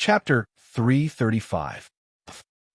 Chapter 335.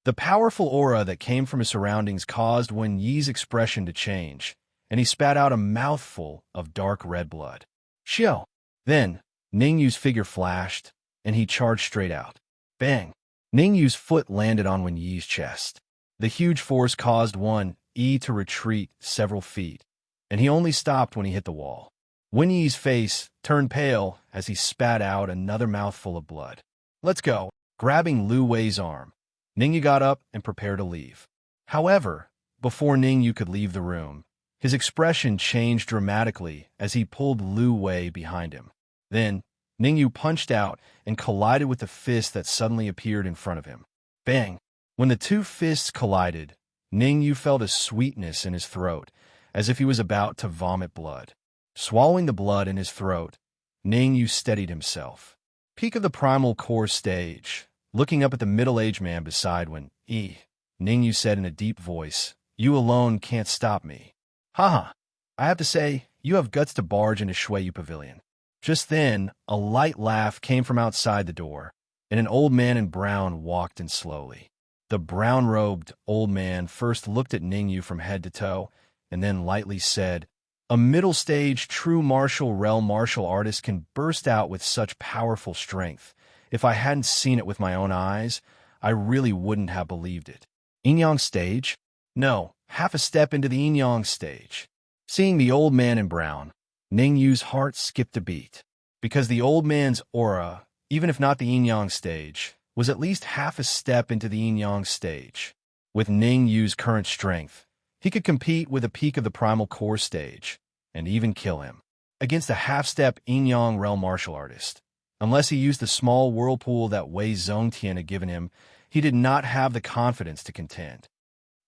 The powerful aura that came from his surroundings caused Wen Yi's expression to change, and he spat out a mouthful of dark red blood. Xiao! Then, Ning Yu's figure flashed, and he charged straight out. Bang! Ning Yu's foot landed on Wen Yi's chest. The huge force caused Wen Yi to retreat several feet, and he only stopped when he hit the wall. Wen Yi's face turned pale as he spat out another mouthful of blood. Let's go. Grabbing Lu Wei's arm, Ning Yu got up and prepared to leave. However, before Ning Yu could leave the room, his expression changed dramatically as he pulled Lu Wei behind him. Then, Ning Yu punched out and collided with the fist that suddenly appeared in front of him. Bang! When the two fists collided, Ning Yu felt a sweetness in his throat, as if he was about to vomit blood. Swallowing the blood in his throat, Ning Yu steadied himself. Peak of the primal core stage. Looking up at the middle-aged man beside Wen Yi, Ning Yu said in a deep voice, "You alone can't stop me." Haha, I have to say, you have guts to barge into Shuiyu Pavilion. Just then, a light laugh came from outside the door, and an old man in brown walked in slowly. The brown-robed old man first looked at Ning Yu from head to toe, and then lightly said, "A middle-stage true martial realm martial artist can burst out with such powerful strength. If I hadn't seen it with my own eyes, I really wouldn't have believed it." Yin-Yang stage? No, half a step into the Yin-Yang stage. Seeing the old man in brown, Ning Yu's heart skipped a beat, because the old man's aura, even if not the Yin-Yang stage, was at least half a step into the Yin-Yang stage. With Ning Yu's current strength, he could compete with a peak of the primal core stage, and even kill him, against a half-step Yin-Yang realm martial artist. Unless he used the small whirlpool that Wei Zongtian had given him, he did not have the confidence to contend.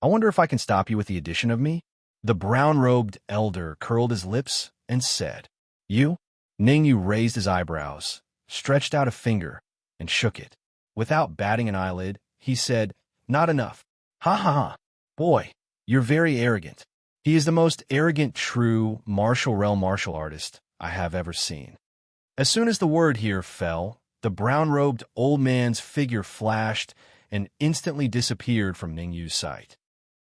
I wonder if I can stop you with the addition of me? The brown-robed elder curled his lips and said, "You?" Ning Yu raised his eyebrows, stretched out a finger, and shook it. Without batting an eyelid, he said, "Not enough." "Ha ha ha. Boy, you're very arrogant." He is the most arrogant true martial realm martial artist I have ever seen. As soon as the word here fell, the brown-robed old man's figure flashed and instantly disappeared from Ning Yu's sight.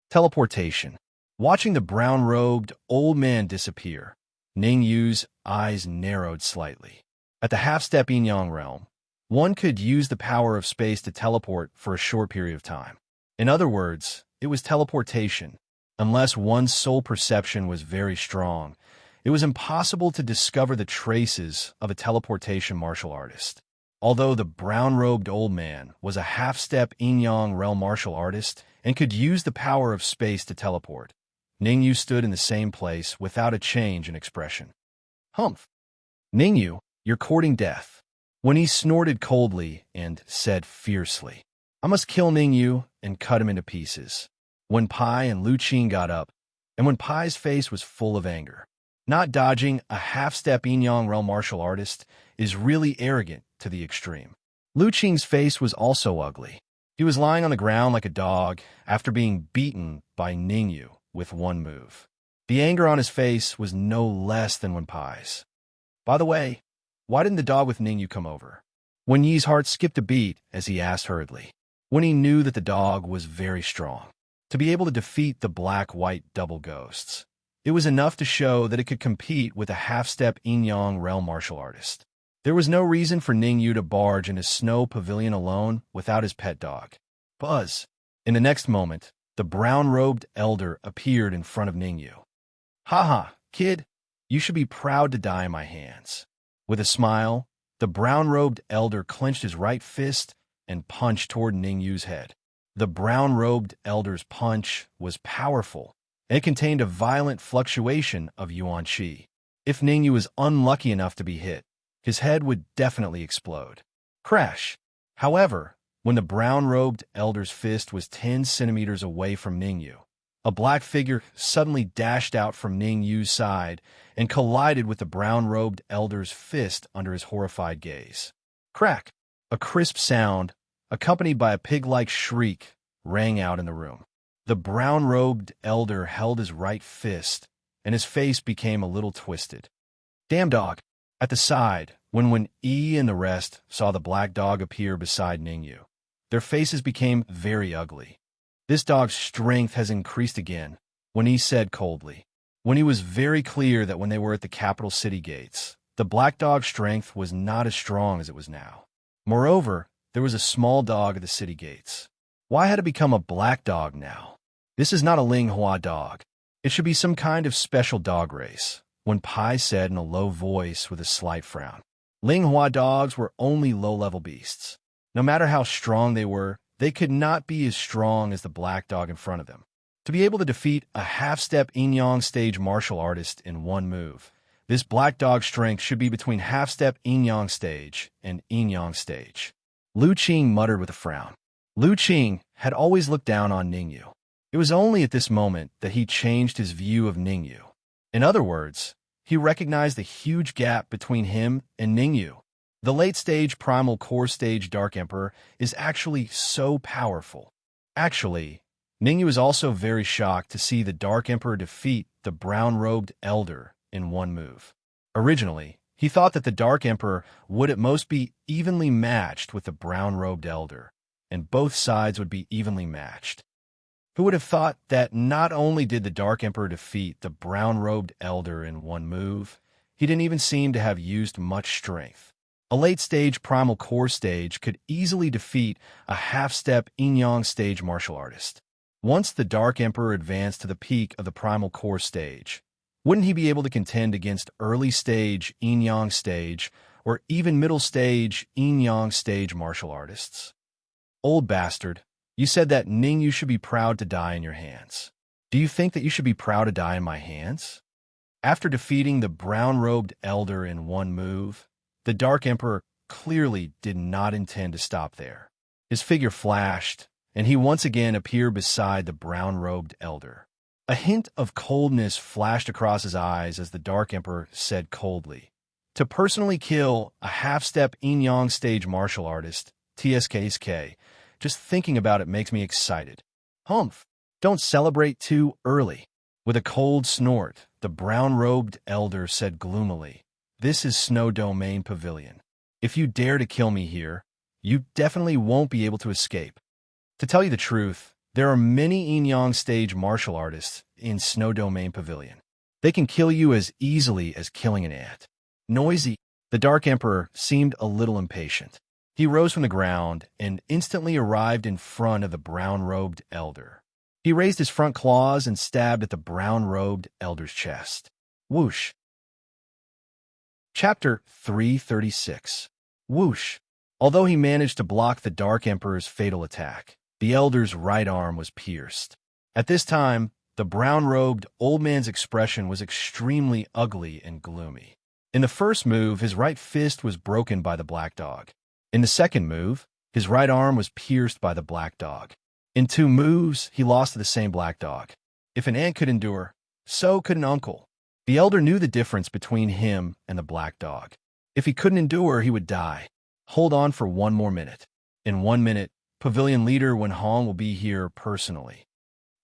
Teleportation. Watching the brown-robed old man disappear, Ning Yu's eyes narrowed slightly. At the half-step Yin-Yang realm, one could use the power of space to teleport for a short period of time. In other words, it was teleportation. Unless one's soul perception was very strong, it was impossible to discover the traces of a teleportation martial artist. Although the brown-robed old man was a half-step Yin-Yang realm martial artist and could use the power of space to teleport, Ning Yu stood in the same place without a change in expression. Humph! Ning Yu, you're courting death. When he snorted coldly and said fiercely, "I must kill Ning Yu and cut him into pieces." When Pai and Lu Qing got up, and when Pai's face was full of anger. Not dodging a half-step Yin-Yang realm martial artist is really arrogant to the extreme. Lu Qing's face was also ugly. He was lying on the ground like a dog after being beaten by Ning Yu with one move. The anger on his face was no less than Wen Pai's. By the way, why didn't the dog with Ning Yu come over? Wen Yi's heart skipped a beat as he asked hurriedly, when he knew that the dog was very strong. To be able to defeat the black-white double ghosts, it was enough to show that it could compete with a half-step Yin-Yang realm martial artist. There was no reason for Ning Yu to barge into Snow Pavilion alone without his pet dog. Buzz! In the next moment, the brown-robed elder appeared in front of Ning Yu. "Ha, kid, you should be proud to die in my hands." With a smile, the brown-robed elder clenched his right fist and punched toward Ning Yu's head. The brown-robed elder's punch was powerful, and it contained a violent fluctuation of yuan qi. If Ning Yu was unlucky enough to be hit, his head would definitely explode. Crash! However, when the brown-robed elder's fist was 10 centimeters away from Ning Yu, a black figure suddenly dashed out from Ning Yu's side and collided with the brown-robed elder's fist under his horrified gaze. Crack! A crisp sound, accompanied by a pig-like shriek, rang out in the room. The brown-robed elder held his right fist, and his face became a little twisted. "Damn dog!" At the side, When Yi and the rest saw the black dog appear beside Ningyu, their faces became very ugly. This dog's strength has increased again, Wen Yi said coldly. When he was very clear that when they were at the capital city gates, the black dog's strength was not as strong as it was now. Moreover, there was a small dog at the city gates. Why had it become a black dog now? This is not a Linghua dog. It should be some kind of special dog race, Wen Pai said in a low voice with a slight frown. Linghua dogs were only low-level beasts. No matter how strong they were, they could not be as strong as the black dog in front of them. To be able to defeat a half-step Yin-Yang stage martial artist in one move, this black dog's strength should be between half-step Yin-Yang stage and Yin-Yang stage. Lu Qing muttered with a frown. Lu Qing had always looked down on Ningyu. It was only at this moment that he changed his view of Ningyu. In other words, he recognized the huge gap between him and Ningyu. The late-stage primal core stage Dark Emperor is actually so powerful. Actually, Ningyu is also very shocked to see the Dark Emperor defeat the brown-robed Elder in one move. Originally, he thought that the Dark Emperor would at most be evenly matched with the brown-robed Elder, and both sides would be evenly matched. Who would have thought that not only did the Dark Emperor defeat the brown-robed Elder in one move, he didn't even seem to have used much strength. A late-stage primal core stage could easily defeat a half-step Yin-Yang stage martial artist. Once the Dark Emperor advanced to the peak of the primal core stage, wouldn't he be able to contend against early-stage Yin-Yang stage or even middle-stage Yin-Yang stage martial artists? Old bastard, you said that Ningyu should be proud to die in your hands. Do you think that you should be proud to die in my hands? After defeating the brown-robed Elder in one move, the Dark Emperor clearly did not intend to stop there. His figure flashed, and he once again appeared beside the brown-robed Elder. A hint of coldness flashed across his eyes as the Dark Emperor said coldly, "To personally kill a half-step Yin-Yang stage martial artist, TSKSK, just thinking about it makes me excited. Humph, don't celebrate too early." With a cold snort, the brown-robed Elder said gloomily, "This is Snow Domain Pavilion. If you dare to kill me here, you definitely won't be able to escape. To tell you the truth, there are many Yin-Yang stage martial artists in Snow Domain Pavilion. They can kill you as easily as killing an ant." Noisy, the Dark Emperor seemed a little impatient. He rose from the ground and instantly arrived in front of the brown-robed Elder. He raised his front claws and stabbed at the brown-robed Elder's chest. Whoosh. Chapter 336. Whoosh. Although he managed to block the Dark Emperor's fatal attack, the Elder's right arm was pierced. At this time, the brown-robed old man's expression was extremely ugly and gloomy. In the first move, his right fist was broken by the black dog. In the second move, his right arm was pierced by the black dog. In 2 moves, he lost to the same black dog. If an ant could endure, so could an uncle. The Elder knew the difference between him and the black dog. If he couldn't endure, he would die. Hold on for 1 more minute. In 1 minute, Pavilion Leader Wen Hong will be here personally.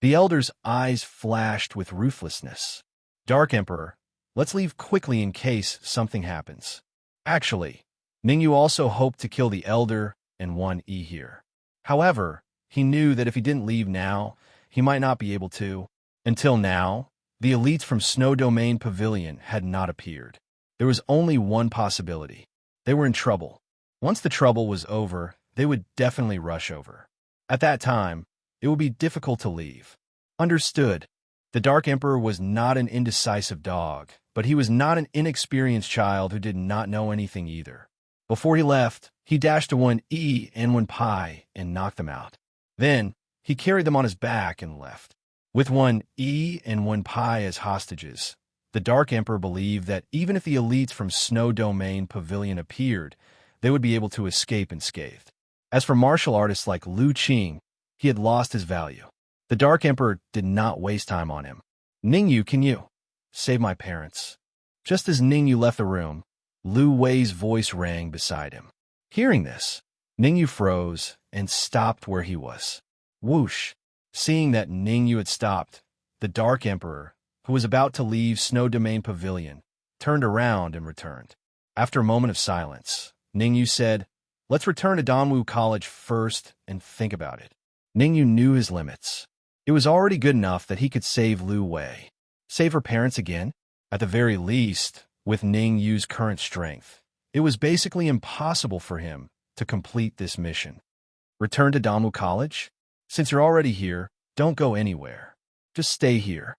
The Elder's eyes flashed with ruthlessness. Dark Emperor, let's leave quickly in case something happens. Actually, Ningyu also hoped to kill the Elder and Wen Yi here. However, he knew that if he didn't leave now, he might not be able to. Until now, the elites from Snow Domain Pavilion had not appeared. There was only one possibility. They were in trouble. Once the trouble was over, they would definitely rush over. At that time, it would be difficult to leave. Understood. The Dark Emperor was not an indecisive dog, but he was not an inexperienced child who did not know anything either. Before he left, he dashed to Wen Yi and Wen Pai and knocked them out. Then, he carried them on his back and left. With Wen Yi and Wen Pai as hostages, the Dark Emperor believed that even if the elites from Snow Domain Pavilion appeared, they would be able to escape unscathed. As for martial artists like Lu Qing, he had lost his value. The Dark Emperor did not waste time on him. "Ningyu, can you save my parents?" Just as Ningyu left the room, Lu Wei's voice rang beside him. Hearing this, Ningyu froze and stopped where he was. Whoosh! Seeing that Ningyu had stopped, the Dark Emperor, who was about to leave Snow Domain Pavilion, turned around and returned. After a moment of silence, Ningyu said, "Let's return to Donwu College first and think about it." Ningyu knew his limits. It was already good enough that he could save Lu Wei. Save her parents again? At the very least, with Ningyu's current strength, it was basically impossible for him to complete this mission. Return to Donwu College? Since you're already here, don't go anywhere. Just stay here.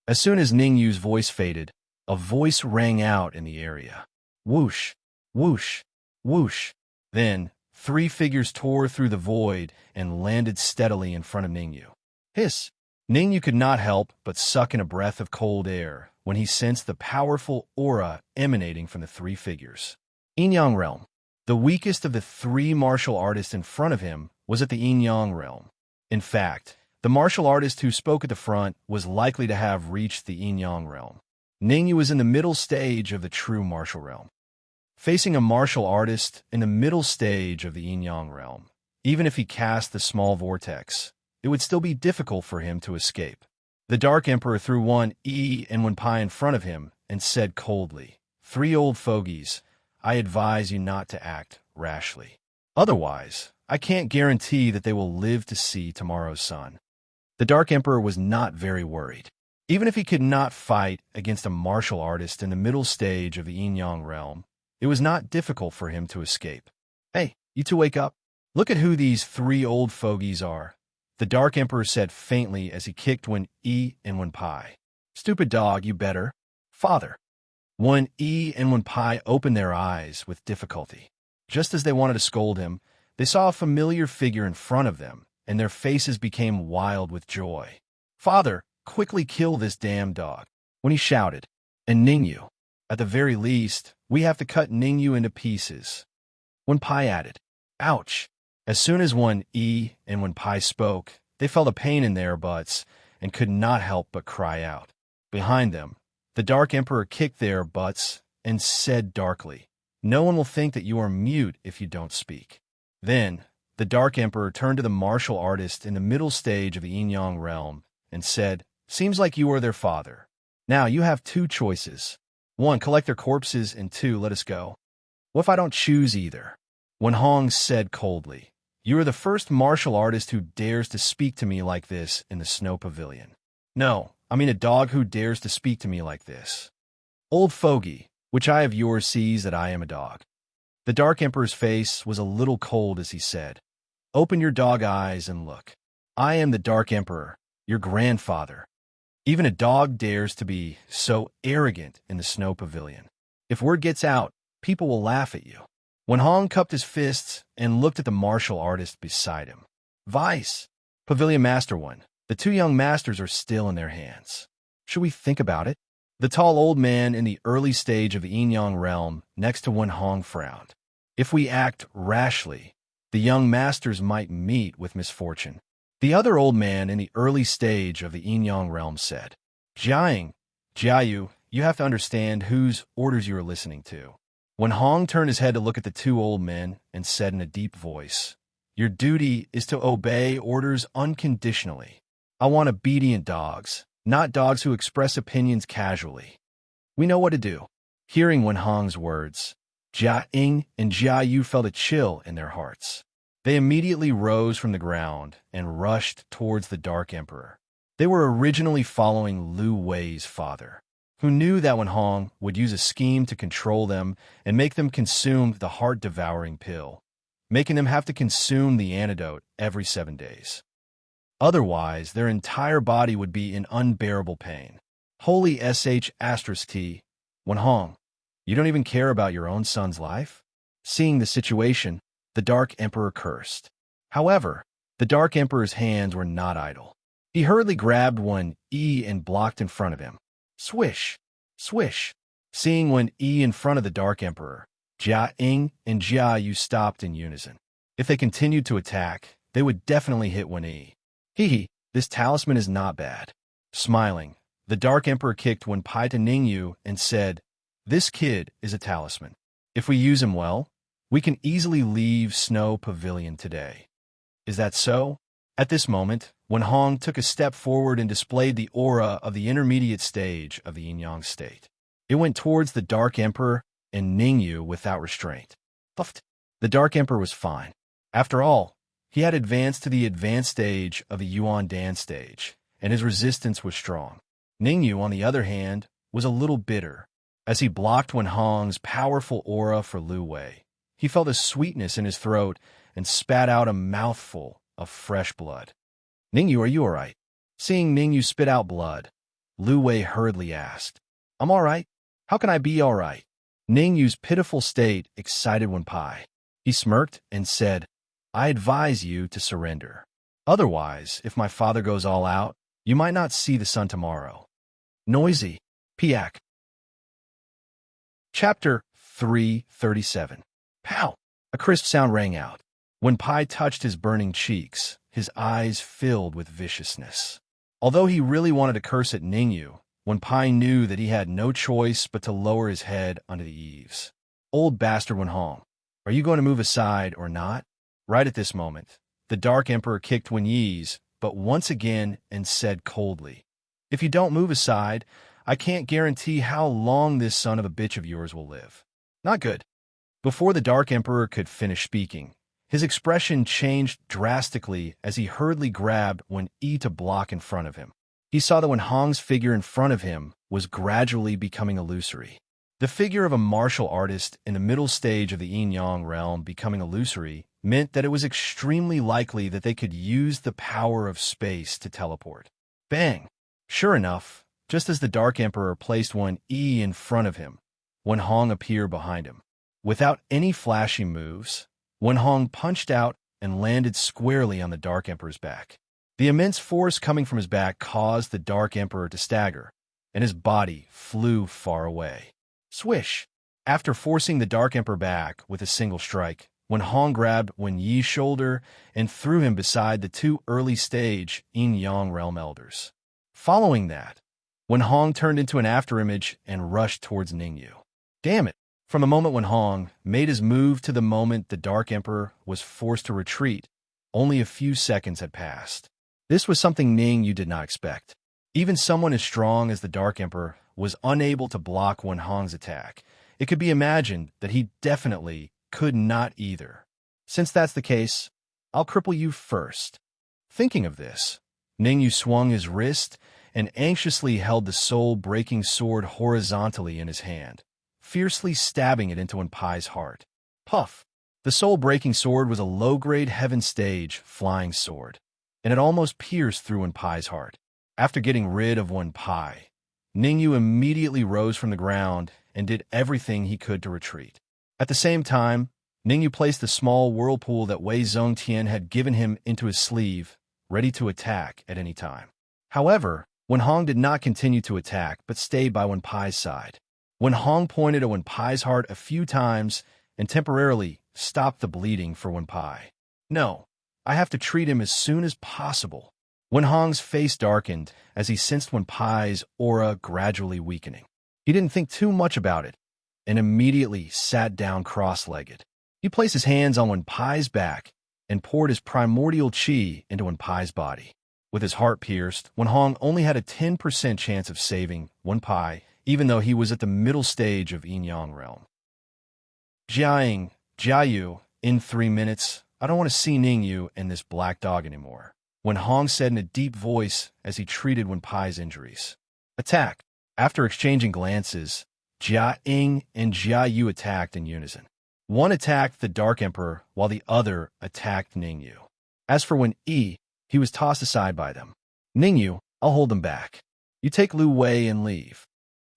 As soon as Ningyu's voice faded, a voice rang out in the area. Whoosh, whoosh, whoosh. Then, 3 figures tore through the void and landed steadily in front of Ningyu. Hiss! Ningyu could not help but suck in a breath of cold air when he sensed the powerful aura emanating from the 3 figures. Yin-Yang Realm. The weakest of the 3 martial artists in front of him was at the Yin-Yang Realm. In fact, the martial artist who spoke at the front was likely to have reached the Yin-Yang Realm. Ningyu was in the middle stage of the true martial realm. Facing a martial artist in the middle stage of the Yin-Yang Realm, even if he cast the small vortex, it would still be difficult for him to escape. The Dark Emperor threw one and one pie in front of him and said coldly, 3 old fogies, I advise you not to act rashly. Otherwise, I can't guarantee that they will live to see tomorrow's sun. The Dark Emperor was not very worried. Even if he could not fight against a martial artist in the middle stage of the Yin-Yang Realm, it was not difficult for him to escape. Hey, you two wake up. Look at who these 3 old fogies are. The Dark Emperor said faintly as he kicked one and one pie. Stupid dog, you better. Father. One and one pie opened their eyes with difficulty. Just as they wanted to scold him, they saw a familiar figure in front of them, and their faces became wild with joy. Father, quickly kill this damn dog. When he shouted, and Ningyu. At the very least, we have to cut Ningyu into pieces. One pie added, ouch. As soon as one and one pie spoke, they felt a pain in their butts and could not help but cry out. Behind them, the Dark Emperor kicked their butts and said darkly, no one will think that you are mute if you don't speak. Then, the Dark Emperor turned to the martial artist in the middle stage of the Yin-Yang Realm and said, seems like you are their father. Now you have 2 choices. 1, collect their corpses, and 2, let us go. What if I don't choose either? Wen Hong said coldly, you are the first martial artist who dares to speak to me like this in the Snow Pavilion. No, I mean a dog who dares to speak to me like this. Old fogey, which eye of yours sees that I am a dog? The Dark Emperor's face was a little cold as he said, open your dog eyes and look. I am the Dark Emperor, your grandfather. Even a dog dares to be so arrogant in the Snow Pavilion. If word gets out, people will laugh at you. Wen Hong cupped his fists and looked at the martial artist beside him. Vice! Pavilion Master 1. The 2 young masters are still in their hands. Should we think about it? The tall old man in the early stage of the Yin-Yang Realm next to Wen Hong frowned. If we act rashly, the young masters might meet with misfortune. The other old man in the early stage of the Yin-Yang Realm said, Jiayu, you have to understand whose orders you are listening to. Wen Hong turned his head to look at the 2 old men and said in a deep voice, your duty is to obey orders unconditionally. I want obedient dogs, not dogs who express opinions casually. We know what to do. Hearing Wen Hong's words, Jia Ying and Jia Yu felt a chill in their hearts. They immediately rose from the ground and rushed towards the Dark Emperor. They were originally following Lu Wei's father, who knew that Wen Hong would use a scheme to control them and make them consume the heart-devouring pill, making them have to consume the antidote every 7 days. Otherwise, their entire body would be in unbearable pain. Holy sh*t, Wen Hong, you don't even care about your own son's life? Seeing the situation, the Dark Emperor cursed. However, the Dark Emperor's hands were not idle. He hurriedly grabbed one and blocked in front of him. Swish! Swish! Seeing one in front of the Dark Emperor, Jia Ying and Jia Yu stopped in unison. If they continued to attack, they would definitely hit one Hee hee, this talisman is not bad. Smiling, the Dark Emperor kicked one pie to Ningyu and said, this kid is a talisman. If we use him well, we can easily leave Snow Pavilion today. Is that so? At this moment, Wen Hong took a step forward and displayed the aura of the intermediate stage of the Yin-Yang state. It went towards the Dark Emperor and Ningyu without restraint. Puffed. The Dark Emperor was fine. After all, he had advanced to the advanced stage of the Yuan Dan stage, and his resistance was strong. Ningyu, on the other hand, was a little bitter. As he blocked Wenhong's powerful aura for Lu Wei, he felt a sweetness in his throat and spat out a mouthful of fresh blood. "Ningyu, are you all right?" Seeing Ningyu spit out blood, Lu Wei hurriedly asked. "I'm all right. How can I be all right?" Ningyu's pitiful state excited Wenpai. He smirked and said, "I advise you to surrender. Otherwise, if my father goes all out, you might not see the sun tomorrow." Noisy. Piak. Chapter 337. Pow! A crisp sound rang out. When Pai touched his burning cheeks, his eyes filled with viciousness. Although he really wanted to curse at Ningyu, when Pai knew that he had no choice but to lower his head under the eaves. "Old bastard Wenhong, are you going to move aside or not?" Right at this moment, the Dark Emperor kicked Wen Yi's, but once again and said coldly, "If you don't move aside, I can't guarantee how long this son of a bitch of yours will live." Not good. Before the Dark Emperor could finish speaking, his expression changed drastically as he hurriedly grabbed Wen Yi to block in front of him. He saw that Wenhong's figure in front of him was gradually becoming illusory. The figure of a martial artist in the middle stage of the yin-yang realm becoming illusory meant that it was extremely likely that they could use the power of space to teleport. Bang! Sure enough, just as the Dark Emperor placed Wen Yi in front of him, Wenhong appeared behind him. Without any flashy moves, Wenhong punched out and landed squarely on the Dark Emperor's back. The immense force coming from his back caused the Dark Emperor to stagger, and his body flew far away. Swish! After forcing the Dark Emperor back with a single strike, Wenhong grabbed Wen Yi's shoulder and threw him beside the two early-stage yin-yang realm elders. Following that, Wenhong turned into an afterimage and rushed towards Ningyu. Damn it! From the moment Wenhong made his move to the moment the Dark Emperor was forced to retreat, only a few seconds had passed. This was something Ningyu did not expect. Even someone as strong as the Dark Emperor was unable to block Wenhong's attack. It could be imagined that he definitely could not either. Since that's the case, I'll cripple you first. Thinking of this, Ningyu swung his wrist and anxiously held the soul-breaking sword horizontally in his hand, fiercely stabbing it into Wenpai's heart. Puff! The soul-breaking sword was a low-grade heaven stage flying sword, and it almost pierced through Wenpai's heart. After getting rid of Wenpai, Ningyu immediately rose from the ground and did everything he could to retreat. At the same time, Ningyu placed the small whirlpool that Wei Zongtian had given him into his sleeve, ready to attack at any time. However, Wenhong did not continue to attack, but stayed by Wenpai's side. Wenhong pointed at Wenpai's heart a few times and temporarily stopped the bleeding for Wenpai. "No, I have to treat him as soon as possible." Wenhong's face darkened as he sensed Wenpai's aura gradually weakening. He didn't think too much about it and immediately sat down cross-legged. He placed his hands on Wenpai's back and poured his primordial qi into Wenpai's body. With his heart pierced, Wenhong only had a 10% chance of saving Wenpai, even though he was at the middle stage of yin-yang realm. "Jiaying, Jiayu, in 3 minutes, I don't want to see Ningyu and this black dog anymore," Wenhong said in a deep voice as he treated Wenpai's injuries. Attack! After exchanging glances, Jiaying and Jiayu attacked in unison. One attacked the Dark Emperor while the other attacked Ningyu. As for Wen Yi, he was tossed aside by them. "Ningyu, I'll hold them back. You take Lu Wei and leave."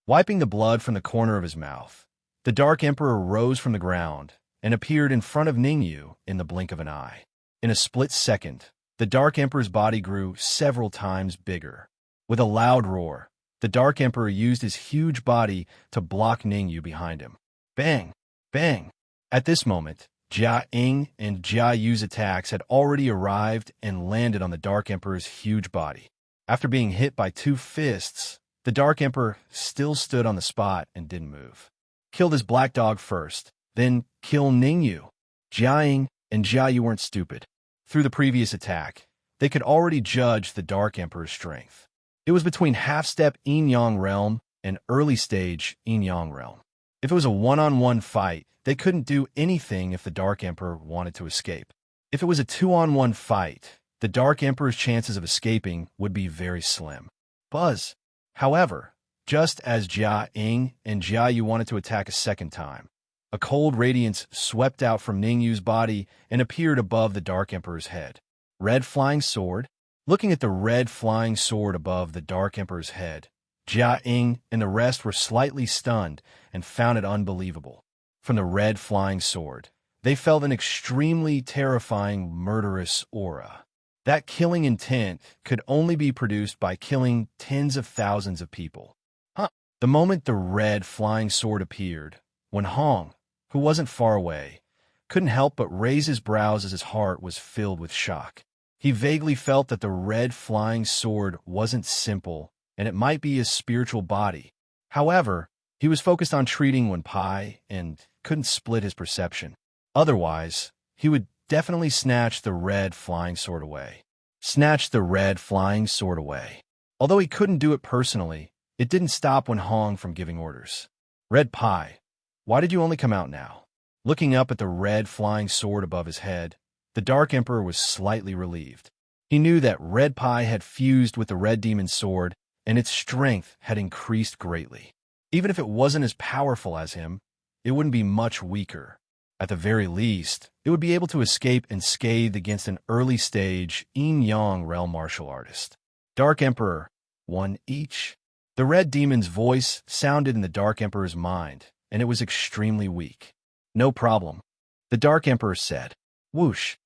Wiping the blood from the corner of his mouth, the Dark Emperor rose from the ground and appeared in front of Ningyu in the blink of an eye. In a split second, the Dark Emperor's body grew several times bigger. With a loud roar, the Dark Emperor used his huge body to block Ningyu behind him. Bang! Bang! At this moment, Jia-ing and Jia-yu's attacks had already arrived and landed on the Dark Emperor's huge body. After being hit by 2 fists, the Dark Emperor still stood on the spot and didn't move. Kill this black dog first, then kill Ningyu. Jia-ing and Jia-yu weren't stupid. Through the previous attack, they could already judge the Dark Emperor's strength. It was between half-step yin-yang realm and early-stage yin-yang realm. If it was a one-on-one fight, they couldn't do anything if the Dark Emperor wanted to escape. If it was a two-on-one fight, the Dark Emperor's chances of escaping would be very slim. Buzz. However, just as Jia Ying and Jia Yu wanted to attack a second time, a cold radiance swept out from Ning Yu's body and appeared above the Dark Emperor's head. Red flying sword. Looking at the red flying sword above the Dark Emperor's head, Jia Ying and the rest were slightly stunned and found it unbelievable. From the red flying sword, they felt an extremely terrifying, murderous aura. That killing intent could only be produced by killing tens of thousands of people. The moment the red flying sword appeared, Wen Hong, who wasn't far away, couldn't help but raise his brows as his heart was filled with shock. He vaguely felt that the red flying sword wasn't simple, and it might be his spiritual body. However, he was focused on treating Wen Pai and couldn't split his perception. Otherwise, he would definitely snatch the red flying sword away. Snatch the red flying sword away. Although he couldn't do it personally, it didn't stop Wen Hong from giving orders. Red Pai, why did you only come out now? Looking up at the red flying sword above his head, the Dark Emperor was slightly relieved. He knew that Red Pai had fused with the Red Demon's sword, and its strength had increased greatly. Even if it wasn't as powerful as him, it wouldn't be much weaker. At the very least, it would be able to escape unscathed against an early-stage yin-yang realm martial artist. Dark Emperor, one each. The Red Demon's voice sounded in the Dark Emperor's mind, and it was extremely weak. No problem, the Dark Emperor said. Whoosh.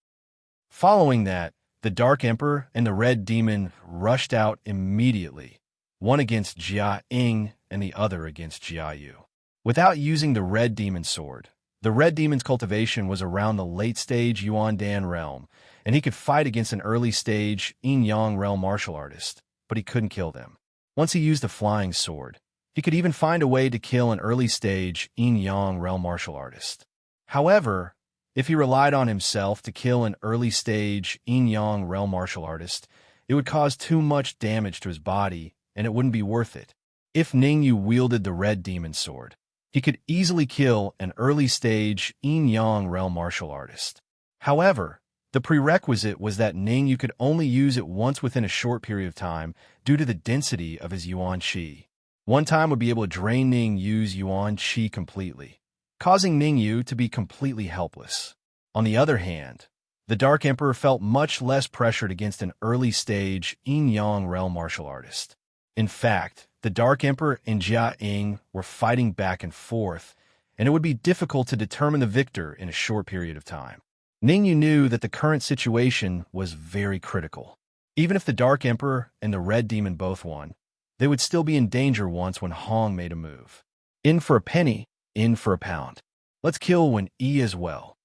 Following that, the Dark Emperor and the Red Demon rushed out immediately, one against Jia Ying and the other against Jia Yu. Without using the Red Demon sword, the Red Demon's cultivation was around the late-stage Yuan Dan realm, and he could fight against an early-stage yin-yang realm martial artist, but he couldn't kill them. Once he used the flying sword, he could even find a way to kill an early-stage yin-yang realm martial artist. However, if he relied on himself to kill an early-stage yin-yang realm martial artist, it would cause too much damage to his body, and it wouldn't be worth it. If Ning Yu wielded the Red Demon sword, he could easily kill an early-stage yin-yang realm martial artist. However, the prerequisite was that Ning Yu could only use it once within a short period of time due to the density of his Yuan Qi. One time would be able to drain Ning Yu's Yuan Qi completely, causing Ning Yu to be completely helpless. On the other hand, the Dark Emperor felt much less pressured against an early-stage yin-yang realm martial artist. In fact, the Dark Emperor and Jia Ying were fighting back and forth, and it would be difficult to determine the victor in a short period of time. Ning Yu knew that the current situation was very critical. Even if the Dark Emperor and the Red Demon both won, they would still be in danger once Wen Hong made a move. In for a penny, in for a pound. Let's kill Wen Yi as well.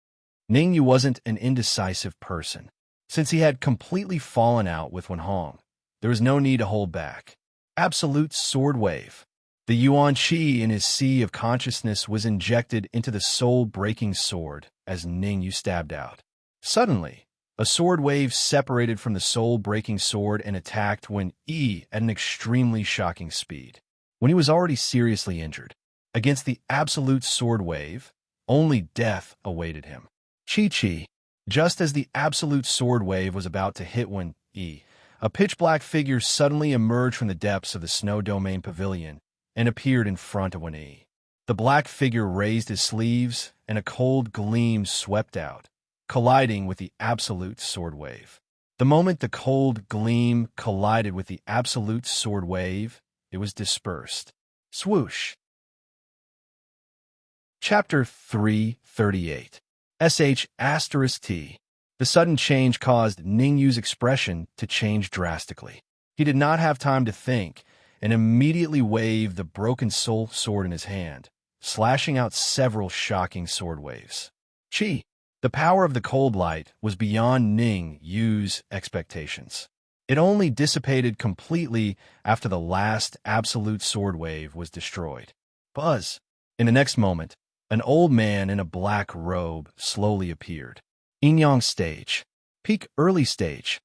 Ning Yu wasn't an indecisive person. Since he had completely fallen out with Wen Hong, there was no need to hold back. Absolute sword wave. The Yuan Qi in his sea of consciousness was injected into the soul-breaking sword as Ning Yu stabbed out. Suddenly, a sword wave separated from the soul-breaking sword and attacked Wen Yi at an extremely shocking speed. When he was already seriously injured, against the absolute sword wave, only death awaited him. Chi-Chi. Just as the absolute sword wave was about to hit Wen Yi, a pitch-black figure suddenly emerged from the depths of the Snow Domain Pavilion and appeared in front of Wen Yi. The black figure raised his sleeves, and a cold gleam swept out, colliding with the absolute sword wave. The moment the cold gleam collided with the absolute sword wave, it was dispersed. Swoosh. Chapter 338. *T. The sudden change caused Ning Yu's expression to change drastically. He did not have time to think, and immediately waved the broken soul sword in his hand, slashing out several shocking sword waves. Chi. The power of the cold light was beyond Ning Yu's expectations. It only dissipated completely after the last absolute sword wave was destroyed. Buzz. In the next moment, an old man in a black robe slowly appeared. Yin-yang stage. Peak early stage.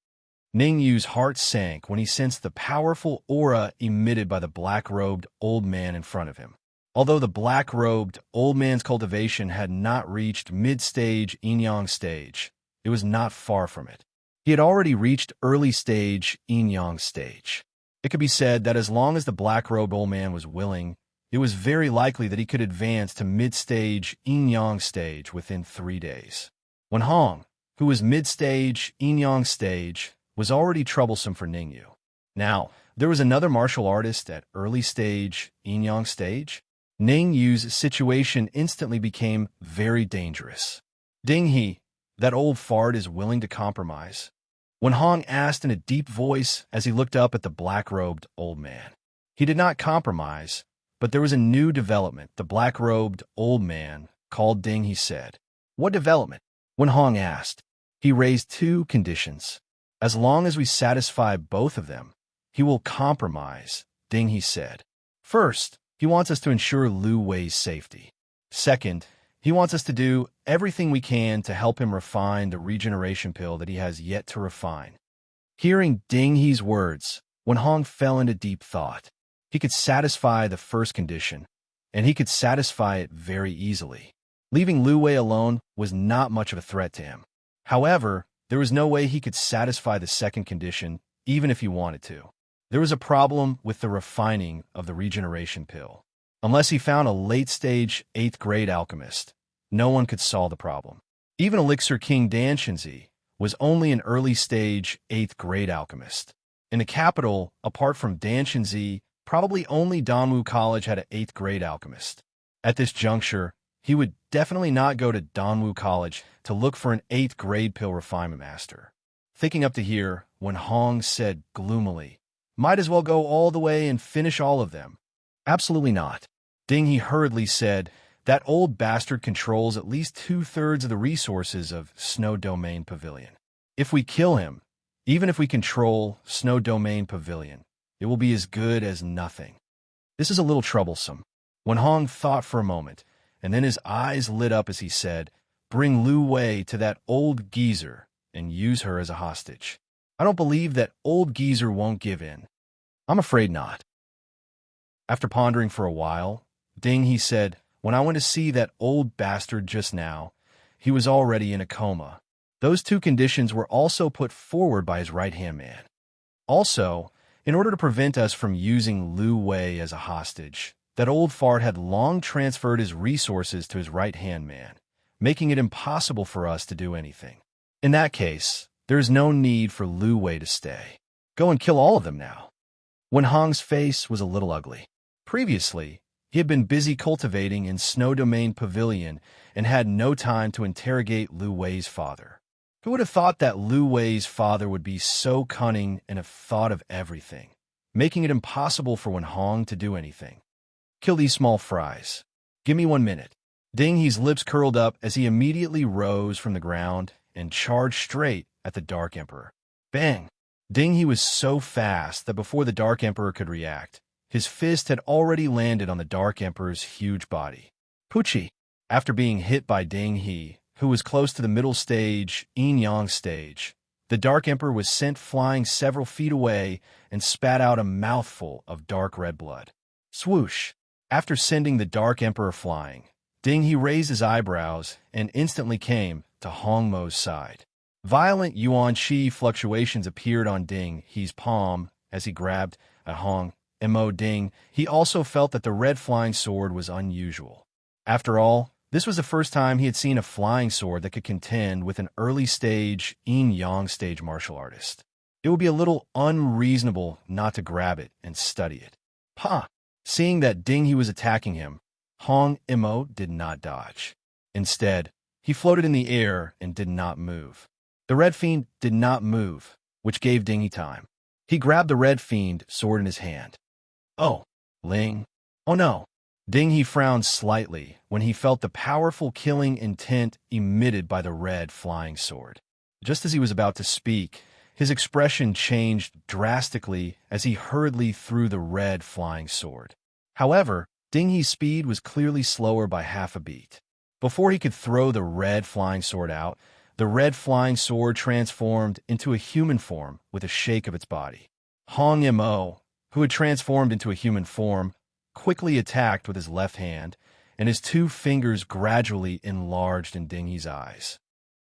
Ning Yu's heart sank when he sensed the powerful aura emitted by the black-robed old man in front of him. Although the black-robed old man's cultivation had not reached mid-stage yin-yang stage, it was not far from it. He had already reached early-stage yin-yang stage. It could be said that as long as the black-robed old man was willing, it was very likely that he could advance to mid-stage yin-yang stage within 3 days. When Hong, who was mid-stage yin-yang stage, was already troublesome for Ningyu. Now, there was another martial artist at early-stage yin-yang stage. Ningyu's situation instantly became very dangerous. Ding he, that old fart is willing to compromise? When Hong asked in a deep voice as he looked up at the black-robed old man. He did not compromise, but there was a new development. The black-robed old man called Ding, he said. What development? When Hong asked. He raised 2 conditions. As long as we satisfy both of them, he will compromise, Ding, he said. First, he wants us to ensure Lu Wei's safety. Second, he wants us to do everything we can to help him refine the regeneration pill that he has yet to refine. Hearing Ding He's words, Wen Hong fell into deep thought. He could satisfy the first condition, and he could satisfy it very easily. Leaving Lu Wei alone was not much of a threat to him. However, there was no way he could satisfy the second condition, even if he wanted to. There was a problem with the refining of the regeneration pill. Unless he found a late-stage 8th-grade alchemist, no one could solve the problem. Even Elixir King Dan Shenzi was only an early-stage 8th-grade alchemist. In the capital, apart from Dan Shenzi, probably only Danwu College had an 8th-grade alchemist. At this juncture, he would definitely not go to Danwu College to look for an 8th-grade pill refinement master. Thinking up to here, when Hong said gloomily, might as well go all the way and finish all of them. Absolutely not. Ding He hurriedly said, that old bastard controls at least 2/3 of the resources of Snow Domain Pavilion. If we kill him, even if we control Snow Domain Pavilion, it will be as good as nothing. This is a little troublesome. When Hong thought for a moment, and then his eyes lit up as he said, bring Lu Wei to that old geezer and use her as a hostage. I don't believe that old geezer won't give in. I'm afraid not. After pondering for a while, Ding He said, when I went to see that old bastard just now, he was already in a coma. Those 2 conditions were also put forward by his right-hand man. Also, in order to prevent us from using Lu Wei as a hostage, that old fart had long transferred his resources to his right-hand man, making it impossible for us to do anything. In that case, there is no need for Lu Wei to stay. Go and kill all of them now. When Hong's face was a little ugly. Previously, he had been busy cultivating in Snow Domain Pavilion and had no time to interrogate Lu Wei's father. Who would have thought that Lu Wei's father would be so cunning and have thought of everything, making it impossible for Wen Hong to do anything? Kill these small fries. Give me 1 minute. Ding He's lips curled up as he immediately rose from the ground and charged straight at the Dark Emperor. Bang! Ding He was so fast that before the Dark Emperor could react, his fist had already landed on the Dark Emperor's huge body. Poochie! After being hit by Ding He, who was close to the middle stage, yin-yang stage, the Dark Emperor was sent flying several feet away and spat out a mouthful of dark red blood. Swoosh! After sending the Dark Emperor flying, Ding He raised his eyebrows and instantly came to Hong Mo's side. Violent yuan qi fluctuations appeared on Ding He's palm as he grabbed at Hong Mo. Ding He also felt that the red flying sword was unusual. After all, this was the first time he had seen a flying sword that could contend with an early-stage, yin-yang stage martial artist. It would be a little unreasonable not to grab it and study it. Ha! Seeing that Ding He was attacking him, Hong Mo did not dodge. Instead, he floated in the air and did not move. The Red Fiend did not move, which gave Ding He time. He grabbed the Red Fiend sword in his hand. Oh, Ling. Oh no. Ding He frowned slightly when he felt the powerful killing intent emitted by the red flying sword. Just as he was about to speak, his expression changed drastically as he hurriedly threw the red flying sword. However, Ding He's speed was clearly slower by half a beat. Before he could throw the red flying sword out, the red flying sword transformed into a human form with a shake of its body. Hong Mo, who had transformed into a human form, quickly attacked with his left hand, and his two fingers gradually enlarged in Ding He's eyes.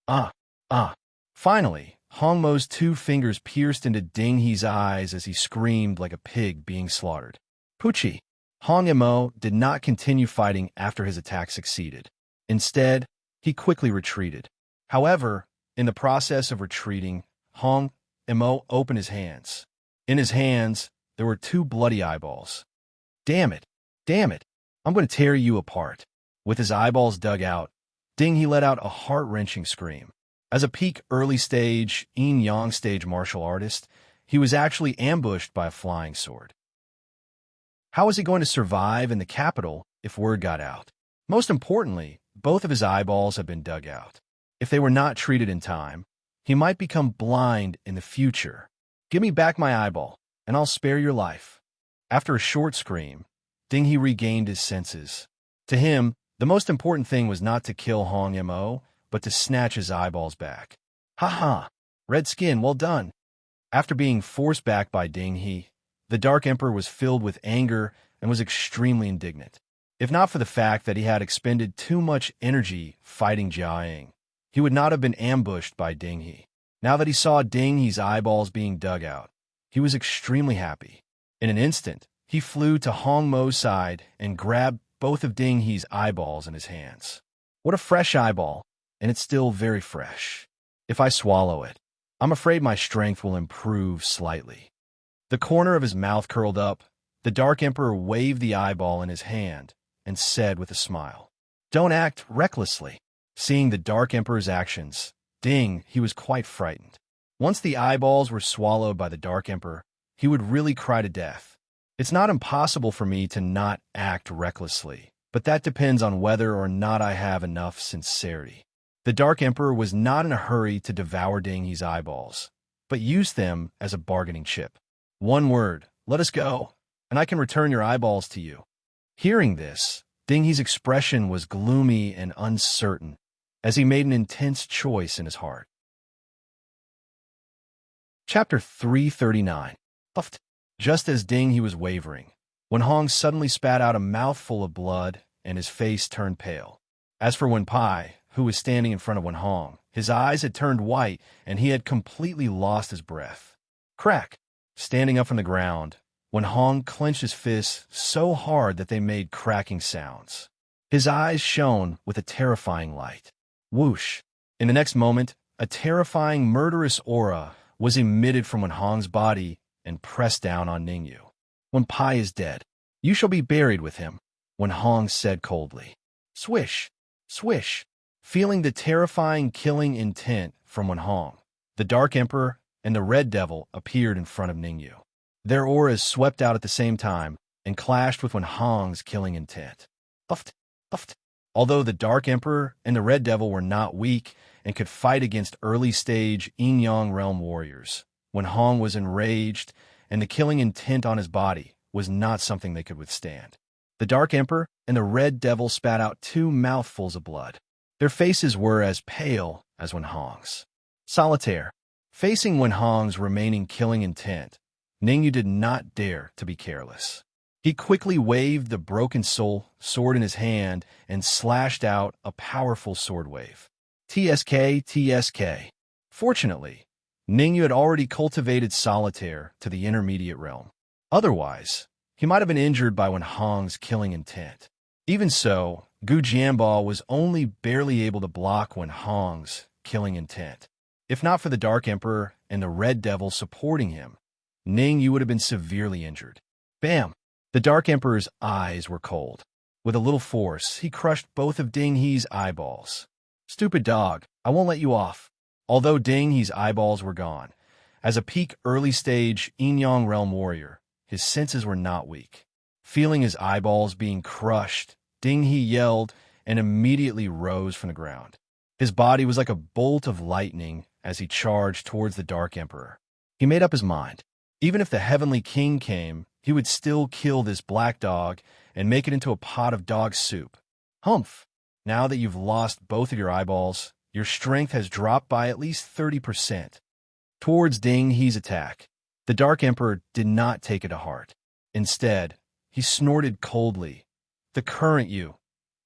Ah! Ah! Finally, Hong Mo's two fingers pierced into Ding He's eyes as he screamed like a pig being slaughtered. Pucci! Hong Mo did not continue fighting after his attack succeeded. Instead, he quickly retreated. However, in the process of retreating, Hong Mo opened his hands. In his hands, there were two bloody eyeballs. Damn it! Damn it! I'm going to tear you apart. With his eyeballs dug out, Ding He let out a heart-wrenching scream. As a peak early-stage, yin-yang stage martial artist, he was actually ambushed by a flying sword. How was he going to survive in the capital if word got out? Most importantly, both of his eyeballs had been dug out. If they were not treated in time, he might become blind in the future. Give me back my eyeball, and I'll spare your life. After a short scream, Ding He regained his senses. To him, the most important thing was not to kill Hong Mo, but to snatch his eyeballs back. Ha ha! Red skin, well done! After being forced back by Ding He, the Dark Emperor was filled with anger and was extremely indignant. If not for the fact that he had expended too much energy fighting Jiaying, he would not have been ambushed by Ding He. Now that he saw Ding He's eyeballs being dug out, he was extremely happy. In an instant, he flew to Hong Mo's side and grabbed both of Ding He's eyeballs in his hands. What a fresh eyeball, and it's still very fresh. If I swallow it, I'm afraid my strength will improve slightly. The corner of his mouth curled up. The Dark Emperor waved the eyeball in his hand and said with a smile, "Don't act recklessly." Seeing the Dark Emperor's actions, Ding He was quite frightened. Once the eyeballs were swallowed by the Dark Emperor, he would really cry to death. It's not impossible for me to not act recklessly, but that depends on whether or not I have enough sincerity. The Dark Emperor was not in a hurry to devour Ding He's eyeballs, but used them as a bargaining chip. One word, let us go, and I can return your eyeballs to you. Hearing this, Ding He's expression was gloomy and uncertain, as he made an intense choice in his heart. Chapter 339. Just as Ding He was wavering, Wen Hong suddenly spat out a mouthful of blood, and his face turned pale. As for Wen Pai, who was standing in front of Wen Hong, his eyes had turned white, and he had completely lost his breath. Crack! Standing up from the ground, Wen Hong clenched his fists so hard that they made cracking sounds. His eyes shone with a terrifying light. Whoosh! In the next moment, a terrifying, murderous aura was emitted from Wen Hong's body and pressed down on Ningyu. Wen Pai is dead. You shall be buried with him, Wen Hong said coldly. Swish! Swish! Feeling the terrifying killing intent from Wen Hong, the Dark Emperor and the Red Devil appeared in front of Ningyu. Their auras swept out at the same time and clashed with Wen Hong's killing intent. Uft! Uft! Although the Dark Emperor and the Red Devil were not weak and could fight against early-stage yin-yang realm warriors, Wen Hong was enraged, and the killing intent on his body was not something they could withstand. The Dark Emperor and the Red Devil spat out two mouthfuls of blood. Their faces were as pale as Wen Hong's. Solitaire. Facing Wen Hong's remaining killing intent, Ningyu did not dare to be careless. He quickly waved the broken soul sword in his hand and slashed out a powerful sword wave. TSK, TSK. Fortunately, Ningyu had already cultivated Solitaire to the intermediate realm. Otherwise, he might have been injured by Wen Hong's killing intent. Even so, Gu Jianbao was only barely able to block Wen Hong's killing intent. If not for the Dark Emperor and the Red Devil supporting him, Ningyu would have been severely injured. Bam! The Dark Emperor's eyes were cold. With a little force, he crushed both of Ding He's eyeballs. Stupid dog, I won't let you off. Although Ding He's eyeballs were gone, as a peak early-stage yin-yang realm warrior, his senses were not weak. Feeling his eyeballs being crushed, Ding He yelled and immediately rose from the ground. His body was like a bolt of lightning as he charged towards the Dark Emperor. He made up his mind. Even if the Heavenly King came, he would still kill this black dog and make it into a pot of dog soup. Humph! Now that you've lost both of your eyeballs, your strength has dropped by at least 30%. Towards Ding He's attack, the Dark Emperor did not take it to heart. Instead, he He snorted coldly. The current you.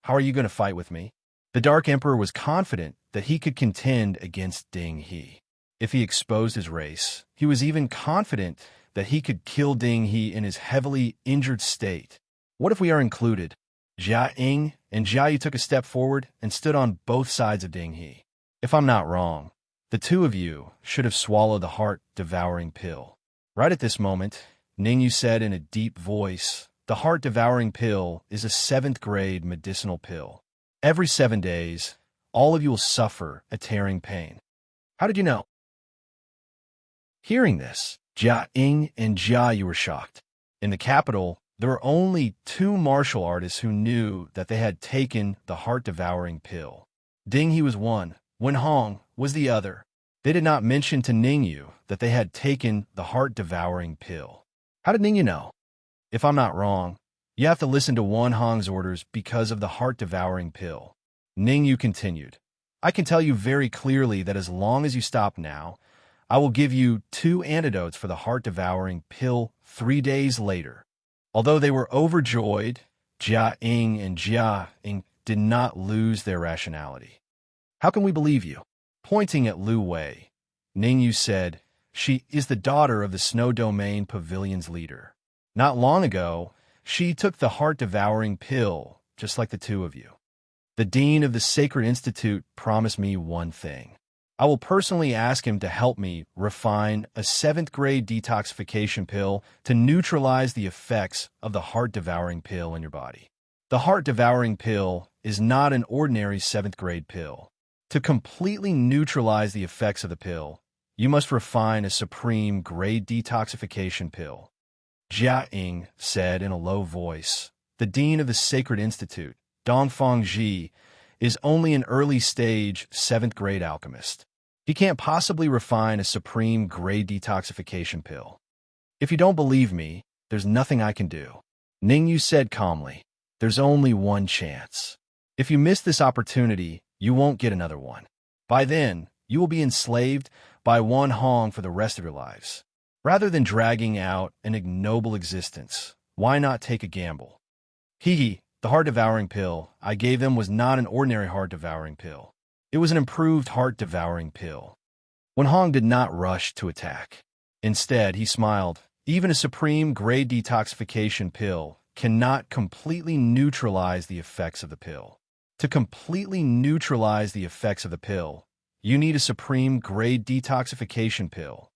How are you going to fight with me? The Dark Emperor was confident that he could contend against Ding He. If he exposed his race, he was even confident that he could kill Ding He in his heavily injured state. What if we are included? Jia Ying and Jia Yu took a step forward and stood on both sides of Ding He. If I'm not wrong, the two of you should have swallowed the heart-devouring pill. Right at this moment, Ning Yu said in a deep voice, the heart-devouring pill is a 7th grade medicinal pill. Every 7 days, all of you will suffer a tearing pain. How did you know? Hearing this, Jia Ying and Jia Yu were shocked. In the capital, there were only 2 martial artists who knew that they had taken the heart-devouring pill. Ding He was one, Wen Hong was the other. They did not mention to Ning Yu that they had taken the heart-devouring pill. How did Ning Yu know? If I'm not wrong, you have to listen to Wen Hong's orders because of the heart-devouring pill. Ning Yu continued, I can tell you very clearly that as long as you stop now, I will give you 2 antidotes for the heart-devouring pill 3 days later. Although they were overjoyed, Jia Ying and Jia Ying did not lose their rationality. How can we believe you? Pointing at Lu Wei, Ning Yu said, she is the daughter of the Snow Domain Pavilion's leader. Not long ago, she took the heart-devouring pill, just like the 2 of you. The dean of the Sacred Institute promised me one thing. I will personally ask him to help me refine a 7th grade detoxification pill to neutralize the effects of the heart-devouring pill in your body. The heart-devouring pill is not an ordinary 7th grade pill. To completely neutralize the effects of the pill, you must refine a supreme grade detoxification pill. Jia Ying said in a low voice, the dean of the Sacred Institute, Dongfang Ji, is only an early-stage 7th grade alchemist. He can't possibly refine a supreme grade detoxification pill. If you don't believe me, there's nothing I can do. Ning Yu said calmly, there's only one chance. If you miss this opportunity, you won't get another one. By then, you will be enslaved by Wen Hong for the rest of your lives. Rather than dragging out an ignoble existence, why not take a gamble? The heart-devouring pill I gave them was not an ordinary heart-devouring pill. It was an improved heart-devouring pill. Wen Hong did not rush to attack. Instead, he smiled. Even a supreme grade detoxification pill cannot completely neutralize the effects of the pill. To completely neutralize the effects of the pill, you need a supreme grade detoxification pill.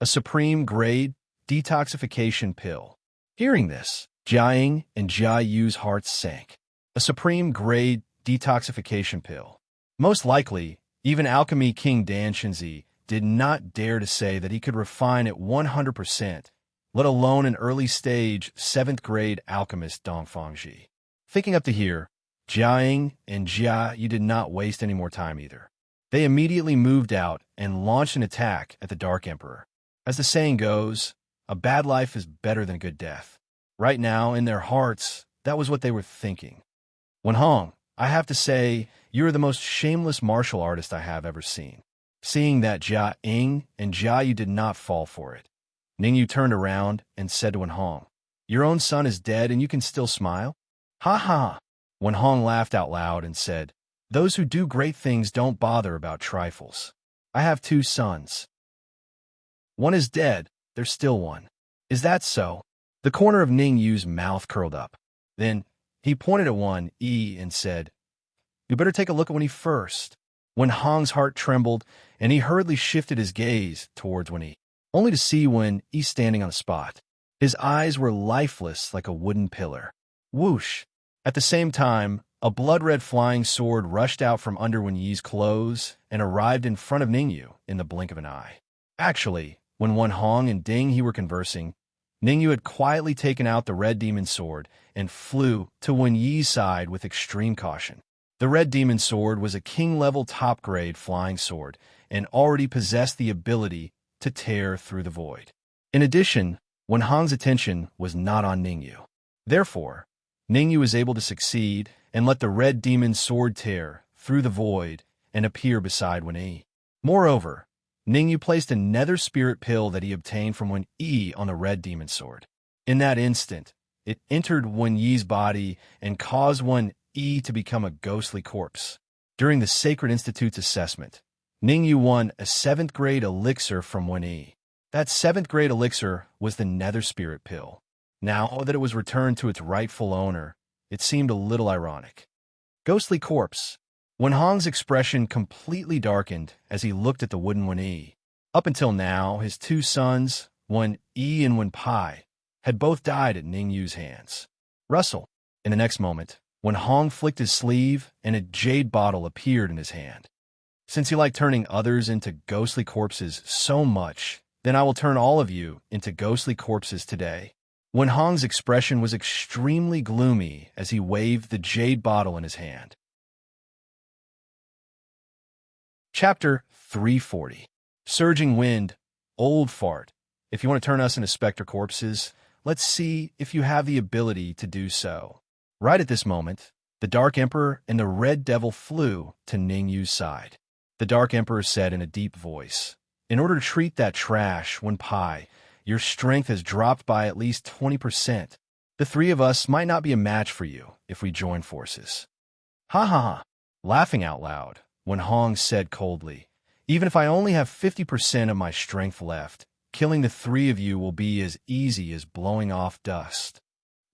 A supreme grade detoxification pill. Hearing this, Jia Ying and Jia Yu's hearts sank. A supreme grade detoxification pill. Most likely, even Alchemy King Dan Shenzi did not dare to say that he could refine it 100%, let alone an early-stage 7th grade alchemist Dongfang Ji. Thinking up to here, Jia Ying and Jia Yu did not waste any more time either. They immediately moved out and launched an attack at the Dark Emperor. As the saying goes, a bad life is better than a good death. Right now, in their hearts, that was what they were thinking. Wen Hong, I have to say, you are the most shameless martial artist I have ever seen. Seeing that Jia Ying and Jia Yu did not fall for it, Ning Yu turned around and said to Wen Hong, your own son is dead and you can still smile? Ha ha! Wen Hong laughed out loud and said, those who do great things don't bother about trifles. I have 2 sons. One is dead, there's still one. Is that so? The corner of Ning Yu's mouth curled up. Then, he pointed at Wen Yi and said, you better take a look at Wen Yi first. Wen Hong's heart trembled, and he hurriedly shifted his gaze towards Wen Yi, only to see Wen Yi standing on the spot. His eyes were lifeless like a wooden pillar. Whoosh! At the same time, a blood-red flying sword rushed out from under Wen Yi's clothes and arrived in front of Ning Yu in the blink of an eye. Actually, when Wen Hong and Ding He were conversing, Ning Yu had quietly taken out the red demon sword and flew to Wen Yi's side with extreme caution. The red demon sword was a king-level top-grade flying sword and already possessed the ability to tear through the void. In addition, Wen Hong's attention was not on Ning Yu. Therefore, Ning Yu was able to succeed and let the red demon sword tear through the void and appear beside Wen Yi. Moreover, Ning Yu placed a nether spirit pill that he obtained from Wen Yi on the red demon sword. In that instant, it entered Wen Yi's body and caused Wen Yi to become a ghostly corpse. During the Sacred Institute's assessment, Ning Yu won a 7th grade elixir from Wen Yi. That 7th grade elixir was the Nether Spirit Pill. Now that it was returned to its rightful owner, it seemed a little ironic. Ghostly corpse. Wen Hong's expression completely darkened as he looked at the wooden Wen Yi. Up until now, his two sons, Wen Yi and Wen Pai, had both died at Ning Yu's hands. Rustle. In the next moment, Wen Hong flicked his sleeve and a jade bottle appeared in his hand. Since you like turning others into ghostly corpses so much, then I will turn all of you into ghostly corpses today. Wen Hong's expression was extremely gloomy as he waved the jade bottle in his hand. Chapter 340. Surging Wind, Old Fart. If you want to turn us into specter corpses, let's see if you have the ability to do so. Right at this moment, the Dark Emperor and the Red Devil flew to Ning Yu's side. The Dark Emperor said in a deep voice, "In order to treat that trash, Wen Pai, your strength has dropped by at least 20%. The three of us might not be a match for you if we join forces." Ha ha ha. Laughing out loud, Wen Hong said coldly, "Even if I only have 50% of my strength left, killing the three of you will be as easy as blowing off dust.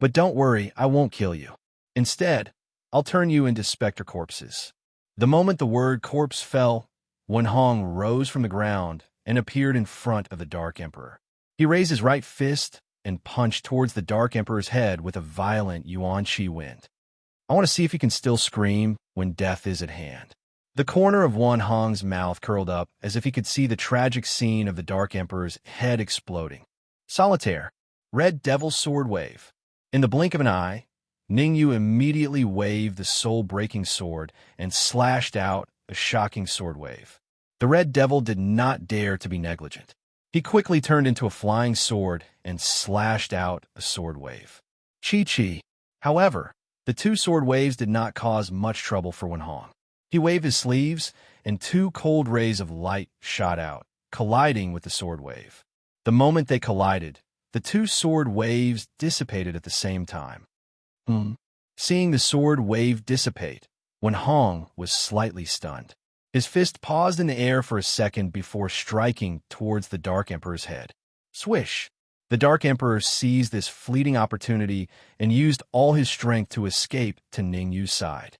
But don't worry, I won't kill you. Instead, I'll turn you into specter corpses." The moment the word corpse fell, Wen Hong rose from the ground and appeared in front of the Dark Emperor. He raised his right fist and punched towards the Dark Emperor's head with a violent yuan qi wind. I want to see if you can still scream when death is at hand. The corner of Wen Hong's mouth curled up as if he could see the tragic scene of the Dark Emperor's head exploding. Solitaire. Red Devil Sword Wave. In the blink of an eye, Ning Yu immediately waved the soul-breaking sword and slashed out a shocking sword wave. The Red Devil did not dare to be negligent. He quickly turned into a flying sword and slashed out a sword wave. Chi-chi. However, the two sword waves did not cause much trouble for Wen Hong. He waved his sleeves, and two cold rays of light shot out, colliding with the sword wave. The moment they collided, the two sword waves dissipated at the same time. Seeing the sword wave dissipate, Wen Hong was slightly stunned. His fist paused in the air for a second before striking towards the Dark Emperor's head. Swish! The Dark Emperor seized this fleeting opportunity and used all his strength to escape to Ning Yu's side.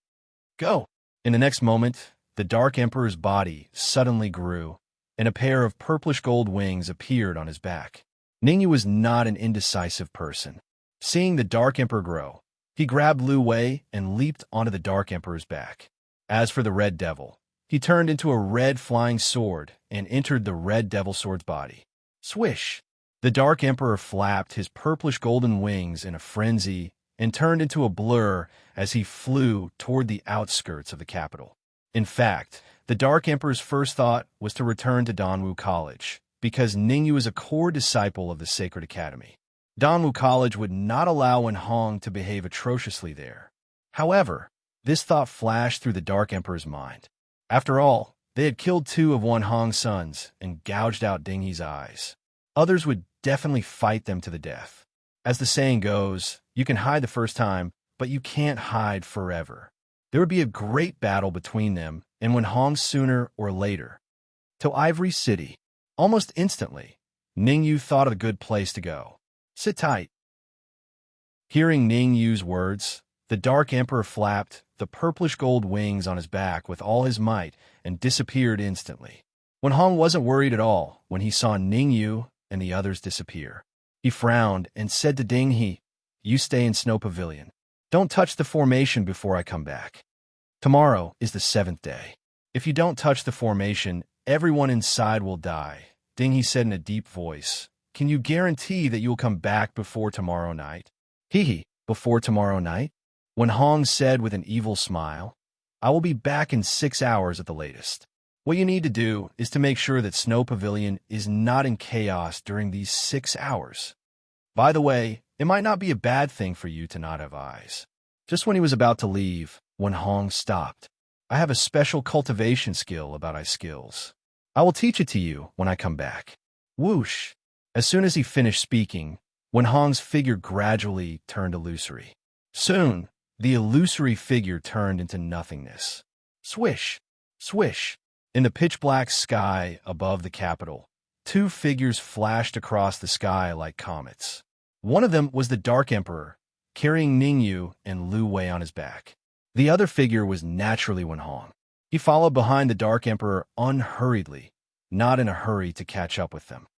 Go! In the next moment, the Dark Emperor's body suddenly grew, and a pair of purplish gold wings appeared on his back. Ning Yu was not an indecisive person. Seeing the Dark Emperor grow, he grabbed Lu Wei and leaped onto the Dark Emperor's back. As for the Red Devil, he turned into a red flying sword and entered the Red Devil sword's body. Swish! The Dark Emperor flapped his purplish golden wings in a frenzy and turned into a blur as he flew toward the outskirts of the capital. In fact, the Dark Emperor's first thought was to return to Danwu College, because Ning Yu is a core disciple of the Sacred Academy. Danwu College would not allow Wen Hong to behave atrociously there. However, this thought flashed through the Dark Emperor's mind. After all, they had killed two of Wen Hong's sons and gouged out Ding He's eyes. Others would definitely fight them to the death. As the saying goes, you can hide the first time, but you can't hide forever. There would be a great battle between them and Wen Hong sooner or later. To Ivory City. Almost instantly, Ning Yu thought of a good place to go. Sit tight. Hearing Ning Yu's words, the Dark Emperor flapped the purplish gold wings on his back with all his might and disappeared instantly. Wen Hong wasn't worried at all when he saw Ning Yu and the others disappear. He frowned and said to Ding He, "You stay in Snow Pavilion. Don't touch the formation before I come back. Tomorrow is the 7th day. If you don't touch the formation, everyone inside will die." Ding He said in a deep voice, "Can you guarantee that you will come back before tomorrow night?" Hee, before tomorrow night? Wen Hong said with an evil smile, "I will be back in 6 hours at the latest. What you need to do is to make sure that Snow Pavilion is not in chaos during these 6 hours. By the way, it might not be a bad thing for you to not have eyes." Just when he was about to leave, Wen Hong stopped. "I have a special cultivation skill about eye skills. I will teach it to you when I come back." Whoosh! As soon as he finished speaking, Wen Hong's figure gradually turned illusory. Soon, the illusory figure turned into nothingness. Swish! Swish! In the pitch-black sky above the capital, two figures flashed across the sky like comets. One of them was the Dark Emperor, carrying Ningyu and Lu Wei on his back. The other figure was naturally Wen Hong. He followed behind the Dark Emperor unhurriedly, not in a hurry to catch up with them.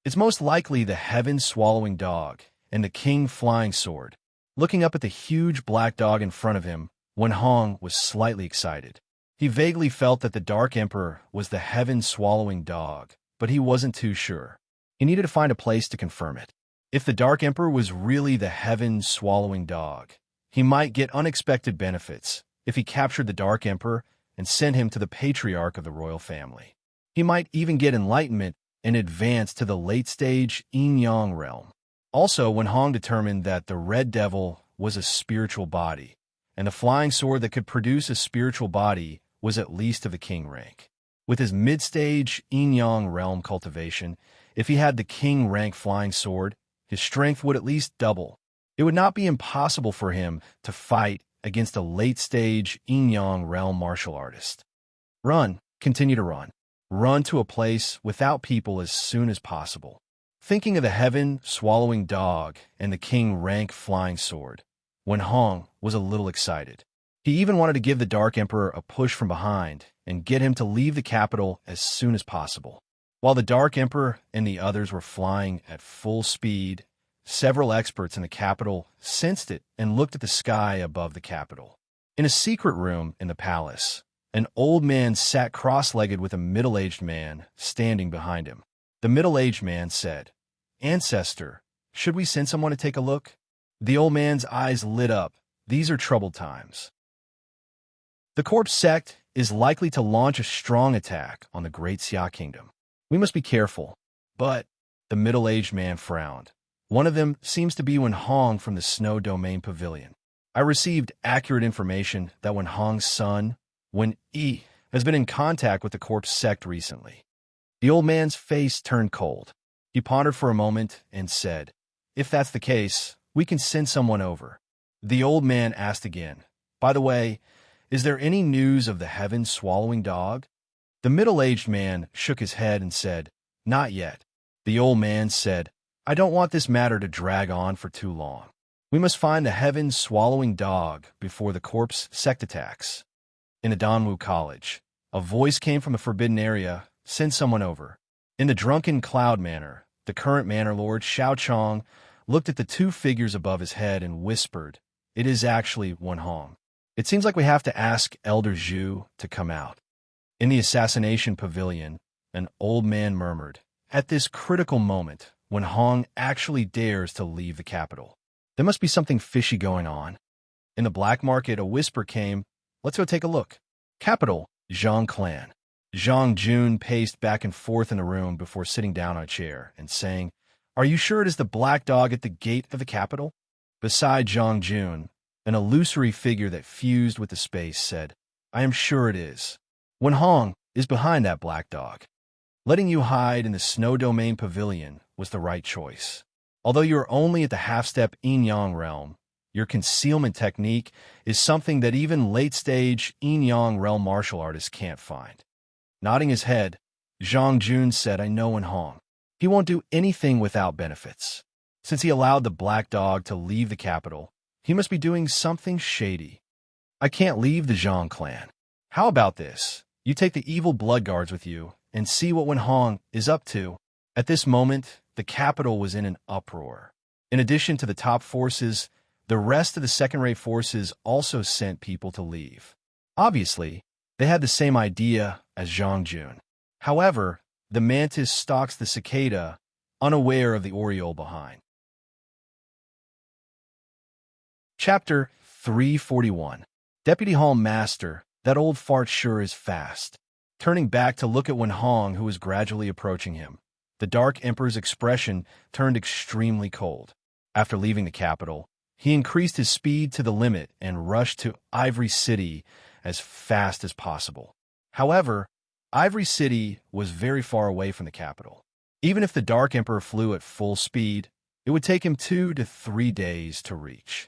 It's most likely the heaven-swallowing dog and the king flying sword. Looking up at the huge black dog in front of him, Wen Hong was slightly excited. He vaguely felt that the Dark Emperor was the heaven-swallowing dog, but he wasn't too sure. He needed to find a place to confirm it. If the Dark Emperor was really the heaven-swallowing dog, he might get unexpected benefits if he captured the Dark Emperor and sent him to the patriarch of the royal family. He might even get enlightenment and advance to the late-stage yin-yang realm. Also, Wen Hong determined that the Red Devil was a spiritual body, and the flying sword that could produce a spiritual body was at least of the king rank. With his mid-stage yin-yang realm cultivation, if he had the king rank flying sword, his strength would at least double. It would not be impossible for him to fight against a late-stage yin-yang realm martial artist. Run, continue to run. Run to a place without people as soon as possible. Thinking of the heaven-swallowing dog and the king rank flying sword, Wen Hong was a little excited. He even wanted to give the Dark Emperor a push from behind and get him to leave the capital as soon as possible. While the Dark Emperor and the others were flying at full speed, several experts in the capital sensed it and looked at the sky above the capital. In a secret room in the palace, an old man sat cross-legged with a middle-aged man standing behind him. The middle-aged man said, "Ancestor, should we send someone to take a look?" The old man's eyes lit up. These are troubled times. The corpse sect is likely to launch a strong attack on the Great Xia Kingdom. We must be careful. But the middle-aged man frowned. One of them seems to be Wen Hong from the Snow Domain Pavilion. I received accurate information that Wen Hong's son, Wen Yi, has been in contact with the corpse sect recently. The old man's face turned cold. He pondered for a moment and said, "If that's the case, we can send someone over." The old man asked again, "By the way, is there any news of the heaven-swallowing dog?" The middle-aged man shook his head and said, "Not yet." The old man said, "I don't want this matter to drag on for too long. We must find the heaven-swallowing dog before the corpse sect attacks." In the Danwu College, a voice came from the forbidden area, "Send someone over." In the drunken cloud manor, the current manor lord, Xiao Chong, looked at the two figures above his head and whispered, "It is actually Wen Hong. It seems like we have to ask Elder Zhu to come out." In the assassination pavilion, an old man murmured, "At this critical moment, Wen Hong actually dares to leave the capital. There must be something fishy going on." In the black market, a whisper came, "Let's go take a look." Capital, Zhang Clan. Zhang Jun paced back and forth in the room before sitting down on a chair and saying, "Are you sure it is the black dog at the gate of the capital?" Beside Zhang Jun, an illusory figure that fused with the space said, "I am sure it is. Wen Hong is behind that black dog. Letting you hide in the Snow Domain Pavilion was the right choice. Although you are only at the half-step yin-yang realm, your concealment technique is something that even late-stage yin-yang realm martial artists can't find." Nodding his head, Zhang Jun said, "I know Wen Hong. He won't do anything without benefits. Since he allowed the black dog to leave the capital, he must be doing something shady. I can't leave the Zhang clan. How about this? You take the evil blood guards with you and see what Wen Hong is up to." At this moment, the capital was in an uproar. In addition to the top forces, the rest of the second-rate forces also sent people to leave. Obviously, they had the same idea as Zhang Jun. However, the mantis stalks the cicada, unaware of the oriole behind. Chapter 341. Deputy Hall Master, that old fart sure is fast. Turning back to look at Wen Hong, who was gradually approaching him, the Dark Emperor's expression turned extremely cold. After leaving the capital, he increased his speed to the limit and rushed to Ivory City as fast as possible. However, Ivory City was very far away from the capital. Even if the Dark Emperor flew at full speed, It would take him 2 to 3 days to reach.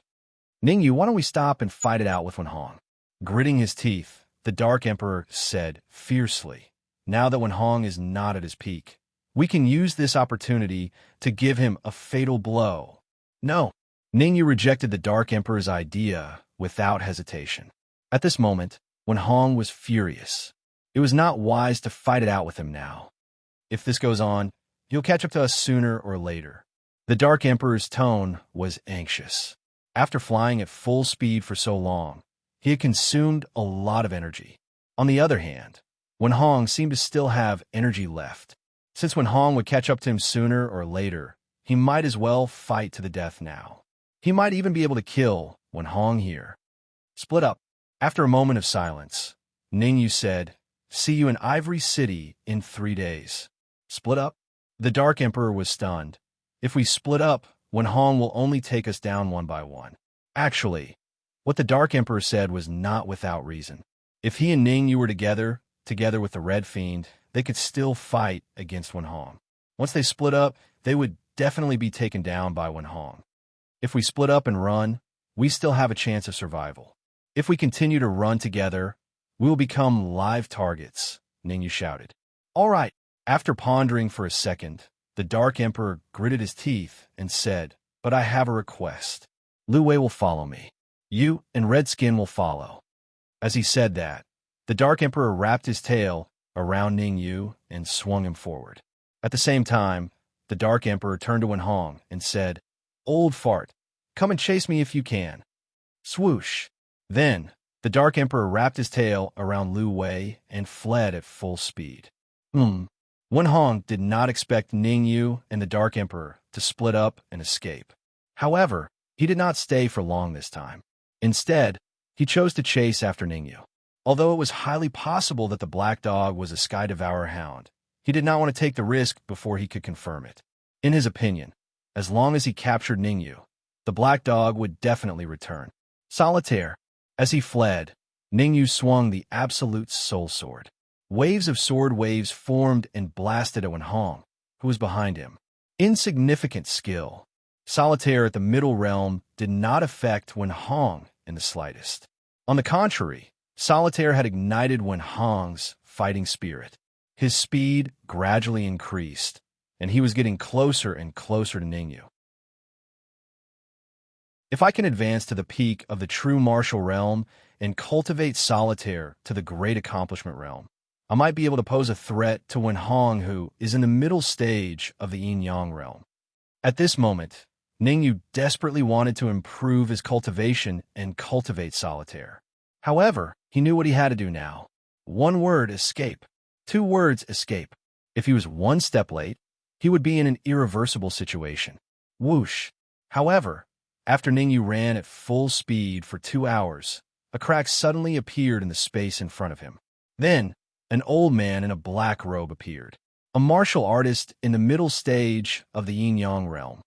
Ningyu, why don't we stop and fight it out with Wenhong? Gritting his teeth, the Dark Emperor said fiercely, now that Wenhong is not at his peak, we can use this opportunity to give him a fatal blow. No. Ningyu rejected the Dark Emperor's idea without hesitation. At this moment, Wenhong was furious. It was not wise to fight it out with him now. If this goes on, you'll catch up to us sooner or later. The Dark Emperor's tone was anxious. After flying at full speed for so long, he had consumed a lot of energy. On the other hand, Wenhong seemed to still have energy left. Since Wenhong would catch up to him sooner or later, he might as well fight to the death now. He might even be able to kill Wenhong here. Split up. After a moment of silence, Ningyu said, see you in Ivory City in 3 days. Split up? The Dark Emperor was stunned. If we split up, Wenhong will only take us down one by one. Actually, what the Dark Emperor said was not without reason. If he and Ningyu were together with the Red Fiend, they could still fight against Wenhong. Once they split up, they would definitely be taken down by Wenhong. If we split up and run, we still have a chance of survival. If we continue to run together, we will become live targets, Ningyu shouted. All right. After pondering for a second, the Dark Emperor gritted his teeth and said, but I have a request. Lu Wei will follow me. You and Redskin will follow. As he said that, the Dark Emperor wrapped his tail around Ningyu and swung him forward. At the same time, the Dark Emperor turned to Wenhong and said, Old fart, come and chase me if you can. Swoosh. Then, the Dark Emperor wrapped his tail around Lu Wei and fled at full speed. Wenhong did not expect Ningyu and the Dark Emperor to split up and escape. However, he did not stay for long this time. Instead, he chose to chase after Ningyu. Although it was highly possible that the Black Dog was a Sky Devourer hound, he did not want to take the risk before he could confirm it. In his opinion, as long as he captured Ningyu, the Black Dog would definitely return. Solitaire. As he fled, Ningyu swung the absolute soul sword. Waves of sword waves formed and blasted at Wenhong, who was behind him. Insignificant skill. Solitaire at the middle realm did not affect Wenhong in the slightest. On the contrary, Solitaire had ignited Wenhong's fighting spirit. His speed gradually increased, and he was getting closer and closer to Ningyu. If I can advance to the peak of the true martial realm and cultivate Solitaire to the great accomplishment realm, I might be able to pose a threat to Wenhong, who is in the middle stage of the yin-yang realm. At this moment, Ningyu desperately wanted to improve his cultivation and cultivate Solitaire. However, he knew what he had to do now. 1 word, escape. 2 words, escape. If he was 1 step late, he would be in an irreversible situation. Whoosh. However, after Ningyu ran at full speed for 2 hours, a crack suddenly appeared in the space in front of him. Then, an old man in a black robe appeared, a martial artist in the middle stage of the yin-yang realm.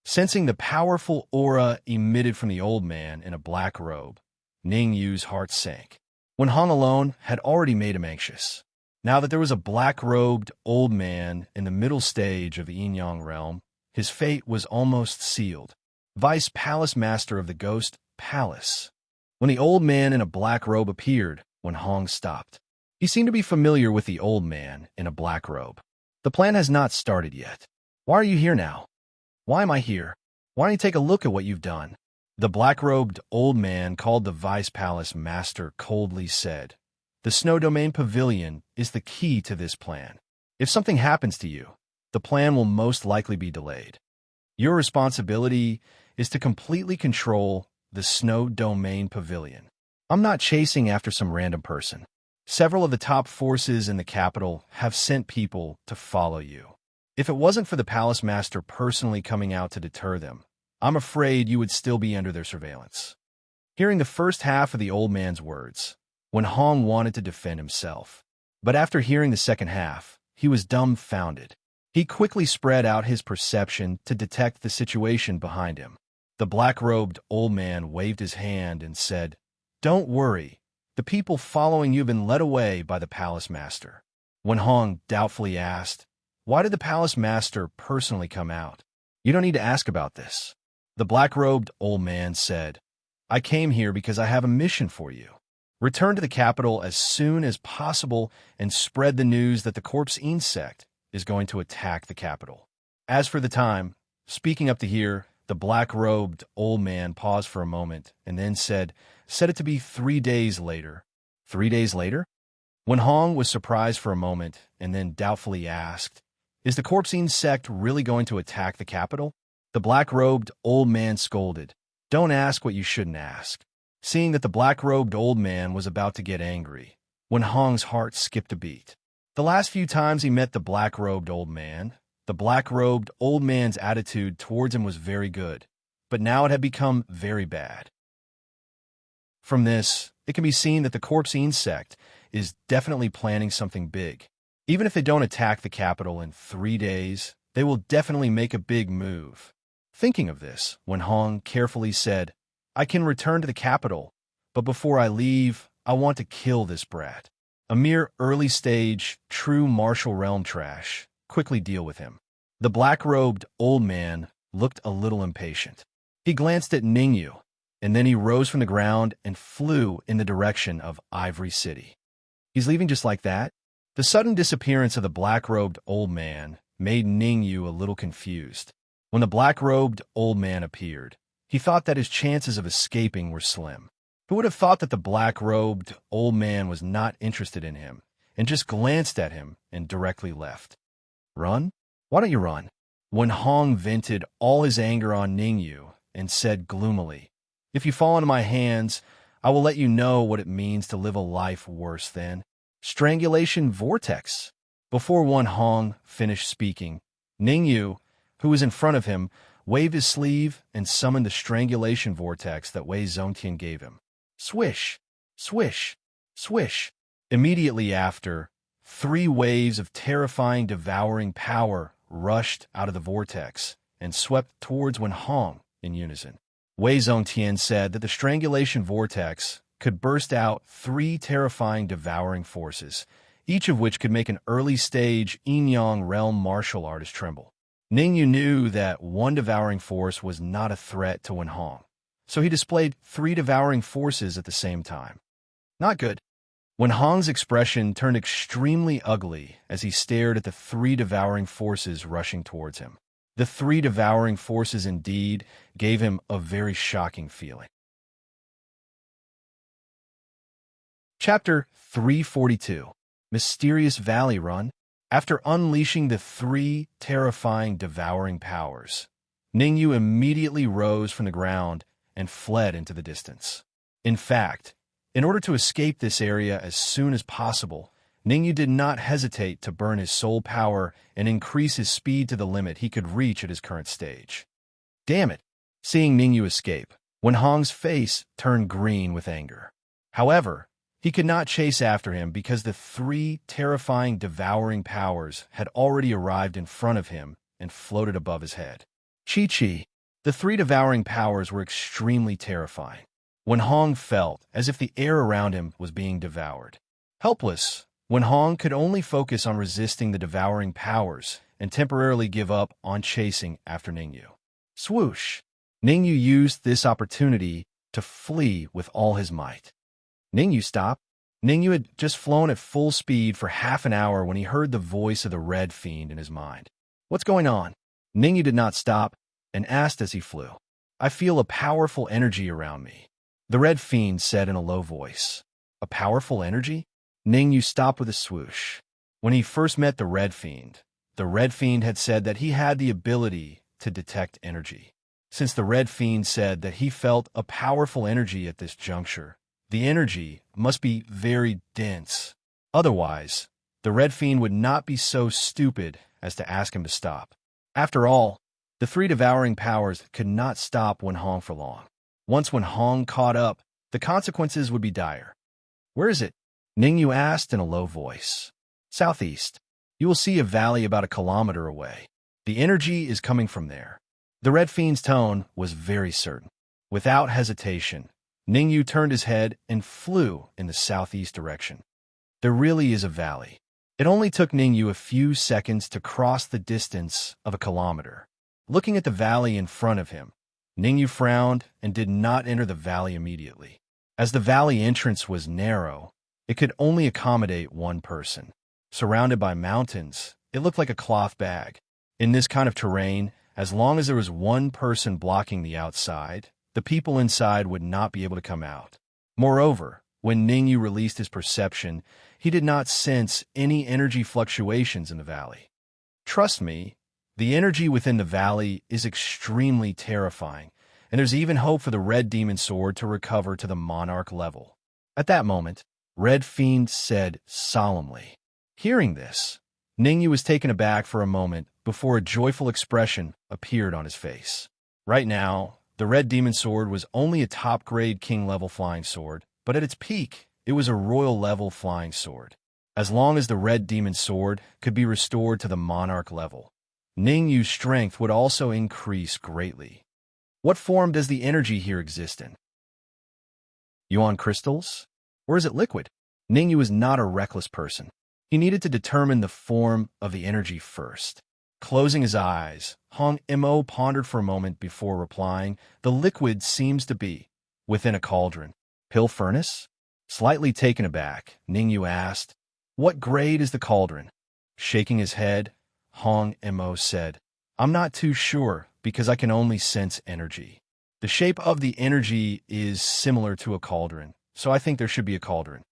Sensing the powerful aura emitted from the old man in a black robe, Ningyu's heart sank. Wenhong alone had already made him anxious. Now that there was a black-robed old man in the middle stage of the yin-yang realm, his fate was almost sealed. Vice Palace Master of the Ghost Palace. When the old man in a black robe appeared, Wenhong stopped. He seemed to be familiar with the old man in a black robe. The plan has not started yet. Why are you here now? Why am I here? Why don't you take a look at what you've done? The black-robed old man, called the Vice Palace Master, coldly said, The Snow Domain Pavilion is the key to this plan. If something happens to you, the plan will most likely be delayed. Your responsibility is to completely control the Snow Domain Pavilion. I'm not chasing after some random person. Several of the top forces in the capital have sent people to follow you. If it wasn't for the Palace Master personally coming out to deter them, I'm afraid you would still be under their surveillance. Hearing the first half of the old man's words, Wenhong wanted to defend himself. But after hearing the second half, he was dumbfounded. He quickly spread out his perception to detect the situation behind him. The black-robed old man waved his hand and said, Don't worry. The people following you have been led away by the Palace Master. Wenhong doubtfully asked, Why did the Palace Master personally come out? You don't need to ask about this. The black-robed old man said, I came here because I have a mission for you. Return to the capital as soon as possible and spread the news that the corpse insect is going to attack the capital. As for the time, speaking up to here, the black-robed old man paused for a moment and then said it to be 3 days later. 3 days later? When Hong was surprised for a moment and then doubtfully asked, Is the corpse insect really going to attack the capital? The black-robed old man scolded, Don't ask what you shouldn't ask. Seeing that the black-robed old man was about to get angry, when Hong's heart skipped a beat. The last few times he met the black-robed old man, the black-robed old man's attitude towards him was very good, but now it had become very bad. From this, it can be seen that the corpse insect is definitely planning something big. Even if they don't attack the capital in 3 days, they will definitely make a big move. Thinking of this, when Hong carefully said, I can return to the capital, but before I leave, I want to kill this brat. A mere early-stage, true martial realm trash. Quickly deal with him. The black-robed old man looked a little impatient. He glanced at Ningyu, and then he rose from the ground and flew in the direction of Ivory City. He's leaving just like that? The sudden disappearance of the black-robed old man made Ningyu a little confused. When the black-robed old man appeared, he thought that his chances of escaping were slim. Who would have thought that the black-robed old man was not interested in him, and just glanced at him and directly left? Run? Why don't you run? When Hong vented all his anger on Ningyu and said gloomily, If you fall into my hands, I will let you know what it means to live a life worse than strangulation vortex. Before Wen Hong finished speaking, Ningyu, who was in front of him, waved his sleeve and summoned the strangulation vortex that Wei Zongtian gave him. Swish, swish, swish. Immediately after, 3 waves of terrifying, devouring power rushed out of the vortex and swept towards Wen Hong in unison. Wei Zongtian said that the strangulation vortex could burst out 3 terrifying, devouring forces, each of which could make an early-stage Yin-Yang realm martial artist tremble. Ningyu knew that one devouring force was not a threat to Wen Hong, so he displayed 3 devouring forces at the same time. Not good. Wen Hong's expression turned extremely ugly as he stared at the 3 devouring forces rushing towards him. The 3 devouring forces indeed gave him a very shocking feeling. Chapter 342. Mysterious Valley Run. After unleashing the 3 terrifying, devouring powers, Ningyu immediately rose from the ground and fled into the distance. In fact, in order to escape this area as soon as possible, Ningyu did not hesitate to burn his soul power and increase his speed to the limit he could reach at his current stage. Damn it! Seeing Ningyu escape, Wen Hong's face turned green with anger. However, he could not chase after him because the 3 terrifying, devouring powers had already arrived in front of him and floated above his head. Chi-Chi. The 3 devouring powers were extremely terrifying. Wen Hong felt as if the air around him was being devoured. Helpless, Wen Hong could only focus on resisting the devouring powers and temporarily give up on chasing after Ningyu. Swoosh! Ningyu used this opportunity to flee with all his might. Ningyu, stop. Ningyu had just flown at full speed for half an hour when he heard the voice of the Red Fiend in his mind. What's going on? Ningyu did not stop and asked as he flew. I feel a powerful energy around me. The Red Fiend said in a low voice. A powerful energy? Ningyu stopped with a swoosh. When he first met the Red Fiend had said that he had the ability to detect energy. Since the Red Fiend said that he felt a powerful energy at this juncture, the energy must be very dense. Otherwise, the Red Fiend would not be so stupid as to ask him to stop. After all, the 3 devouring powers could not stop Wen Hong for long. Once Wen Hong caught up, the consequences would be dire. Where is it? Ningyu asked in a low voice. Southeast. You will see a valley about 1 kilometer away. The energy is coming from there. The Red Fiend's tone was very certain. Without hesitation, Ningyu turned his head and flew in the southeast direction. There really is a valley. It only took Ningyu a few seconds to cross the distance of 1 kilometer. Looking at the valley in front of him, Ningyu frowned and did not enter the valley immediately. As the valley entrance was narrow, it could only accommodate one person. Surrounded by mountains, it looked like a cloth bag. In this kind of terrain, as long as there was one person blocking the outside, the people inside would not be able to come out. Moreover, when Ningyu released his perception, he did not sense any energy fluctuations in the valley. Trust me, the energy within the valley is extremely terrifying, and there's even hope for the Red Demon Sword to recover to the Monarch level. At that moment, Red Fiend said solemnly. Hearing this, Ningyu was taken aback for a moment before a joyful expression appeared on his face. Right now, the Red Demon Sword was only a top-grade king-level flying sword, but at its peak, it was a royal-level flying sword. As long as the Red Demon Sword could be restored to the Monarch level, Ningyu's strength would also increase greatly. What form does the energy here exist in? Yuan crystals? Or is it liquid? Ningyu was not a reckless person. He needed to determine the form of the energy first. Closing his eyes, Hong Mo pondered for a moment before replying, "The liquid seems to be within a cauldron." Pill furnace? Slightly taken aback, Ningyu asked, "What grade is the cauldron?" Shaking his head, Hong Mo said, "I'm not too sure because I can only sense energy. The shape of the energy is similar to a cauldron, so I think there should be a cauldron.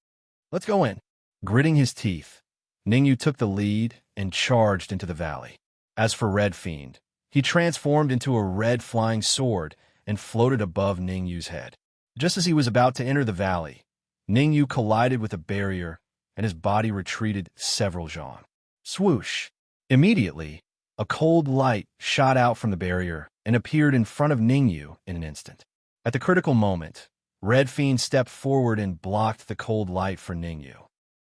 Let's go in." Gritting his teeth, Ningyu took the lead and charged into the valley. As for Red Fiend, he transformed into a red flying sword and floated above Ningyu's head. Just as he was about to enter the valley, Ningyu collided with a barrier and his body retreated several zhang. Swoosh! Immediately, a cold light shot out from the barrier and appeared in front of Ningyu in an instant. At the critical moment, Red Fiend stepped forward and blocked the cold light for Ningyu.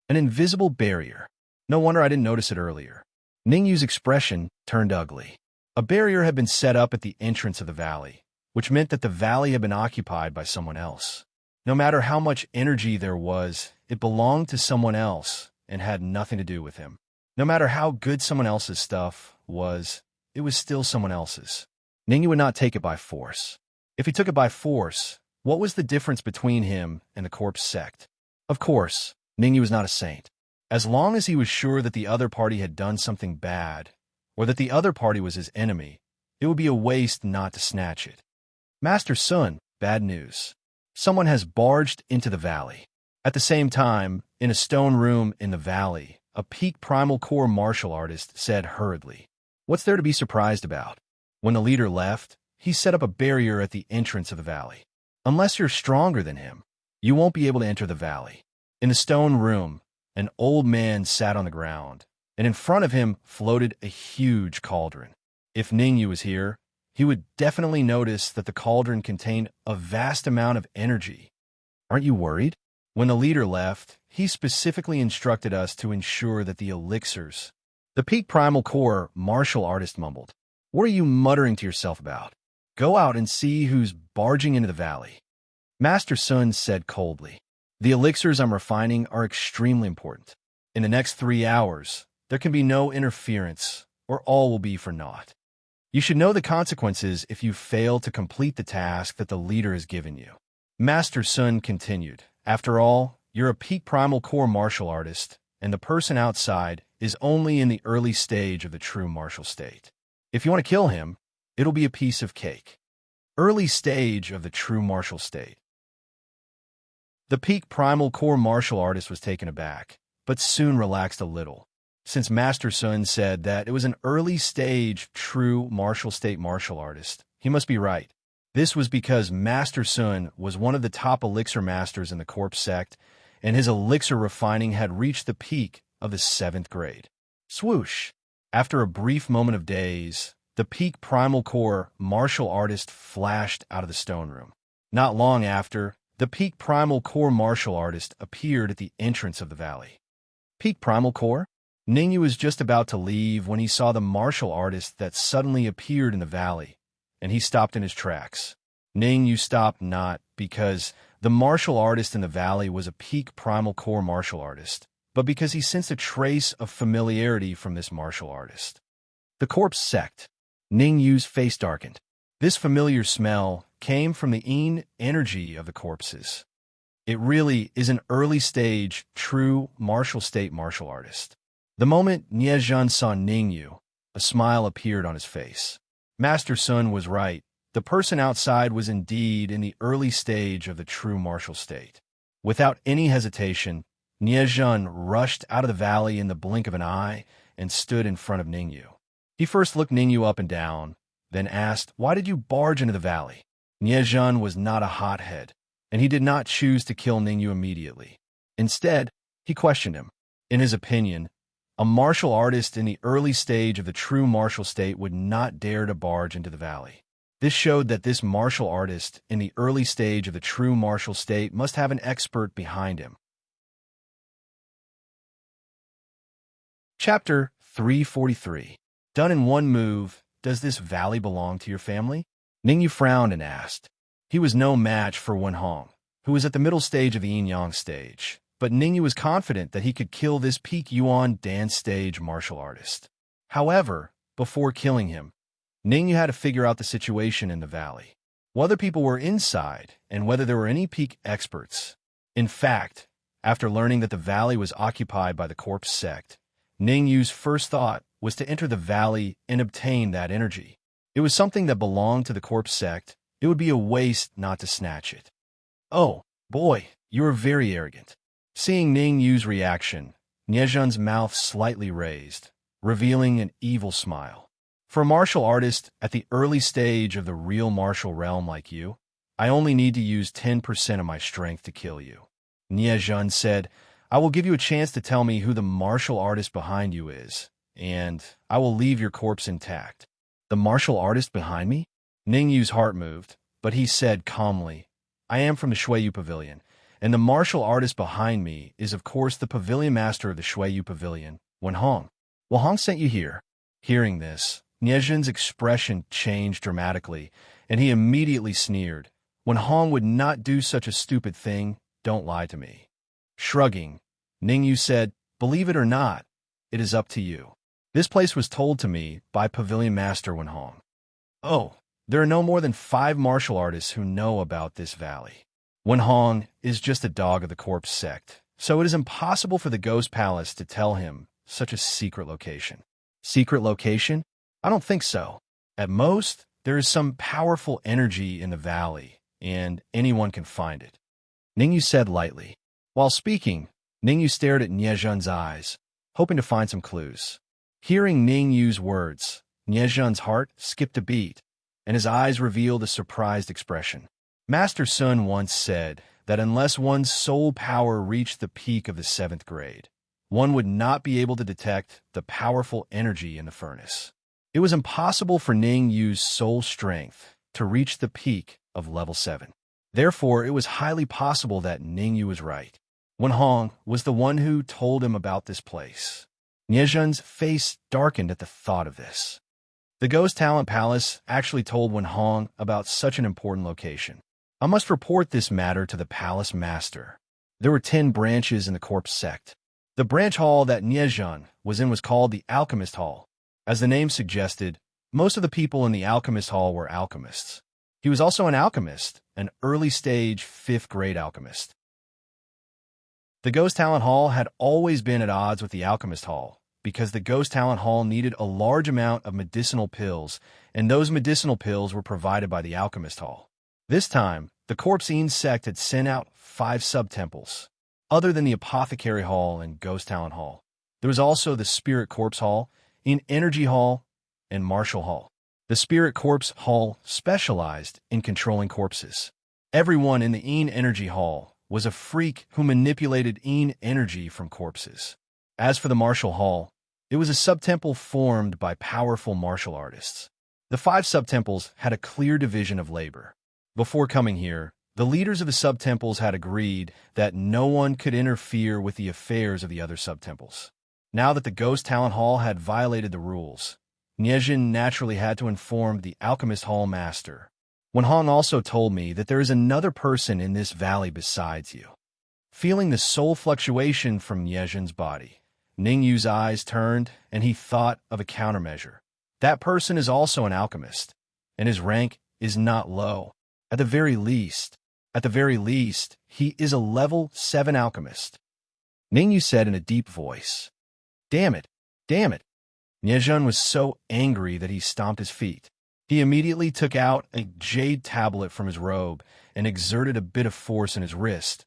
An invisible barrier. No wonder I didn't notice it earlier. Ningyu's expression turned ugly. A barrier had been set up at the entrance of the valley, which meant that the valley had been occupied by someone else. No matter how much energy there was, it belonged to someone else and had nothing to do with him. No matter how good someone else's stuff was, it was still someone else's. Ningyu would not take it by force. If he took it by force, what was the difference between him and the corpse sect? Of course, Ningyu was not a saint. As long as he was sure that the other party had done something bad, or that the other party was his enemy, it would be a waste not to snatch it. Master Sun, bad news. Someone has barged into the valley. At the same time, in a stone room in the valley, a peak primal core martial artist said hurriedly, "What's there to be surprised about?" When the leader left, he set up a barrier at the entrance of the valley. Unless you're stronger than him, you won't be able to enter the valley. In the stone room, an old man sat on the ground, and in front of him floated a huge cauldron. If Ningyu was here, he would definitely notice that the cauldron contained a vast amount of energy. "Aren't you worried?" When the leader left, he specifically instructed us to ensure that the elixirs... The peak primal core martial artist mumbled, "What are you muttering to yourself about? Go out and see who's barging into the valley." Master Sun said coldly, "The elixirs I'm refining are extremely important. In the next 3 hours, there can be no interference, or all will be for naught. You should know the consequences if you fail to complete the task that the leader has given you." Master Sun continued, "After all, you're a peak primal core martial artist, and the person outside is only in the early stage of the true martial state. If you want to kill him, it'll be a piece of cake." Early stage of the true martial state. The peak primal core martial artist was taken aback, but soon relaxed a little. Since Master Sun said that it was an early stage true martial state martial artist, he must be right. This was because Master Sun was one of the top elixir masters in the corpse sect, and his elixir refining had reached the peak of the 7th grade. Swoosh! After a brief moment of daze, the peak primal core martial artist flashed out of the stone room. Not long after, the peak primal core martial artist appeared at the entrance of the valley. Peak primal core? Ningyu was just about to leave when he saw the martial artist that suddenly appeared in the valley, and he stopped in his tracks. Ningyu stopped not because the martial artist in the valley was a peak primal core martial artist, but because he sensed a trace of familiarity from this martial artist. The corpse sect. Ning Yu's face darkened. This familiar smell came from the yin energy of the corpses. It really is an early-stage, true martial state martial artist. The moment Niezhen saw Ning Yu, a smile appeared on his face. Master Sun was right. The person outside was indeed in the early stage of the true martial state. Without any hesitation, Niezhen rushed out of the valley in the blink of an eye and stood in front of Ning Yu. He first looked Ning Yu up and down, then asked, "Why did you barge into the valley?" Niezhen was not a hothead, and he did not choose to kill Ning Yu immediately. Instead, he questioned him. In his opinion, a martial artist in the early stage of the true martial state would not dare to barge into the valley. This showed that this martial artist in the early stage of the true martial state must have an expert behind him. Chapter 343. Done in one move, does this valley belong to your family? Ning Yu frowned and asked. He was no match for Wen Hong, who was at the middle stage of the yin-yang stage, but Ning Yu was confident that he could kill this peak Yuan dance stage martial artist. However, before killing him, Ning Yu had to figure out the situation in the valley, whether people were inside and whether there were any peak experts. In fact, after learning that the valley was occupied by the corpse sect, Ning Yu's first thought was to enter the valley and obtain that energy. It was something that belonged to the corpse sect. It would be a waste not to snatch it. "Oh, boy, you are very arrogant." Seeing Ning Yu's reaction, Niezhen's mouth slightly raised, revealing an evil smile. "For a martial artist at the early stage of the real martial realm like you, I only need to use 10% of my strength to kill you." Niezhen said, "I will give you a chance to tell me who the martial artist behind you is, and I will leave your corpse intact." "The martial artist behind me?" Ning Yu's heart moved, but he said calmly, "I am from the Shuiyu Pavilion, and the martial artist behind me is of course the pavilion master of the Shuiyu Pavilion, Wen Hong. Wen Hong sent you here." Hearing this, Niezhen's expression changed dramatically, and he immediately sneered. "Wen Hong would not do such a stupid thing, don't lie to me." Shrugging, Ning Yu said, "Believe it or not, it is up to you. This place was told to me by Pavilion Master Wen Hong." "Oh, there are no more than 5 martial artists who know about this valley. Wen Hong is just a dog of the corpse sect, so it is impossible for the Ghost Palace to tell him such a secret location." "Secret location? I don't think so. At most, there is some powerful energy in the valley, and anyone can find it," Ning Yu said lightly. While speaking, Ning Yu stared at Niezhen's eyes, hoping to find some clues. Hearing Ning Yu's words, Niezhen's heart skipped a beat, and his eyes revealed a surprised expression. Master Sun once said that unless one's soul power reached the peak of the 7th grade, one would not be able to detect the powerful energy in the furnace. It was impossible for Ning Yu's soul strength to reach the peak of level 7. Therefore, it was highly possible that Ning Yu was right. Wen Hong was the one who told him about this place. Niezhen's face darkened at the thought of this. The Ghost Talent Palace actually told Wen Hong about such an important location. "I must report this matter to the palace master." There were 10 branches in the corpse sect. The branch hall that Niezhen was in was called the Alchemist Hall. As the name suggested, most of the people in the Alchemist Hall were alchemists. He was also an alchemist, an early-stage 5th grade alchemist. The Ghost Talent Hall had always been at odds with the Alchemist Hall, because the Ghost Talent Hall needed a large amount of medicinal pills, and those medicinal pills were provided by the Alchemist Hall. This time, the Corpsine sect had sent out 5 sub-temples. Other than the Apothecary Hall and Ghost Talent Hall, there was also the Spirit Corpse Hall, Energy Hall, and Martial Hall. The Spirit Corpse Hall specialized in controlling corpses. Everyone in the Energy Hall was a freak who manipulated energy from corpses. As for the Martial Hall, it was a sub-temple formed by powerful martial artists. The 5 sub-temples had a clear division of labor. Before coming here, the leaders of the sub-temples had agreed that no one could interfere with the affairs of the other sub-temples. Now that the Ghost Talent Hall had violated the rules, Niezhen naturally had to inform the Alchemist Hall master. Wen Hong also told me that there is another person in this valley besides you. Feeling the soul fluctuation from Niezhen's body, Ning Yu's eyes turned, and he thought of a countermeasure. That person is also an alchemist, and his rank is not low. At the very least, he is a level 7 alchemist. Ningyu said in a deep voice. Damn it, damn it. Niezhen was so angry that he stomped his feet. He immediately took out a jade tablet from his robe and exerted a bit of force in his wrist,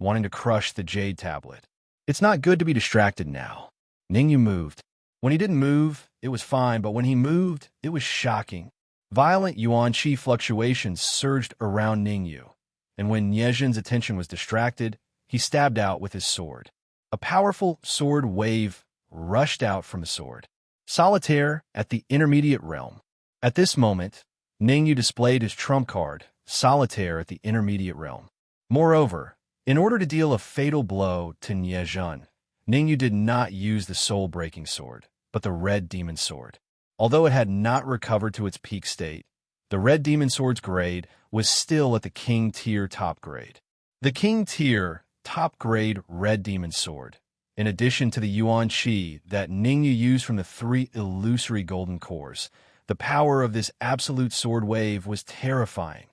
wanting to crush the jade tablet. It's not good to be distracted now. Ningyu moved. When he didn't move, it was fine, but when he moved, it was shocking. Violent yuan qi fluctuations surged around Ningyu, and when Niezhen's attention was distracted, he stabbed out with his sword. A powerful sword wave rushed out from the sword. Solitaire at the intermediate realm. At this moment, Ningyu displayed his trump card, Solitaire at the intermediate realm. Moreover, in order to deal a fatal blow to Niezhen, Ningyu did not use the soul-breaking sword, but the red demon sword. Although it had not recovered to its peak state, the red demon sword's grade was still at the king tier top grade. The king tier top grade red demon sword, in addition to the yuan qi that Ningyu used from the 3 illusory golden cores, the power of this absolute sword wave was terrifying.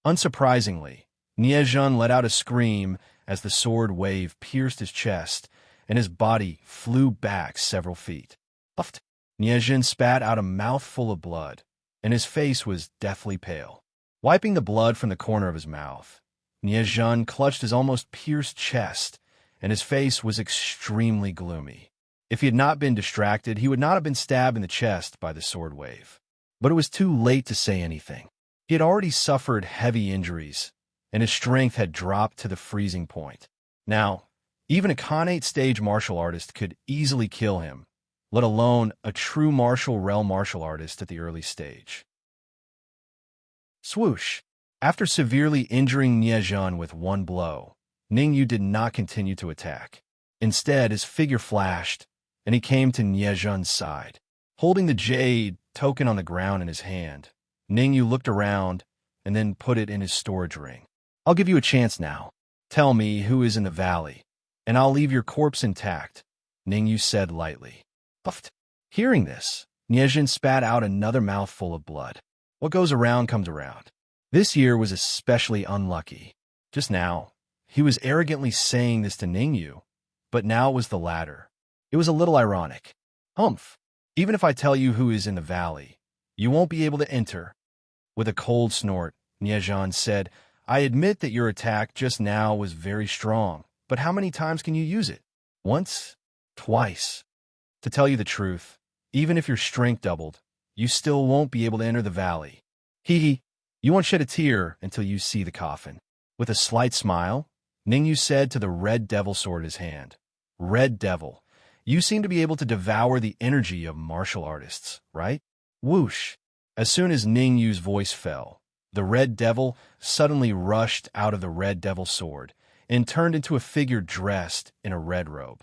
Unsurprisingly, Niezhen let out a scream as the sword wave pierced his chest, and his body flew back several feet. Puffed. Niezhen spat out a mouthful of blood, and his face was deathly pale. Wiping the blood from the corner of his mouth, Niezhen clutched his almost pierced chest, and his face was extremely gloomy. If he had not been distracted, he would not have been stabbed in the chest by the sword wave. But it was too late to say anything. He had already suffered heavy injuries, and his strength had dropped to the freezing point. Now, even a Khanate stage martial artist could easily kill him, let alone a true martial realm martial artist at the early stage. Swoosh! After severely injuring Niezhen with one blow, Ningyu did not continue to attack. Instead, his figure flashed, and he came to Niezhen's side. Holding the jade token on the ground in his hand, Ningyu looked around and then put it in his storage ring. I'll give you a chance now. Tell me who is in the valley, and I'll leave your corpse intact, Ningyu said lightly. Puffed. Hearing this, Niezhen spat out another mouthful of blood. What goes around comes around. This year was especially unlucky. Just now, he was arrogantly saying this to Ningyu, but now it was the latter. It was a little ironic. Humph. Even if I tell you who is in the valley, you won't be able to enter. With a cold snort, Niezhen said, I admit that your attack just now was very strong, but how many times can you use it? Once? Twice? To tell you the truth, even if your strength doubled, you still won't be able to enter the valley. Hee. You won't shed a tear until you see the coffin. With a slight smile, Ningyu said to the red devil sword in his hand, Red devil, you seem to be able to devour the energy of martial artists, right? Whoosh! As soon as Ningyu's voice fell, the red devil suddenly rushed out of the red devil sword and turned into a figure dressed in a red robe.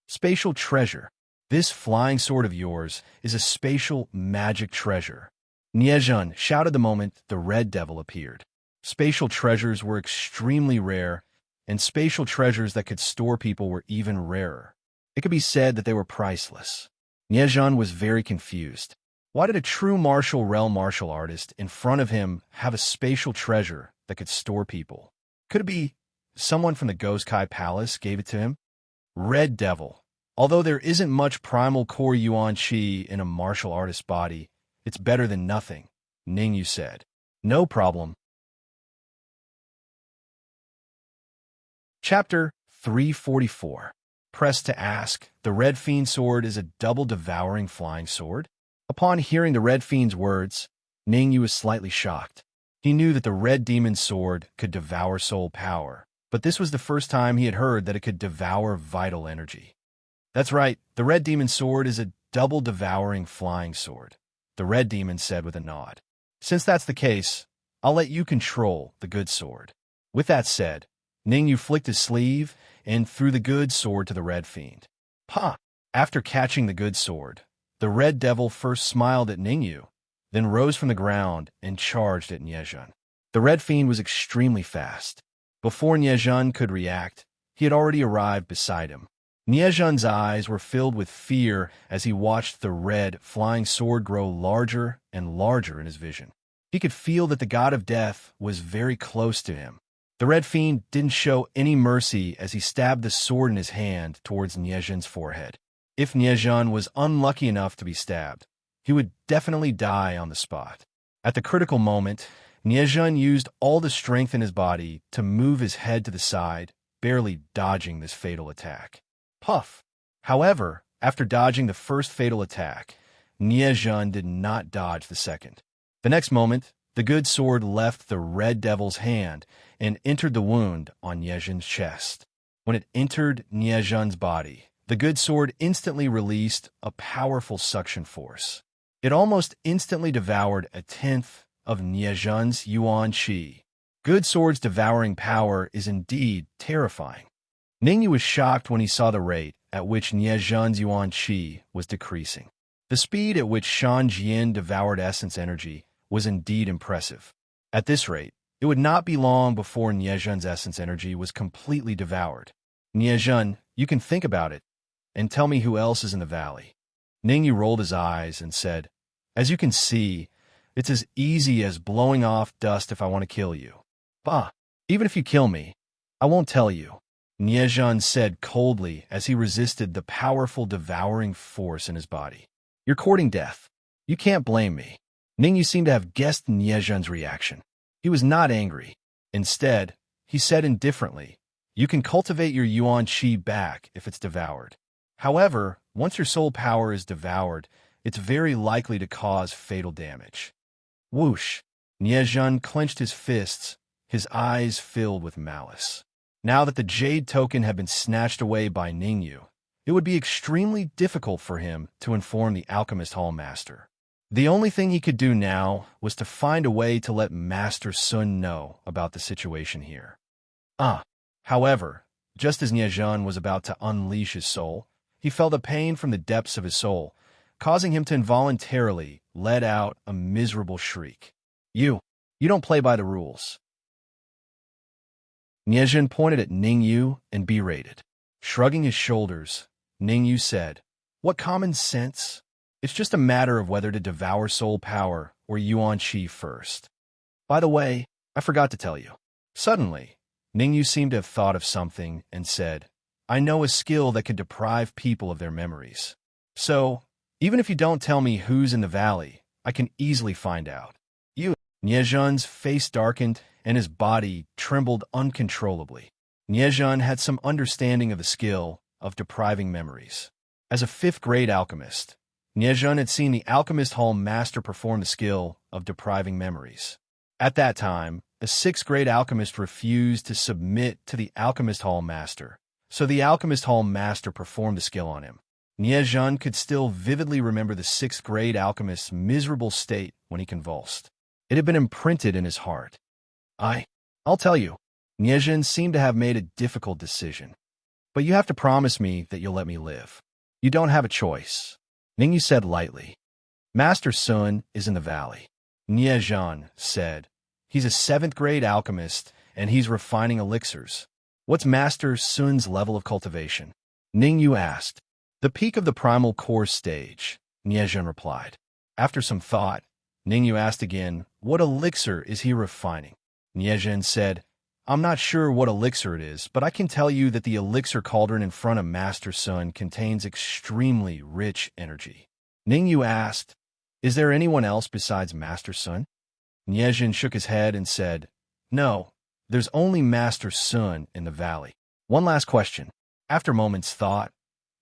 Spatial treasure. This flying sword of yours is a spatial magic treasure. Niezhen shouted the moment the red devil appeared. Spatial treasures were extremely rare, and spatial treasures that could store people were even rarer. It could be said that they were priceless. Niezhen was very confused. Why did a true martial realm martial artist in front of him have a spatial treasure that could store people? Could it be someone from the Goskai Palace gave it to him? Red devil. Although there isn't much primal core yuan qi in a martial artist's body, it's better than nothing, Ningyu said. No problem. Chapter 344. Press to ask, the Red Fiend sword is a double-devouring flying sword? Upon hearing the Red Fiend's words, Ningyu was slightly shocked. He knew that the Red Demon's sword could devour soul power, but this was the first time he had heard that it could devour vital energy. That's right, the Red Demon's sword is a double-devouring flying sword, the Red Demon said with a nod. Since that's the case, I'll let you control the good sword. With that said, Ningyu flicked his sleeve and threw the good sword to the Red Fiend. Pa! After catching the good sword, the Red Devil first smiled at Ningyu, then rose from the ground and charged at Niezhen. The Red Fiend was extremely fast. Before Niezhen could react, he had already arrived beside him. Niezhen's eyes were filled with fear as he watched the red, flying sword grow larger and larger in his vision. He could feel that the god of death was very close to him. The red fiend didn't show any mercy as he stabbed the sword in his hand towards Niezhen's forehead. If Niezhen was unlucky enough to be stabbed, he would definitely die on the spot. At the critical moment, Niezhen used all the strength in his body to move his head to the side, barely dodging this fatal attack. Puff! However, after dodging the first fatal attack, Niezhen did not dodge the second. The next moment, the good sword left the red devil's hand and entered the wound on Niezhen's chest. When it entered Niezhen's body, the good sword instantly released a powerful suction force. It almost instantly devoured a tenth of Niezhen's yuan qi. Good sword's devouring power is indeed terrifying. Ningyu was shocked when he saw the rate at which Niezhen's yuan qi was decreasing. The speed at which Shan Jian devoured essence energy was indeed impressive. At this rate, it would not be long before Niezhen's essence energy was completely devoured. Niezhen, you can think about it, and tell me who else is in the valley. Ningyu rolled his eyes and said, as you can see, it's as easy as blowing off dust if I want to kill you. Bah, even if you kill me, I won't tell you. Niezhen said coldly as he resisted the powerful devouring force in his body. You're courting death. You can't blame me. Ningyu seemed to have guessed Niezhen's reaction. He was not angry. Instead, he said indifferently, you can cultivate your yuan qi back if it's devoured. However, once your soul power is devoured, it's very likely to cause fatal damage. Whoosh! Niezhen clenched his fists, his eyes filled with malice. Now that the jade token had been snatched away by Ningyu, it would be extremely difficult for him to inform the Alchemist Hall Master. The only thing he could do now was to find a way to let Master Sun know about the situation here. However, just as Niezhen was about to unleash his soul, he felt a pain from the depths of his soul, causing him to involuntarily let out a miserable shriek. You don't play by the rules. Niezhen pointed at Ningyu and berated. Shrugging his shoulders, Ningyu said, what common sense? It's just a matter of whether to devour soul power or yuan qi first. By the way, I forgot to tell you. Suddenly, Ningyu seemed to have thought of something and said, I know a skill that could deprive people of their memories. So, even if you don't tell me who's in the valley, I can easily find out. Niezhen's face darkened and his body trembled uncontrollably. Niezhen had some understanding of the skill of depriving memories. As a 5th-grade alchemist, Niezhen had seen the Alchemist Hall Master perform the skill of depriving memories. At that time, a 6th-grade alchemist refused to submit to the Alchemist Hall Master, so the Alchemist Hall Master performed the skill on him. Niezhen could still vividly remember the 6th-grade alchemist's miserable state when he convulsed. It had been imprinted in his heart. I'll tell you, Niezhen seemed to have made a difficult decision. But you have to promise me that you'll let me live. You don't have a choice. Ningyu said lightly. Master Sun is in the valley. Niezhen said. He's a 7th-grade alchemist, and he's refining elixirs. What's Master Sun's level of cultivation? Ningyu asked. The peak of the primal core stage, Niezhen replied. After some thought, Ningyu asked again, what elixir is he refining? Niezhen said, I'm not sure what elixir it is, but I can tell you that the elixir cauldron in front of Master Sun contains extremely rich energy. Ningyu asked, is there anyone else besides Master Sun? Niezhen shook his head and said, no, there's only Master Sun in the valley. One last question. After moments thought,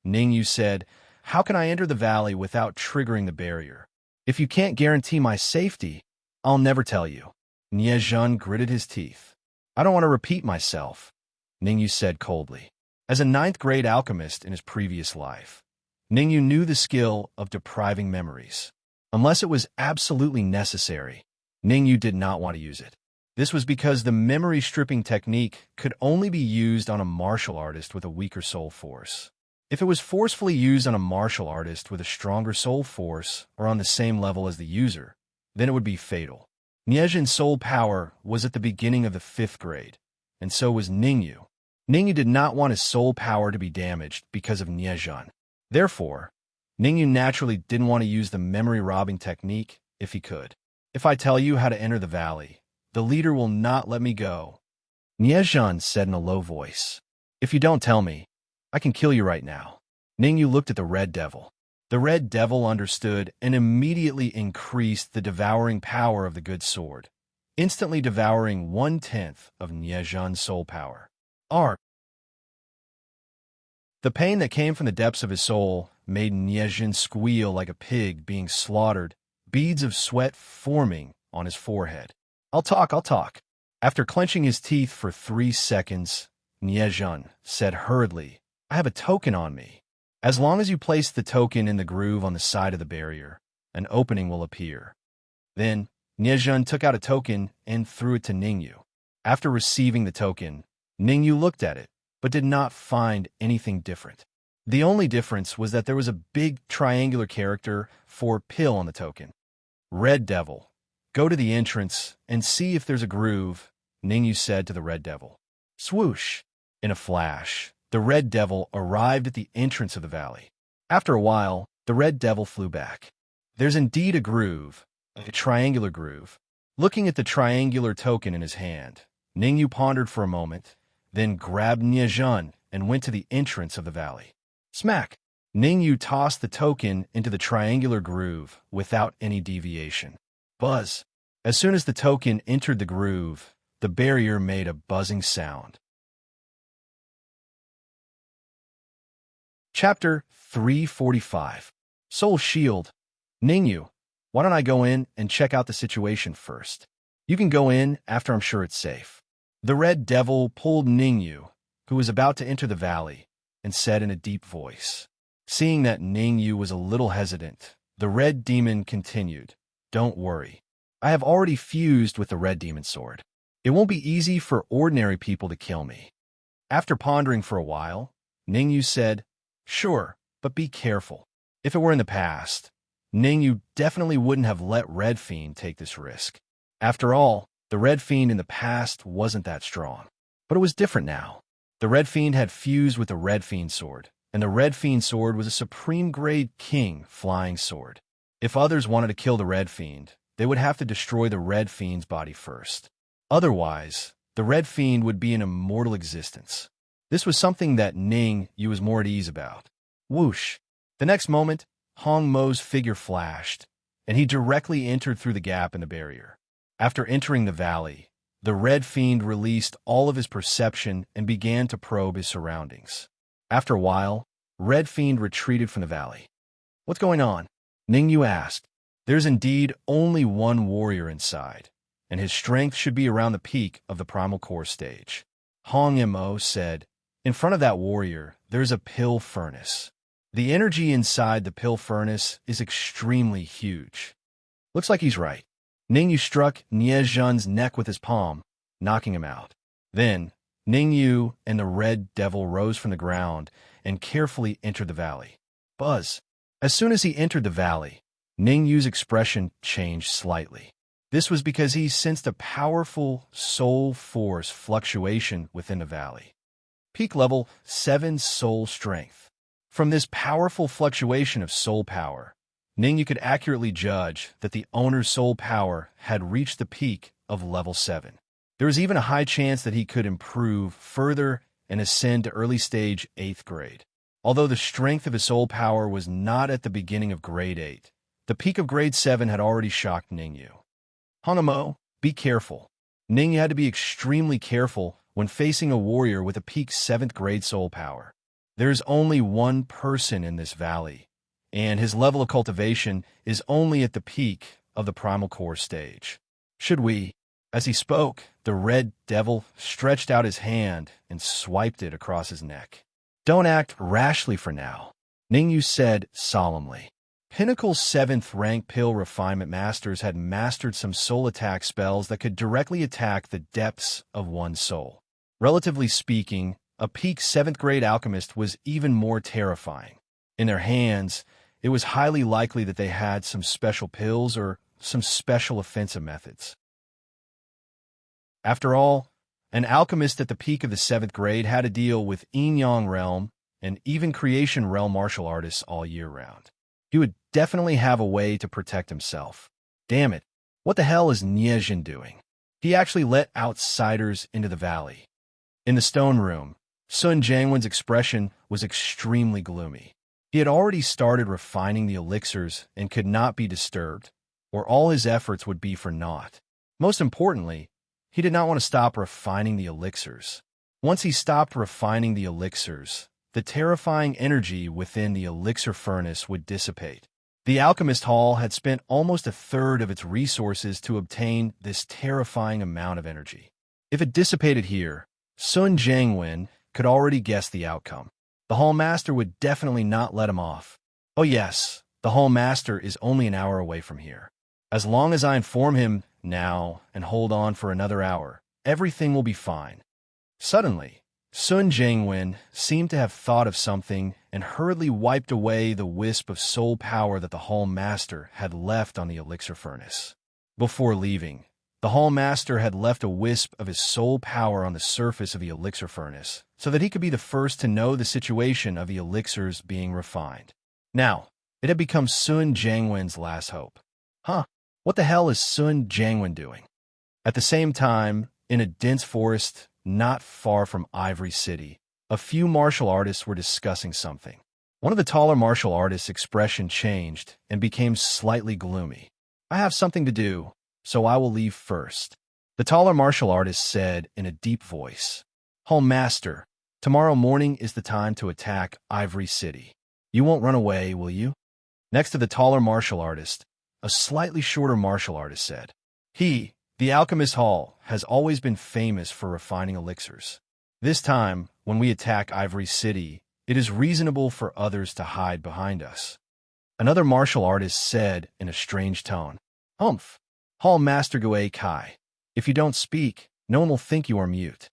Ningyu said, how can I enter the valley without triggering the barrier? If you can't guarantee my safety, I'll never tell you. Niezhen gritted his teeth. I don't want to repeat myself, Ningyu said coldly. As a 9th-grade alchemist in his previous life, Ningyu knew the skill of depriving memories. Unless it was absolutely necessary, Ningyu did not want to use it. This was because the memory-stripping technique could only be used on a martial artist with a weaker soul force. If it was forcefully used on a martial artist with a stronger soul force or on the same level as the user, then it would be fatal. Niezhen's soul power was at the beginning of the 5th grade, and so was Ningyu. Ningyu did not want his soul power to be damaged because of Niezhan. Therefore, Ningyu naturally didn't want to use the memory-robbing technique if he could. If I tell you how to enter the valley, the leader will not let me go, Niezhan said in a low voice. If you don't tell me, I can kill you right now. Ningyu looked at the Red Devil. The Red Devil understood and immediately increased the devouring power of the good sword, instantly devouring 1/10 of Niezhan's soul power. Ark. The pain that came from the depths of his soul made Niezhan squeal like a pig being slaughtered, beads of sweat forming on his forehead. I'll talk. After clenching his teeth for 3 seconds, Niezhan said hurriedly, I have a token on me. As long as you place the token in the groove on the side of the barrier, an opening will appear. Then, Niezhan took out a token and threw it to Ningyu. After receiving the token, Ningyu looked at it, but did not find anything different. The only difference was that there was a big triangular character for pill on the token. Red Devil, go to the entrance and see if there's a groove, Ningyu said to the Red Devil. Swoosh! In a flash, the Red Devil arrived at the entrance of the valley. After a while, the Red Devil flew back. There's indeed a groove, a triangular groove. Looking at the triangular token in his hand, Ningyu pondered for a moment, then grabbed Niezhan and went to the entrance of the valley. Smack! Ningyu tossed the token into the triangular groove without any deviation. Buzz! As soon as the token entered the groove, the barrier made a buzzing sound. Chapter 345. Soul Shield. Ningyu, why don't I go in and check out the situation first? You can go in after I'm sure it's safe. The Red Devil pulled Ningyu, who was about to enter the valley, and said in a deep voice. Seeing that Ningyu was a little hesitant, the Red Demon continued, Don't worry. I have already fused with the Red Demon sword. It won't be easy for ordinary people to kill me. After pondering for a while, Ningyu said, Sure, but be careful. If it were in the past, Ningyu definitely wouldn't have let Red Fiend take this risk. After all, the Red Fiend in the past wasn't that strong. But it was different now. The Red Fiend had fused with the Red Fiend sword, and the Red Fiend sword was a supreme grade king flying sword. If others wanted to kill the Red Fiend, they would have to destroy the Red Fiend's body first. Otherwise, the Red Fiend would be in immortal existence. This was something that Ningyu was more at ease about. Whoosh! The next moment, Hong Mo's figure flashed, and he directly entered through the gap in the barrier. After entering the valley, the Red Fiend released all of his perception and began to probe his surroundings. After a while, Red Fiend retreated from the valley. What's going on? Ningyu asked. There's indeed only one warrior inside, and his strength should be around the peak of the primal core stage. Hong Mo said, In front of that warrior, there's a pill furnace. The energy inside the pill furnace is extremely huge. Looks like he's right. Ningyu struck Niezhan's neck with his palm, knocking him out. Then, Ningyu and the Red Devil rose from the ground and carefully entered the valley. Buzz! As soon as he entered the valley, Ningyu's expression changed slightly. This was because he sensed a powerful soul force fluctuation within the valley. Peak level 7 soul strength. From this powerful fluctuation of soul power, Ningyu could accurately judge that the owner's soul power had reached the peak of level 7. There was even a high chance that he could improve further and ascend to early stage 8th grade. Although the strength of his soul power was not at the beginning of grade 8, the peak of grade 7 had already shocked Ningyu. Hongamo, be careful. Ningyu had to be extremely careful when facing a warrior with a peak 7th grade soul power. There's only one person in this valley, and his level of cultivation is only at the peak of the primal core stage. Should we? As he spoke, the Red Devil stretched out his hand and swiped it across his neck. Don't act rashly for now, Ningyu said solemnly. Pinnacle 7th rank pill refinement masters had mastered some soul attack spells that could directly attack the depths of one's soul. Relatively speaking, a peak 7th grade alchemist was even more terrifying. In their hands, it was highly likely that they had some special pills or some special offensive methods. After all, An alchemist at the peak of the 7th grade had to deal with yin-yang realm and even creation realm martial artists all year round. He would definitely have a way to protect himself. Damn it, what the hell is Niezhin doing? He actually let outsiders into the valley. In the stone room, Sun Jiangwen's expression was extremely gloomy. He had already started refining the elixirs and could not be disturbed, or all his efforts would be for naught. Most importantly, he did not want to stop refining the elixirs. Once he stopped refining the elixirs, the terrifying energy within the elixir furnace would dissipate. The alchemist hall had spent almost a third of its resources to obtain this terrifying amount of energy. If it dissipated here, Sun Jiangwen could already guess the outcome. The hall master would definitely not let him off. Oh yes, the hall master is only an hour away from here. As long as I inform him now and hold on for another hour, everything will be fine. Suddenly, Sun Jiangwen seemed to have thought of something and hurriedly wiped away the wisp of soul power that the hall master had left on the elixir furnace. Before leaving, the hall master had left a wisp of his soul power on the surface of the elixir furnace so that he could be the first to know the situation of the elixirs being refined. Now, it had become Sun Jiangwen's last hope. What the hell is Sun Jiangwen doing? At the same time, in a dense forest not far from Ivory City, a few martial artists were discussing something. One of the taller martial artists' expression changed and became slightly gloomy. I have something to do, so I will leave first. The taller martial artist said in a deep voice, Hall Master, tomorrow morning is the time to attack Ivory City. You won't run away, will you? Next to the taller martial artist, a slightly shorter martial artist said, The Alchemist Hall, has always been famous for refining elixirs. This time, when we attack Ivory City, it is reasonable for others to hide behind us. Another martial artist said in a strange tone, Humph, Hall Master Gue Kai. If you don't speak, no one will think you are mute.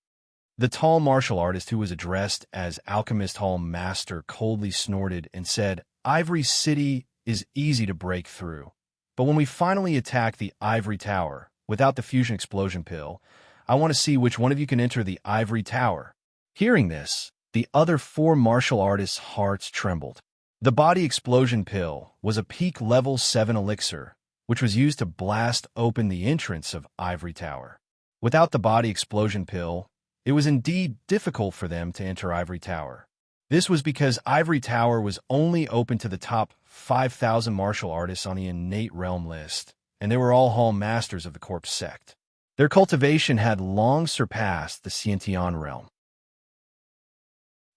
The tall martial artist who was addressed as Alchemist Hall Master coldly snorted and said, Ivory City is easy to break through. But when we finally attack the Ivory Tower, without the fusion explosion pill, I want to see which one of you can enter the Ivory Tower. Hearing this, the other 4 martial artists' hearts trembled. The body explosion pill was a peak level 7 elixir, which was used to blast open the entrance of Ivory Tower. Without the body explosion pill, it was indeed difficult for them to enter Ivory Tower. This was because Ivory Tower was only open to the top 5,000 martial artists on the innate realm list, and they were all hall masters of the corpse sect. Their cultivation had long surpassed the Xiantian realm.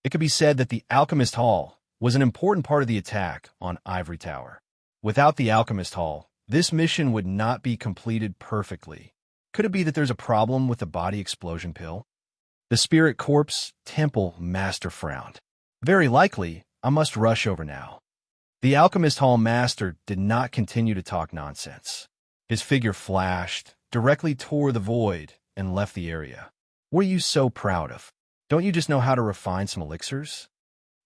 It could be said that the Alchemist Hall was an important part of the attack on Ivory Tower. Without the Alchemist Hall, this mission would not be completed perfectly. Could it be that there's a problem with the body explosion pill? The Spirit Corpse Temple Master frowned. Very likely, I must rush over now. The Alchemist Hall Master did not continue to talk nonsense. His figure flashed, directly toward the void, and left the area. What are you so proud of? Don't you just know how to refine some elixirs?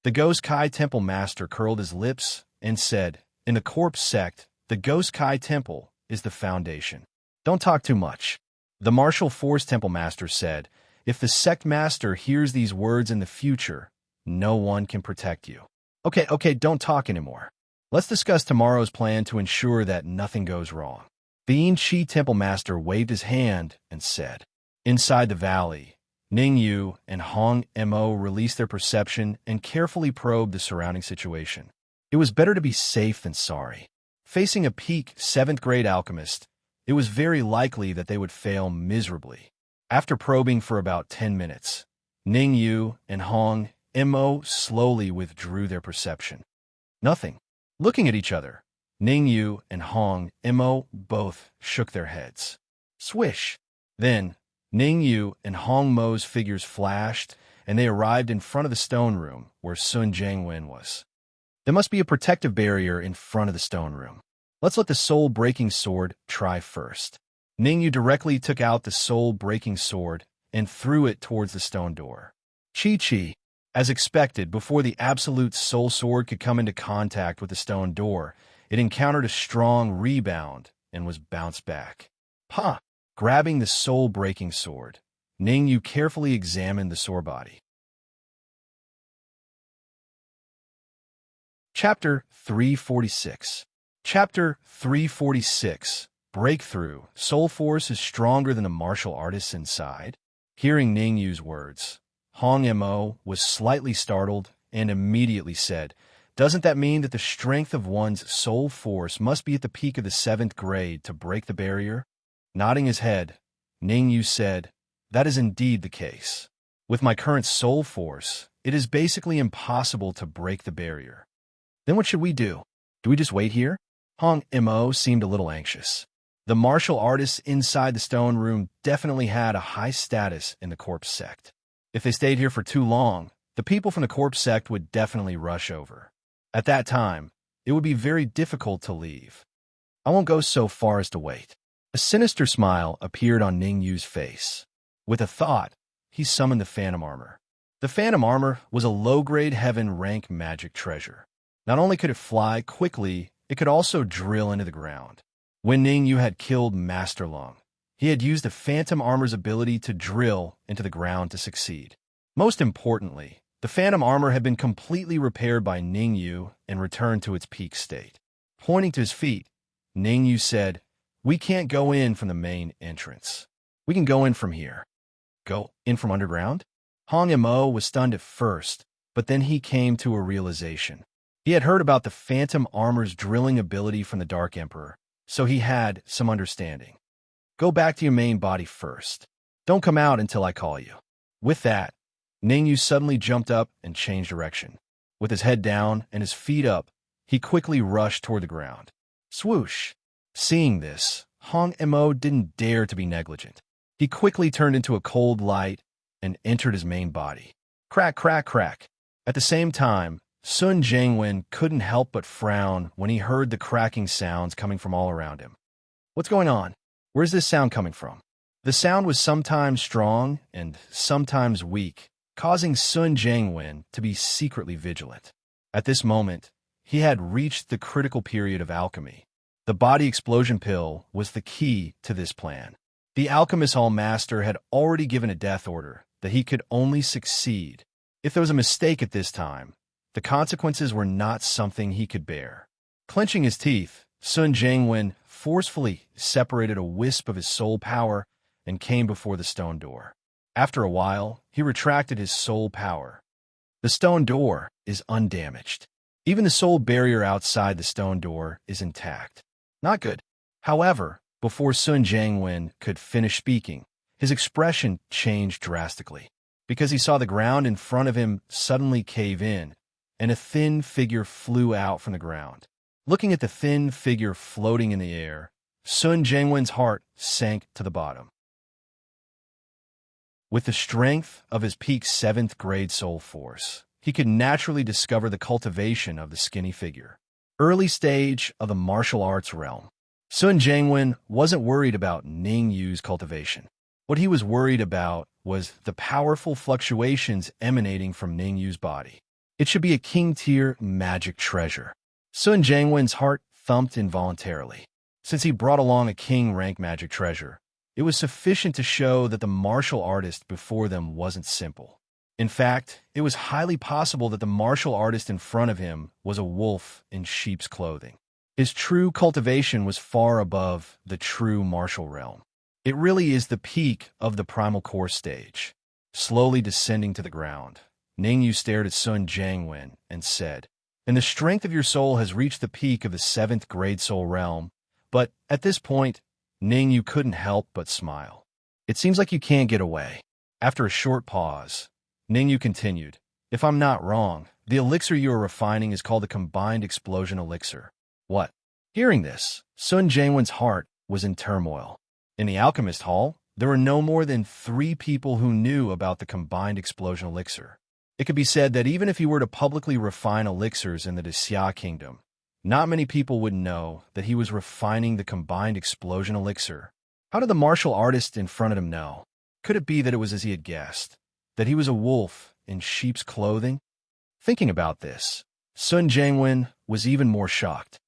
The Ghost Kai Temple Master curled his lips and said, In the corpse sect, the Ghost Kai Temple is the foundation. Don't talk too much. The Martial Force Temple Master said, If the sect master hears these words in the future, no one can protect you. Okay, don't talk anymore. Let's discuss tomorrow's plan to ensure that nothing goes wrong. The Yin Chi Temple Master waved his hand and said, Inside the valley, Ning Yu and Hong Mo released their perception and carefully probed the surrounding situation. It was better to be safe than sorry. Facing a peak 7th grade alchemist, it was very likely that they would fail miserably. After probing for about 10 minutes, Ning Yu and Hong Mo slowly withdrew their perception. Nothing. Looking at each other, Ning Yu and Hong Mo both shook their heads. Swish! Then, Ning Yu and Hong Mo's figures flashed, and they arrived in front of the stone room where Sun Jiangwen was. There must be a protective barrier in front of the stone room. Let's let the soul-breaking sword try first. Ning Yu directly took out the soul-breaking sword and threw it towards the stone door. Chi. As expected, before the absolute soul sword could come into contact with the stone door, it encountered a strong rebound and was bounced back. Grabbing the soul-breaking sword, Ning Yu carefully examined the sore body. Chapter 346. Chapter 346. Breakthrough. Soul force is stronger than the martial artists inside. Hearing Ning Yu's words, Hong Mo was slightly startled and immediately said, "Doesn't that mean that the strength of one's soul force must be at the peak of the 7th grade to break the barrier?" Nodding his head, Ning Yu said, "That is indeed the case. With my current soul force, it is basically impossible to break the barrier." "Then what should we do? Do we just wait here?" Hong Mo seemed a little anxious. The martial artists inside the stone room definitely had a high status in the corpse sect. If they stayed here for too long, the people from the corpse sect would definitely rush over. At that time, it would be very difficult to leave. "I won't go so far as to wait." A sinister smile appeared on Ning Yu's face. With a thought, he summoned the Phantom Armor. The Phantom Armor was a low-grade heaven rank magic treasure. Not only could it fly quickly, it could also drill into the ground. When Ning Yu had killed Master Lung, he had used the Phantom Armor's ability to drill into the ground to succeed. Most importantly, the Phantom Armor had been completely repaired by Ning Yu and returned to its peak state. Pointing to his feet, Ning Yu said, "We can't go in from the main entrance. We can go in from here." "Go in from underground?" Hong Mo was stunned at first, but then he came to a realization. He had heard about the Phantom Armor's drilling ability from the Dark Emperor, so he had some understanding. "Go back to your main body first. Don't come out until I call you." With that, Ning Yu suddenly jumped up and changed direction. With his head down and his feet up, he quickly rushed toward the ground. Swoosh! Seeing this, Hong Mo didn't dare to be negligent. He quickly turned into a cold light and entered his main body. Crack, crack, crack. At the same time, Sun Jiangwen couldn't help but frown when he heard the cracking sounds coming from all around him. "What's going on? Where's this sound coming from?" The sound was sometimes strong and sometimes weak, causing Sun Jiangwen to be secretly vigilant. At this moment, he had reached the critical period of alchemy. The body explosion pill was the key to this plan. The Alchemist Hall Master had already given a death order that he could only succeed. If there was a mistake at this time, the consequences were not something he could bear. Clenching his teeth, Sun Jiangwen forcefully separated a wisp of his soul power and came before the stone door. After a while, he retracted his soul power. The stone door is undamaged. Even the soul barrier outside the stone door is intact. Not good. However, before Sun Jiangwen could finish speaking, his expression changed drastically, because he saw the ground in front of him suddenly cave in, and a thin figure flew out from the ground. Looking at the thin figure floating in the air, Sun Jiangwen's heart sank to the bottom. With the strength of his peak 7th grade soul force, he could naturally discover the cultivation of the skinny figure. Early stage of the martial arts realm. Sun Jiangwen wasn't worried about Ning Yu's cultivation. What he was worried about was the powerful fluctuations emanating from Ning Yu's body. It should be a king-tier magic treasure. Sun Jiangwen's heart thumped involuntarily. Since he brought along a king-rank magic treasure, it was sufficient to show that the martial artist before them wasn't simple. In fact, it was highly possible that the martial artist in front of him was a wolf in sheep's clothing. His true cultivation was far above the true martial realm. It really is the peak of the primal core stage. Slowly descending to the ground, Ning Yu stared at Sun Jiangwen and said, "And the strength of your soul has reached the peak of the 7th grade soul realm." But at this point, Ning Yu couldn't help but smile. "It seems like you can't get away." After a short pause, Ning Yu continued, "If I'm not wrong, the elixir you are refining is called the Combined Explosion Elixir." "What?" Hearing this, Sun Jiangwen's heart was in turmoil. In the Alchemist Hall, there were no more than 3 people who knew about the Combined Explosion Elixir. It could be said that even if he were to publicly refine elixirs in the Xia Kingdom, not many people would know that he was refining the Combined Explosion Elixir. How did the martial artist in front of him know? Could it be that it was as he had guessed, that he was a wolf in sheep's clothing? Thinking about this, Sun Jiangwen was even more shocked.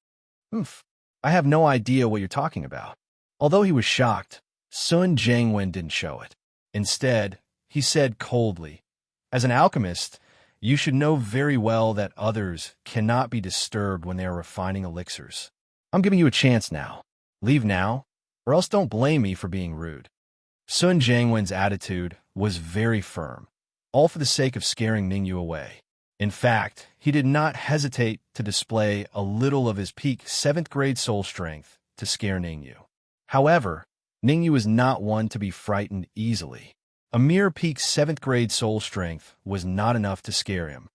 I have no idea what you're talking about." Although he was shocked, Sun Jiangwen didn't show it. Instead, he said coldly, "As an alchemist, you should know very well that others cannot be disturbed when they are refining elixirs. I'm giving you a chance now. Leave now, or else don't blame me for being rude." Sun Jiangwen's attitude was very firm, all for the sake of scaring Ningyu away. In fact, he did not hesitate to display a little of his peak 7th grade soul strength to scare Ningyu. However, Ningyu was not one to be frightened easily. A mere peak 7th grade soul strength was not enough to scare him.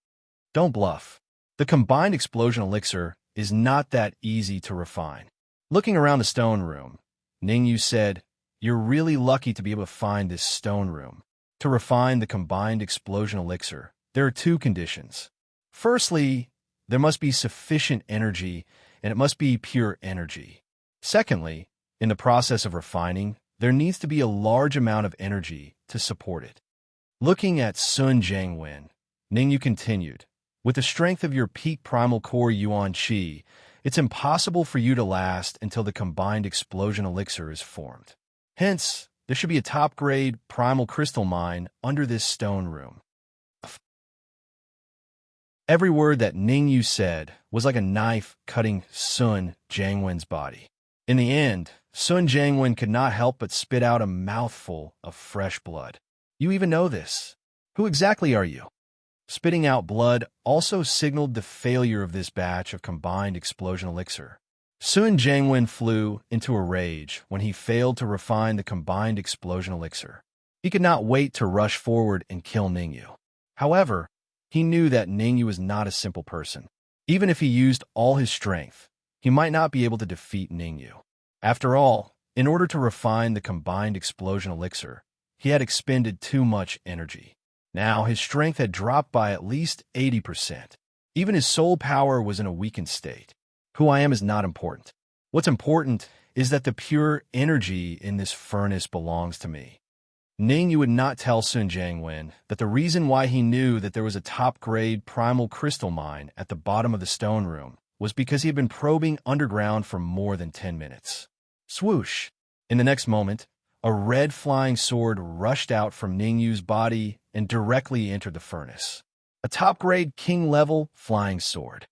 Don't bluff. The combined explosion elixir is not that easy to refine. Looking around the stone room, Ningyu said, "You're really lucky to be able to find this stone room. To refine the combined explosion elixir, there are 2 conditions. Firstly, there must be sufficient energy, and it must be pure energy. Secondly, in the process of refining, there needs to be a large amount of energy to support it." Looking at Sun Jiangwen, Ningyu continued, "With the strength of your peak primal core Yuan Qi, it's impossible for you to last until the combined explosion elixir is formed. Hence, there should be a top-grade primal crystal mine under this stone room." Every word that Ningyu said was like a knife cutting Sun Jiangwen's body. In the end, Sun Jiangwen could not help but spit out a mouthful of fresh blood. "You even know this. Who exactly are you?" Spitting out blood also signaled the failure of this batch of combined explosion elixir. Sun Jiangwen flew into a rage when he failed to refine the combined explosion elixir. He could not wait to rush forward and kill Ningyu. However, he knew that Ningyu was not a simple person. Even if he used all his strength, he might not be able to defeat Ningyu. After all, in order to refine the combined explosion elixir, he had expended too much energy. Now his strength had dropped by at least 80%. Even his soul power was in a weakened state. Who I am is not important. What's important is that the pure energy in this furnace belongs to me. Ningyu would not tell Sun Jiangwen that the reason why he knew that there was a top-grade primal crystal mine at the bottom of the stone room was because he had been probing underground for more than 10 minutes. Swoosh! In the next moment, a red flying sword rushed out from Ningyu's body and directly entered the furnace. A top-grade king-level flying sword.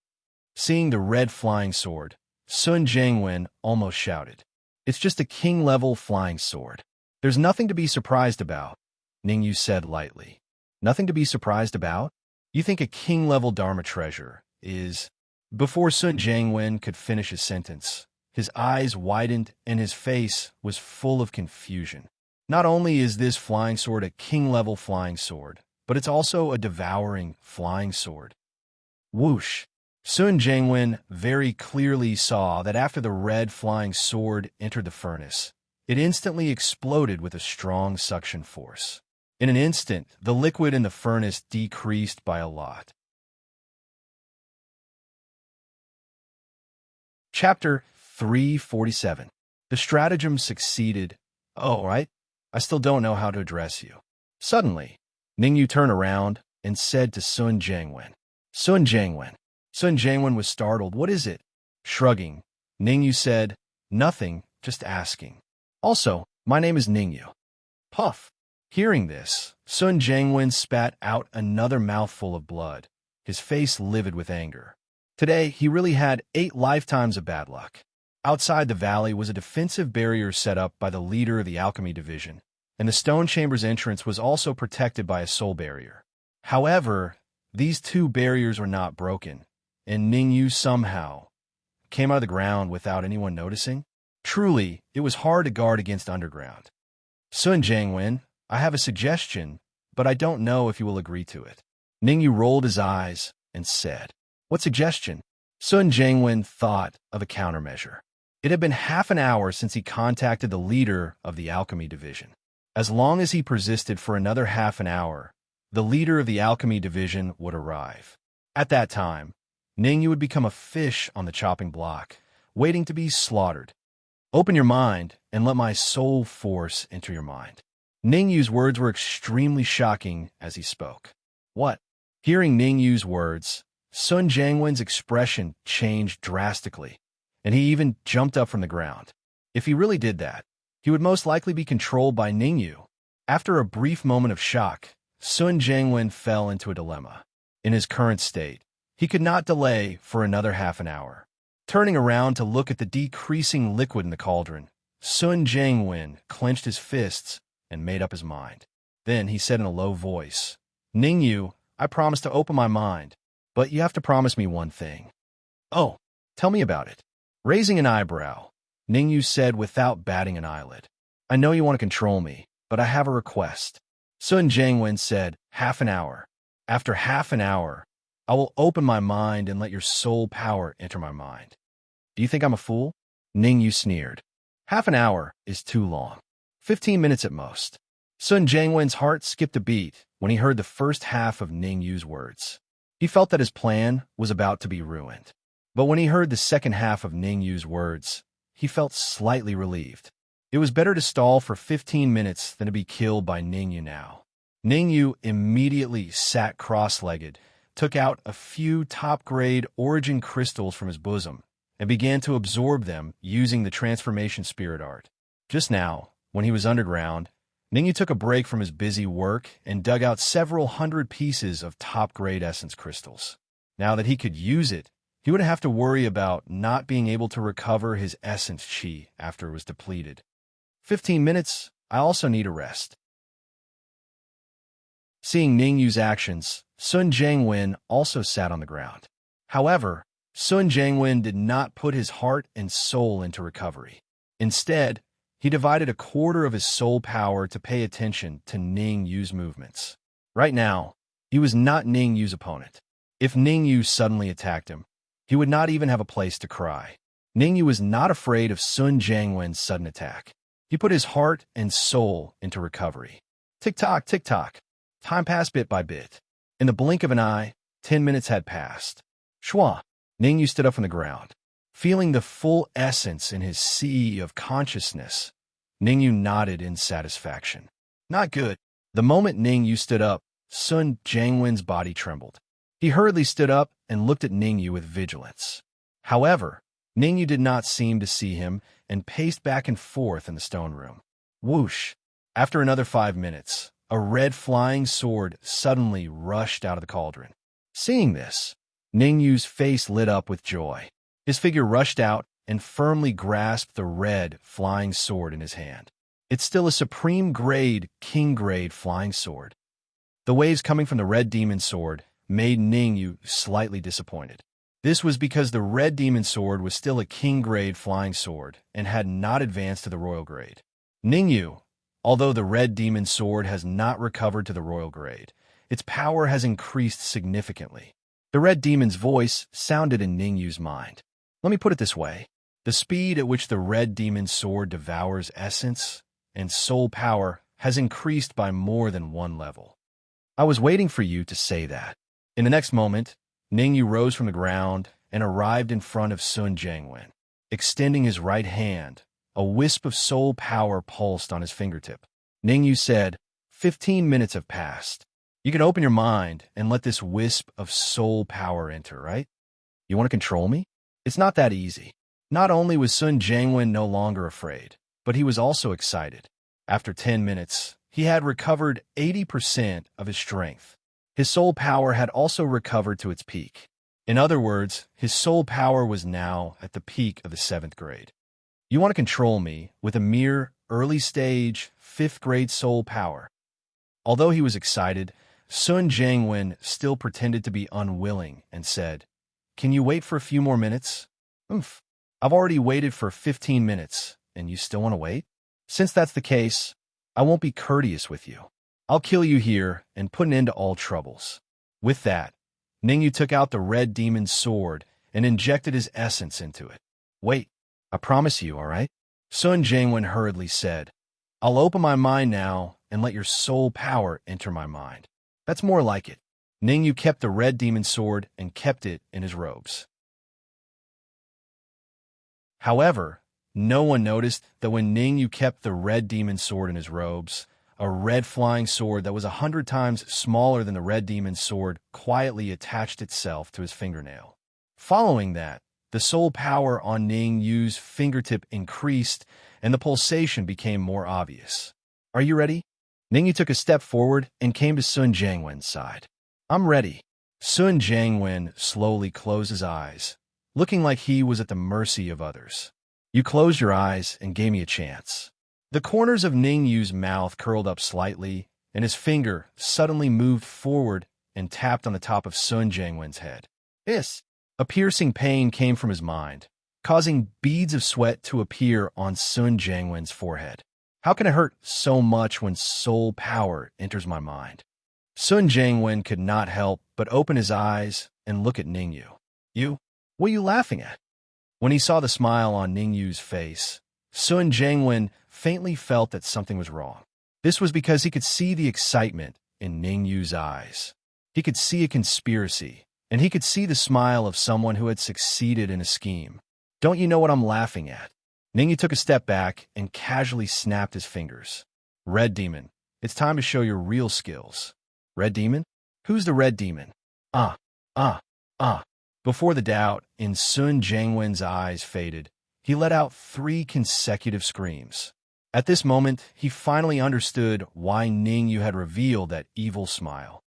Seeing the red flying sword, Sun Jiangwen almost shouted, "It's just a king-level flying sword. There's nothing to be surprised about," Ningyu said lightly. "Nothing to be surprised about? You think a king-level Dharma treasure is—" Before Sun Jiangwen could finish his sentence, his eyes widened and his face was full of confusion. Not only is this flying sword a king-level flying sword, but it's also a devouring flying sword. Whoosh! Sun Jiangwen very clearly saw that after the red flying sword entered the furnace, it instantly exploded with a strong suction force. In an instant, the liquid in the furnace decreased by a lot. Chapter 347. The stratagem succeeded. "Oh, right. I still don't know how to address you." Suddenly, Ningyu turned around and said to Sun Jiangwen, "Sun Jiangwen." Sun Jiangwen was startled. "What is it?" Shrugging, Ningyu said, "Nothing, just asking. Also, my name is Ningyu." Puff! Hearing this, Sun Jiangwen spat out another mouthful of blood, his face livid with anger. Today, he really had 8 lifetimes of bad luck. Outside the valley was a defensive barrier set up by the leader of the alchemy division, and the stone chamber's entrance was also protected by a soul barrier. However, these 2 barriers were not broken, and Ningyu somehow came out of the ground without anyone noticing. Truly, it was hard to guard against underground. "Sun Jiangwen, I have a suggestion, but I don't know if you will agree to it." Ningyu rolled his eyes and said, "What suggestion?" Sun Jiangwen thought of a countermeasure. It had been half an hour since he contacted the leader of the alchemy division. As long as he persisted for another half an hour, the leader of the alchemy division would arrive. At that time, Ningyu would become a fish on the chopping block, waiting to be slaughtered. "Open your mind and let my soul force enter your mind." Ningyu's words were extremely shocking as he spoke. "What?" Hearing Ningyu's words, Sun Jiangwen's expression changed drastically, and he even jumped up from the ground. If he really did that, he would most likely be controlled by Ningyu. After a brief moment of shock, Sun Jianwen fell into a dilemma. In his current state, he could not delay for another half an hour. Turning around to look at the decreasing liquid in the cauldron, Sun Jianwen clenched his fists and made up his mind. Then he said in a low voice, "Ningyu, I promise to open my mind, but you have to promise me one thing." "Oh, tell me about it." Raising an eyebrow, Ningyu said without batting an eyelid, "I know you want to control me, but I have a request." Sun Jianwen said, "Half an hour. After half an hour, I will open my mind and let your soul power enter my mind." "Do you think I'm a fool?" Ningyu sneered. "Half an hour is too long. 15 minutes at most." Sun Jianwen's heart skipped a beat when he heard the first half of Ningyu's words. He felt that his plan was about to be ruined. But when he heard the second half of Ningyu's words, he felt slightly relieved. It was better to stall for 15 minutes than to be killed by Ningyu now. Ningyu immediately sat cross-legged, took out a few top-grade origin crystals from his bosom, and began to absorb them using the transformation spirit art. Just now, when he was underground, Ningyu took a break from his busy work and dug out several hundred pieces of top-grade essence crystals. Now that he could use it, he wouldn't have to worry about not being able to recover his essence chi after it was depleted. 15 minutes, I also need a rest. Seeing Ningyu's actions, Sun Jianwen also sat on the ground. However, Sun Jianwen did not put his heart and soul into recovery. Instead, he divided a quarter of his soul power to pay attention to Ningyu's movements. Right now, he was not Ningyu's opponent. If Ningyu suddenly attacked him, he would not even have a place to cry. Ningyu was not afraid of Sun Jianwen's sudden attack. He put his heart and soul into recovery. Tick-tock, tick-tock. Time passed bit by bit. In the blink of an eye, 10 minutes had passed. Shua! Ningyu stood up from the ground. Feeling the full essence in his sea of consciousness, Ningyu nodded in satisfaction. Not good. The moment Ningyu stood up, Sun Jianwen's body trembled. He hurriedly stood up and looked at Ningyu with vigilance. However, Ningyu did not seem to see him and paced back and forth in the stone room. Whoosh! After another 5 minutes, a red flying sword suddenly rushed out of the cauldron. Seeing this, Ningyu's face lit up with joy. His figure rushed out and firmly grasped the red flying sword in his hand. It's still a supreme grade, king grade flying sword. The waves coming from the red demon sword made Ningyu slightly disappointed. This was because the red demon sword was still a king grade flying sword and had not advanced to the royal grade. Ningyu, although the red demon sword has not recovered to the royal grade, its power has increased significantly. The red demon's voice sounded in Ningyu's mind. Let me put it this way. The speed at which the red demon sword devours essence and soul power has increased by more than one level. I was waiting for you to say that. In the next moment, Ningyu rose from the ground and arrived in front of Sun Jianwen. Extending his right hand, a wisp of soul power pulsed on his fingertip. Ningyu said, 15 minutes have passed. You can open your mind and let this wisp of soul power enter, right? You want to control me? It's not that easy. Not only was Sun Jianwen no longer afraid, but he was also excited. After 10 minutes, he had recovered 80% of his strength. His soul power had also recovered to its peak. In other words, his soul power was now at the peak of the 7th grade. You want to control me with a mere early-stage 5th grade soul power. Although he was excited, Sun Jianwen still pretended to be unwilling and said, "Can you wait for a few more minutes?" I've already waited for 15 minutes, and you still want to wait? Since that's the case, I won't be courteous with you. I'll kill you here and put an end to all troubles." With that, Ningyu took out the red demon's sword and injected his essence into it. "Wait, I promise you, all right?" Sun Jianwen hurriedly said, "I'll open my mind now and let your soul power enter my mind." That's more like it. Ningyu kept the red demon sword and kept it in his robes. However, no one noticed that when Ningyu kept the red demon sword in his robes, a red flying sword that was 100 times smaller than the red demon's sword quietly attached itself to his fingernail. Following that, the soul power on Ningyu's fingertip increased and the pulsation became more obvious. Are you ready? Ningyu took a step forward and came to Sun Jiangwen's side. I'm ready. Sun Jiangwen slowly closed his eyes, looking like he was at the mercy of others. You closed your eyes and gave me a chance. The corners of Ningyu's mouth curled up slightly, and his finger suddenly moved forward and tapped on the top of Sun Jiangwen's head. Hiss! A piercing pain came from his mind, causing beads of sweat to appear on Sun Jiangwen's forehead. How can it hurt so much when soul power enters my mind? Sun Jiangwen could not help but open his eyes and look at Ningyu. You? What are you laughing at? When he saw the smile on Ningyu's face, Sun Jiangwen faintly felt that something was wrong. This was because he could see the excitement in Ningyu's eyes. He could see a conspiracy, and he could see the smile of someone who had succeeded in a scheme. Don't you know what I'm laughing at? Ningyu took a step back and casually snapped his fingers. Red Demon, it's time to show your real skills. Red Demon? Who's the Red Demon? Before the doubt in Sun Jiangwen's eyes faded, he let out 3 consecutive screams. At this moment, he finally understood why Ningyu had revealed that evil smile.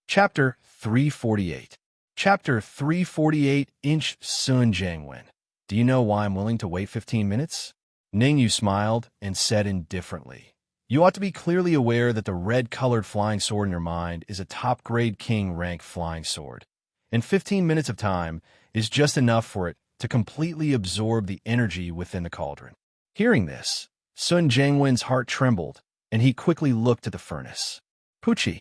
Chapter 348. Chapter 348. Sun Jiangwen. Do you know why I'm willing to wait 15 minutes? Ningyu smiled and said indifferently. You ought to be clearly aware that the red-colored flying sword in your mind is a top-grade king rank flying sword, and 15 minutes of time is just enough for it to completely absorb the energy within the cauldron. Hearing this, Sun Jiangwen's heart trembled, and he quickly looked at the furnace. Puchi.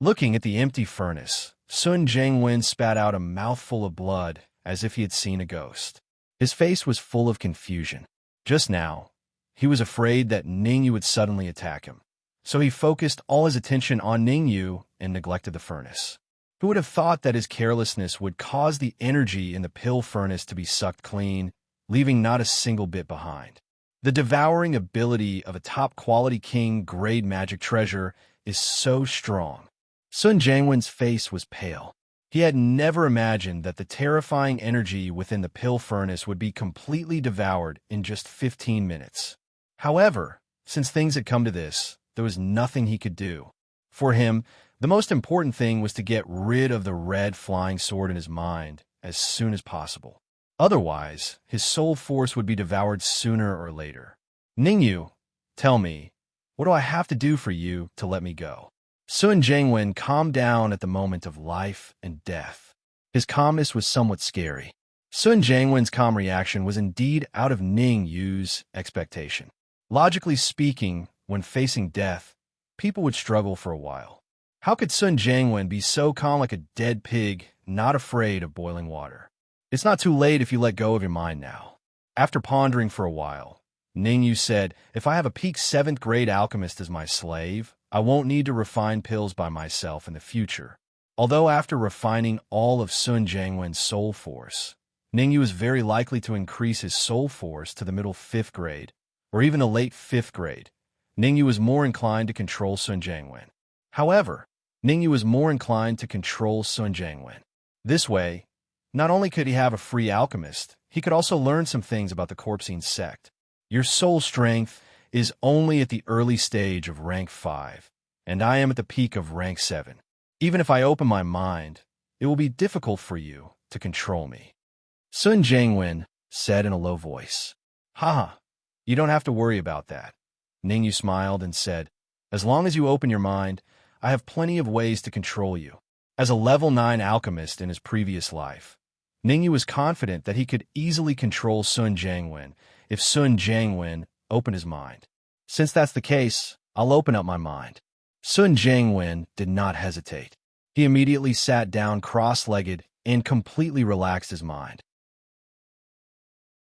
Looking at the empty furnace, Sun Jiangwen spat out a mouthful of blood as if he had seen a ghost. His face was full of confusion. Just now, he was afraid that Ningyu would suddenly attack him, so he focused all his attention on Ningyu and neglected the furnace. Who would have thought that his carelessness would cause the energy in the pill furnace to be sucked clean, leaving not a single bit behind? The devouring ability of a top-quality king-grade magic treasure is so strong. Sun Jiangwen's face was pale. He had never imagined that the terrifying energy within the pill furnace would be completely devoured in just 15 minutes. However, since things had come to this, there was nothing he could do. For him, the most important thing was to get rid of the red flying sword in his mind as soon as possible. Otherwise, his soul force would be devoured sooner or later. Ningyu, tell me, what do I have to do for you to let me go? Sun Jiangwen calmed down at the moment of life and death. His calmness was somewhat scary. Sun Jiangwen's calm reaction was indeed out of Ningyu's expectation. Logically speaking, when facing death, people would struggle for a while. How could Sun Jiangwen be so calm like a dead pig, not afraid of boiling water? It's not too late if you let go of your mind now. After pondering for a while, Ningyu said, if I have a peak 7th grade alchemist as my slave, I won't need to refine pills by myself in the future. Although after refining all of Sun Jiangwen's soul force, Ningyu is very likely to increase his soul force to the middle 5th grade, or even the late 5th grade. Ningyu was more inclined to control Sun Jiangwen. However, Ningyu was more inclined to control Sun Jiangwen. This way, not only could he have a free alchemist, he could also learn some things about the Corpsine sect. Your soul strength is only at the early stage of rank 5, and I am at the peak of rank 7. Even if I open my mind, it will be difficult for you to control me. Sun Jiangwen said in a low voice. Haha, you don't have to worry about that. Ningyu smiled and said, as long as you open your mind, I have plenty of ways to control you. As a level 9 alchemist in his previous life, Ningyu was confident that he could easily control Sun Jiangwen if Sun Jiangwen opened his mind. Since that's the case, I'll open up my mind. Sun Jiangwen did not hesitate. He immediately sat down cross-legged and completely relaxed his mind.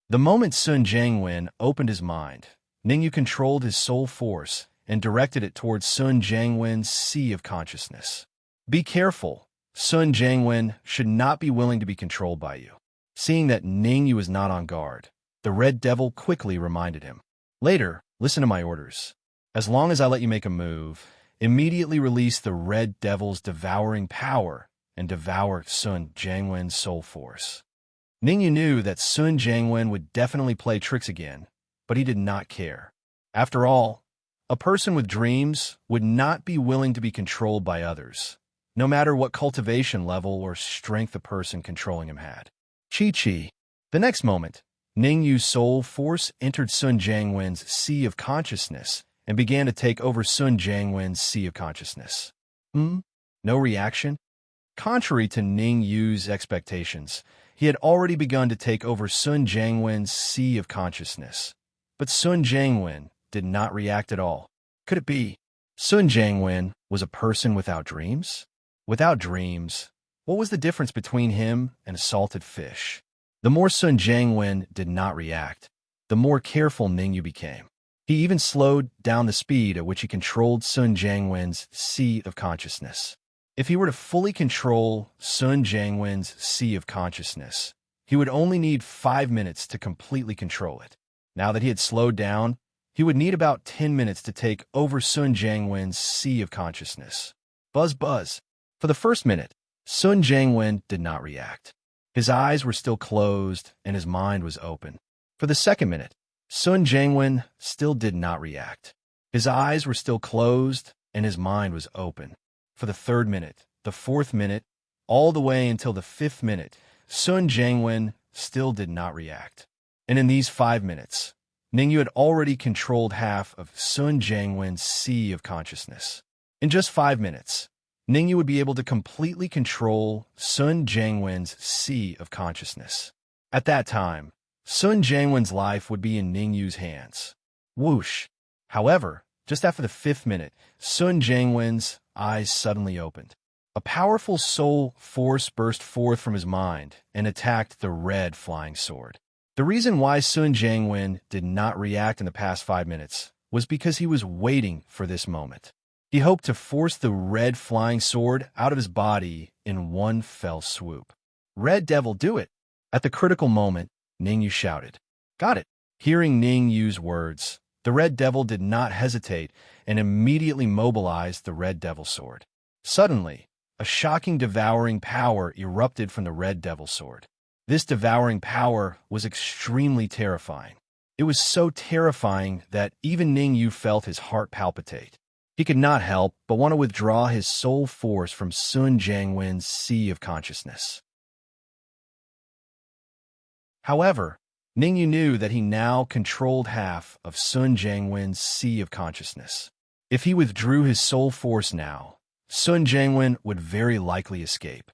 The moment Sun Jiangwen opened his mind, Ningyu controlled his soul force and directed it towards Sun Jiangwen's sea of consciousness. Be careful. Sun Jiangwen should not be willing to be controlled by you. Seeing that Ningyu was not on guard, the Red Devil quickly reminded him. Later, listen to my orders. As long as I let you make a move, immediately release the Red Devil's devouring power and devour Sun Jiangwen's soul force. Ningyu knew that Sun Jiangwen would definitely play tricks again, but he did not care. After all, a person with dreams would not be willing to be controlled by others, no matter what cultivation level or strength the person controlling him had. Chi-Chi. The next moment, Ningyu's soul force entered Sun Jiangwen's sea of consciousness and began to take over Sun Jiangwen's sea of consciousness. No reaction? Contrary to Ningyu's expectations, he had already begun to take over Sun Jiangwen's sea of consciousness. But Sun Jiangwen did not react at all. Could it be Sun Jiangwen was a person without dreams? Without dreams, what was the difference between him and a salted fish? The more Sun Jiangwen did not react, the more careful Ningyu became. He even slowed down the speed at which he controlled Sun Jiangwen's sea of consciousness. If he were to fully control Sun Jiangwen's sea of consciousness, he would only need 5 minutes to completely control it. Now that he had slowed down, he would need about 10 minutes to take over Sun Jiangwen's sea of consciousness. Buzz buzz. For the first minute, Sun Jiangwen did not react. His eyes were still closed and his mind was open. For the second minute, Sun Jiangwen still did not react. His eyes were still closed and his mind was open. For the third minute, the fourth minute, all the way until the fifth minute, Sun Jiangwen still did not react. And in these 5 minutes, Ningyu had already controlled half of Sun Jiangwen's sea of consciousness. In just 5 minutes, Ningyu would be able to completely control Sun Jiangwen's sea of consciousness. At that time, Sun Jiangwen's life would be in Ningyu's hands. Whoosh! However, just after the 5th minute, Sun Jiangwen's eyes suddenly opened. A powerful soul force burst forth from his mind and attacked the red flying sword. The reason why Sun Jiangwen did not react in the past 5 minutes was because he was waiting for this moment. He hoped to force the red flying sword out of his body in one fell swoop. Red Devil, do it! At the critical moment, Ningyu shouted. Got it! Hearing Ningyu's words, the Red Devil did not hesitate and immediately mobilized the Red Devil sword. Suddenly, a shocking devouring power erupted from the Red Devil sword. This devouring power was extremely terrifying. It was so terrifying that even Ningyu felt his heart palpitate. He could not help but want to withdraw his soul force from Sun Jiangwen's sea of consciousness. However, Ningyu knew that he now controlled half of Sun Jiangwen's sea of consciousness. If he withdrew his soul force now, Sun Jiangwen would very likely escape.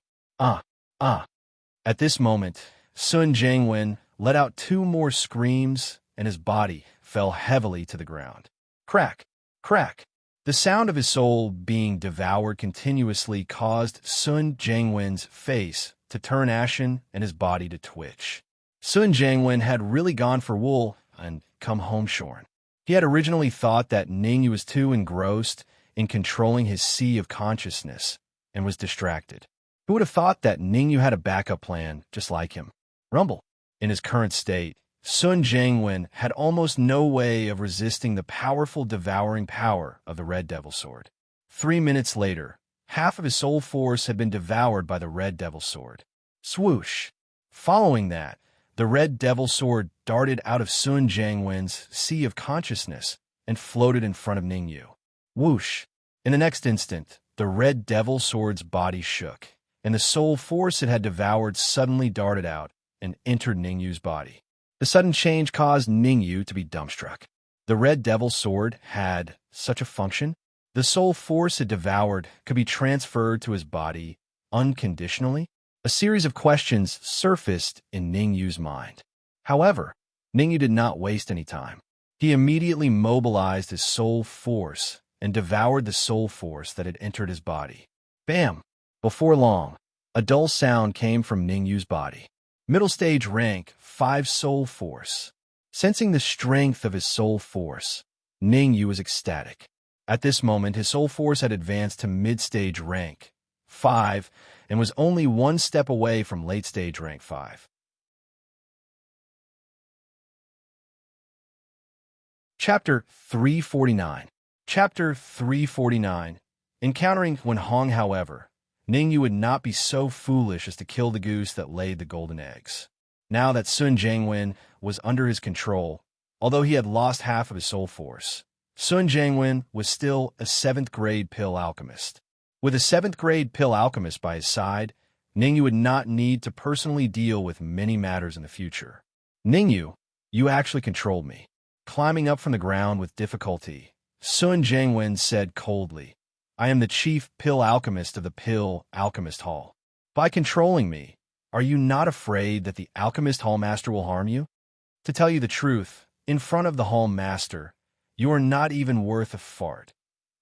At this moment, Sun Jiangwen let out 2 more screams and his body fell heavily to the ground. Crack! Crack! The sound of his soul being devoured continuously caused Sun Jiangwen's face to turn ashen and his body to twitch. Sun Jiangwen had really gone for wool and come home shorn. He had originally thought that Ningyu was too engrossed in controlling his sea of consciousness and was distracted. Who would have thought that Ningyu had a backup plan just like him? Rumble. In his current state, Sun Jiangwen had almost no way of resisting the powerful devouring power of the Red Devil sword. 3 minutes later, half of his soul force had been devoured by the Red Devil sword. Swoosh! Following that, the Red Devil sword darted out of Sun Jiangwen's sea of consciousness and floated in front of Ningyu. Whoosh! In the next instant, the Red Devil sword's body shook, and the soul force it had devoured suddenly darted out and entered Ningyu's body. The sudden change caused Ningyu to be dumbstruck. The Red Devil sword had such a function. The soul force it devoured could be transferred to his body unconditionally. A series of questions surfaced in Ningyu's mind. However, Ningyu did not waste any time. He immediately mobilized his soul force and devoured the soul force that had entered his body. Bam! Before long, a dull sound came from Ningyu's body. Middle stage rank 5 soul force. Sensing the strength of his soul force, Ningyu was ecstatic. At this moment, his soul force had advanced to mid-stage rank 5 and was only 1 step away from late-stage rank 5. Chapter 349. Chapter 349. Encountering Wenhong, however, Ningyu would not be so foolish as to kill the goose that laid the golden eggs. Now that Sun Jiangwen was under his control, Although he had lost half of his soul force, Sun Jianwen was still a 7th-grade pill alchemist. With a 7th-grade pill alchemist by his side, Ningyu would not need to personally deal with many matters in the future. Ningyu, you actually controlled me. Climbing up from the ground with difficulty, Sun Jianwen said coldly, I am the chief pill alchemist of the Pill Alchemist Hall. By controlling me, are you not afraid that the Alchemist Hall Master will harm you? To tell you the truth, in front of the Hall Master, you are not even worth a fart.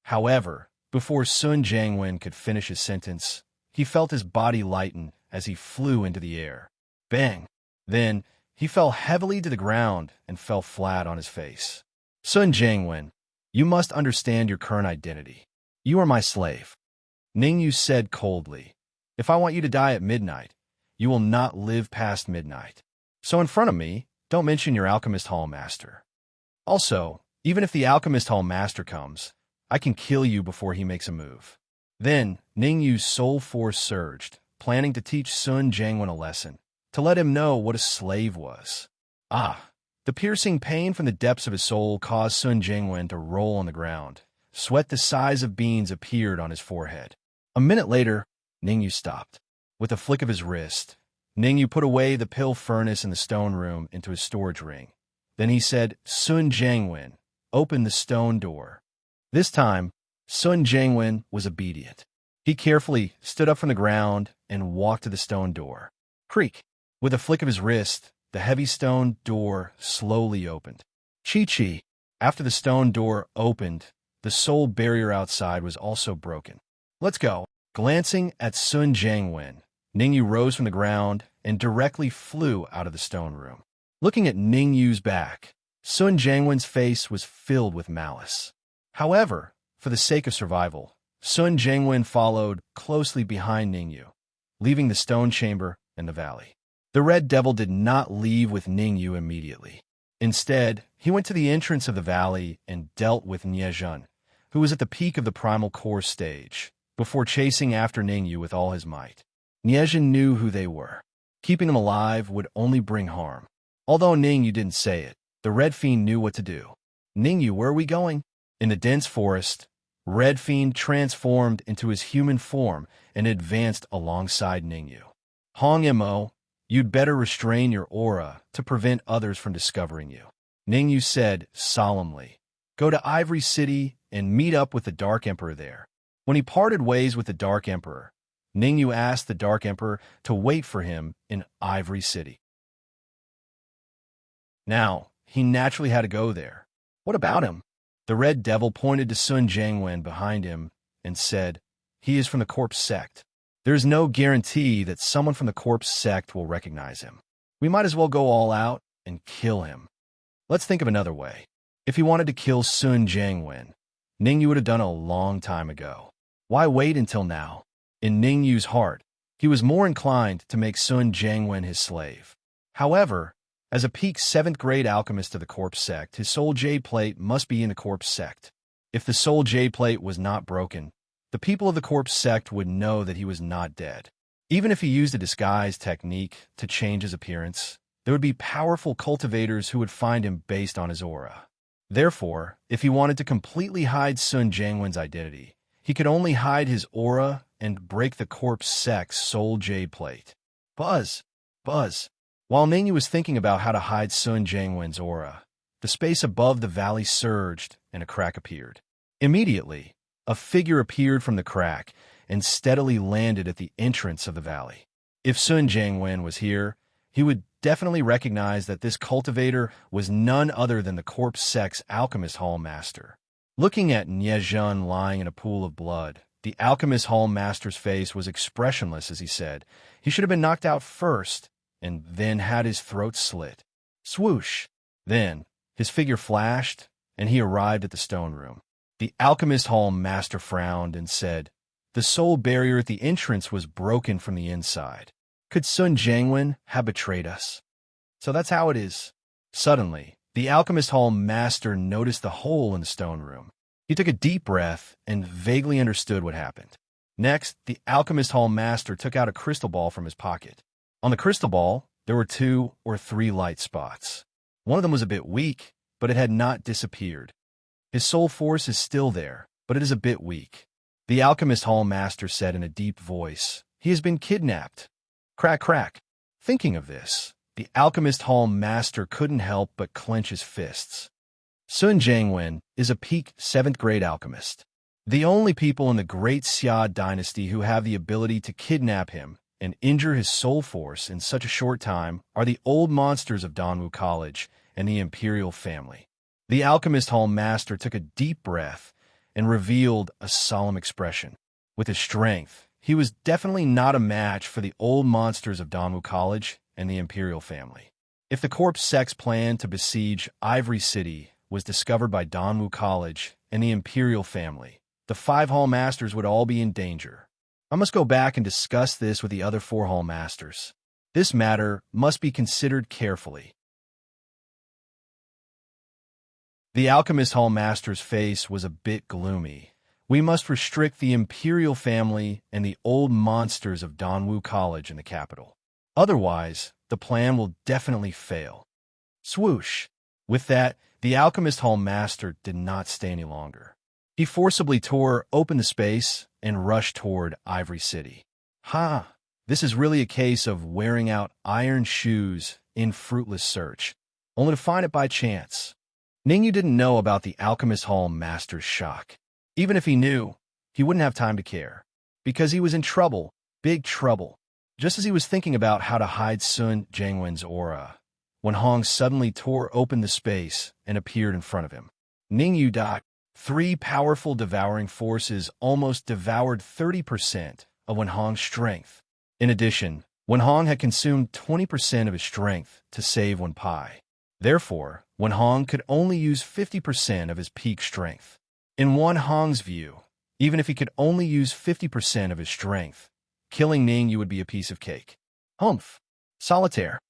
However, before Sun Jianwen could finish his sentence, he felt his body lighten as he flew into the air. Bang! Then, he fell heavily to the ground and fell flat on his face. Sun Jianwen, you must understand your current identity. You are my slave. Ningyu said coldly, if I want you to die at midnight, you will not live past midnight. So in front of me, don't mention your Alchemist Hall Master. Also, even if the Alchemist Hall Master comes, I can kill you before he makes a move. Then, Ningyu's soul force surged, planning to teach Sun Jianwen a lesson, to let him know what a slave was. Ah! The piercing pain from the depths of his soul caused Sun Jianwen to roll on the ground. Sweat the size of beans appeared on his forehead. A minute later, Ningyu stopped. With a flick of his wrist, Ningyu put away the pill furnace in the stone room into his storage ring. Then he said, Sun Jianwen, open the stone door. This time, Sun Jianwen was obedient. He carefully stood up from the ground and walked to the stone door. Creak! With a flick of his wrist, the heavy stone door slowly opened. Chi-chi! After the stone door opened, the soul barrier outside was also broken. Let's go! Glancing at Sun Jianwen, Ningyu rose from the ground and directly flew out of the stone room. Looking at Ningyu's back, Sun Jianwen's face was filled with malice. However, for the sake of survival, Sun Jianwen followed closely behind Ningyu, leaving the stone chamber and the valley. The Red Devil did not leave with Ningyu immediately. Instead, he went to the entrance of the valley and dealt with Niezhen, who was at the peak of the primal core stage, before chasing after Ningyu with all his might. Niezhen knew who they were. Keeping them alive would only bring harm. Although Ningyu didn't say it, the Red Fiend knew what to do. Ningyu, where are we going? In the dense forest, Red Fiend transformed into his human form and advanced alongside Ningyu. Hong Mo, you'd better restrain your aura to prevent others from discovering you. Ningyu said solemnly, go to Ivory City and meet up with the Dark Emperor there. When he parted ways with the Dark Emperor, Ningyu asked the Dark Emperor to wait for him in Ivory City. Now, he naturally had to go there. What about him? The Red Devil pointed to Sun Jianwen behind him and said, he is from the Corpse Sect. There is no guarantee that someone from the Corpse Sect will recognize him. We might as well go all out and kill him. Let's think of another way. If he wanted to kill Sun Jianwen, Ningyu would have done it a long time ago. Why wait until now? In Ningyu's heart, he was more inclined to make Sun Jianwen his slave. However, as a peak 7th-grade alchemist of the Corpse Sect, his soul jade plate must be in the Corpse Sect. If the soul jade plate was not broken, the people of the Corpse Sect would know that he was not dead. Even if he used a disguise technique to change his appearance, there would be powerful cultivators who would find him based on his aura. Therefore, if he wanted to completely hide Sun Jianwen's identity, he could only hide his aura and break the Corpse Sect's soul jade plate. Buzz! Buzz! While Ningyu was thinking about how to hide Sun Jianwen's aura, the space above the valley surged and a crack appeared. Immediately, a figure appeared from the crack and steadily landed at the entrance of the valley. If Sun Jianwen was here, he would definitely recognize that this cultivator was none other than the Corpse Sect's Alchemist Hall Master. Looking at Niezhen lying in a pool of blood, the Alchemist Hall Master's face was expressionless as he said, he should have been knocked out first, and then had his throat slit. Swoosh! Then, his figure flashed, and he arrived at the stone room. The Alchemist Hall Master frowned and said, the soul barrier at the entrance was broken from the inside. Could Sun Jianwen have betrayed us? So that's how it is. Suddenly, the Alchemist Hall Master noticed the hole in the stone room. He took a deep breath and vaguely understood what happened. Next, the Alchemist Hall Master took out a crystal ball from his pocket. On the crystal ball, there were 2 or 3 light spots. One of them was a bit weak, but it had not disappeared. His soul force is still there, but it is a bit weak. The alchemist hall master said in a deep voice, "He has been kidnapped." Crack, crack. Thinking of this, the alchemist hall master couldn't help but clench his fists. Sun Jiangwen is a peak 7th grade alchemist. The only people in the Great Xia dynasty who have the ability to kidnap him and injure his soul force in such a short time are the old monsters of Danwu College and the imperial family. The alchemist hall master took a deep breath and revealed a solemn expression. With his strength, he was definitely not a match for the old monsters of Danwu College and the imperial family. If the corpse sect's plan to besiege Ivory City was discovered by Danwu College and the imperial family, the 5 hall masters would all be in danger. I must go back and discuss this with the other 4 hall masters. This matter must be considered carefully. The alchemist hall master's face was a bit gloomy. We must restrict the imperial family and the old monsters of Danwu College in the capital. Otherwise, the plan will definitely fail. Swoosh! With that, the alchemist hall master did not stay any longer. He forcibly tore open the space and rushed toward Ivory City. This is really a case of wearing out iron shoes in fruitless search, only to find it by chance. Ningyu didn't know about the alchemist hall master's shock. Even if he knew, he wouldn't have time to care, because he was in trouble, big trouble. Just as he was thinking about how to hide Sun Jiangwen's aura, when Hong suddenly tore open the space and appeared in front of him. Ningyu. 3 powerful devouring forces almost devoured 30% of Wenhong's strength. In addition, Wenhong had consumed 20% of his strength to save Wenpai. Therefore, Wenhong could only use 50% of his peak strength. In Wenhong's view, even if he could only use 50% of his strength, killing Ningyu would be a piece of cake. Humph! Solitaire!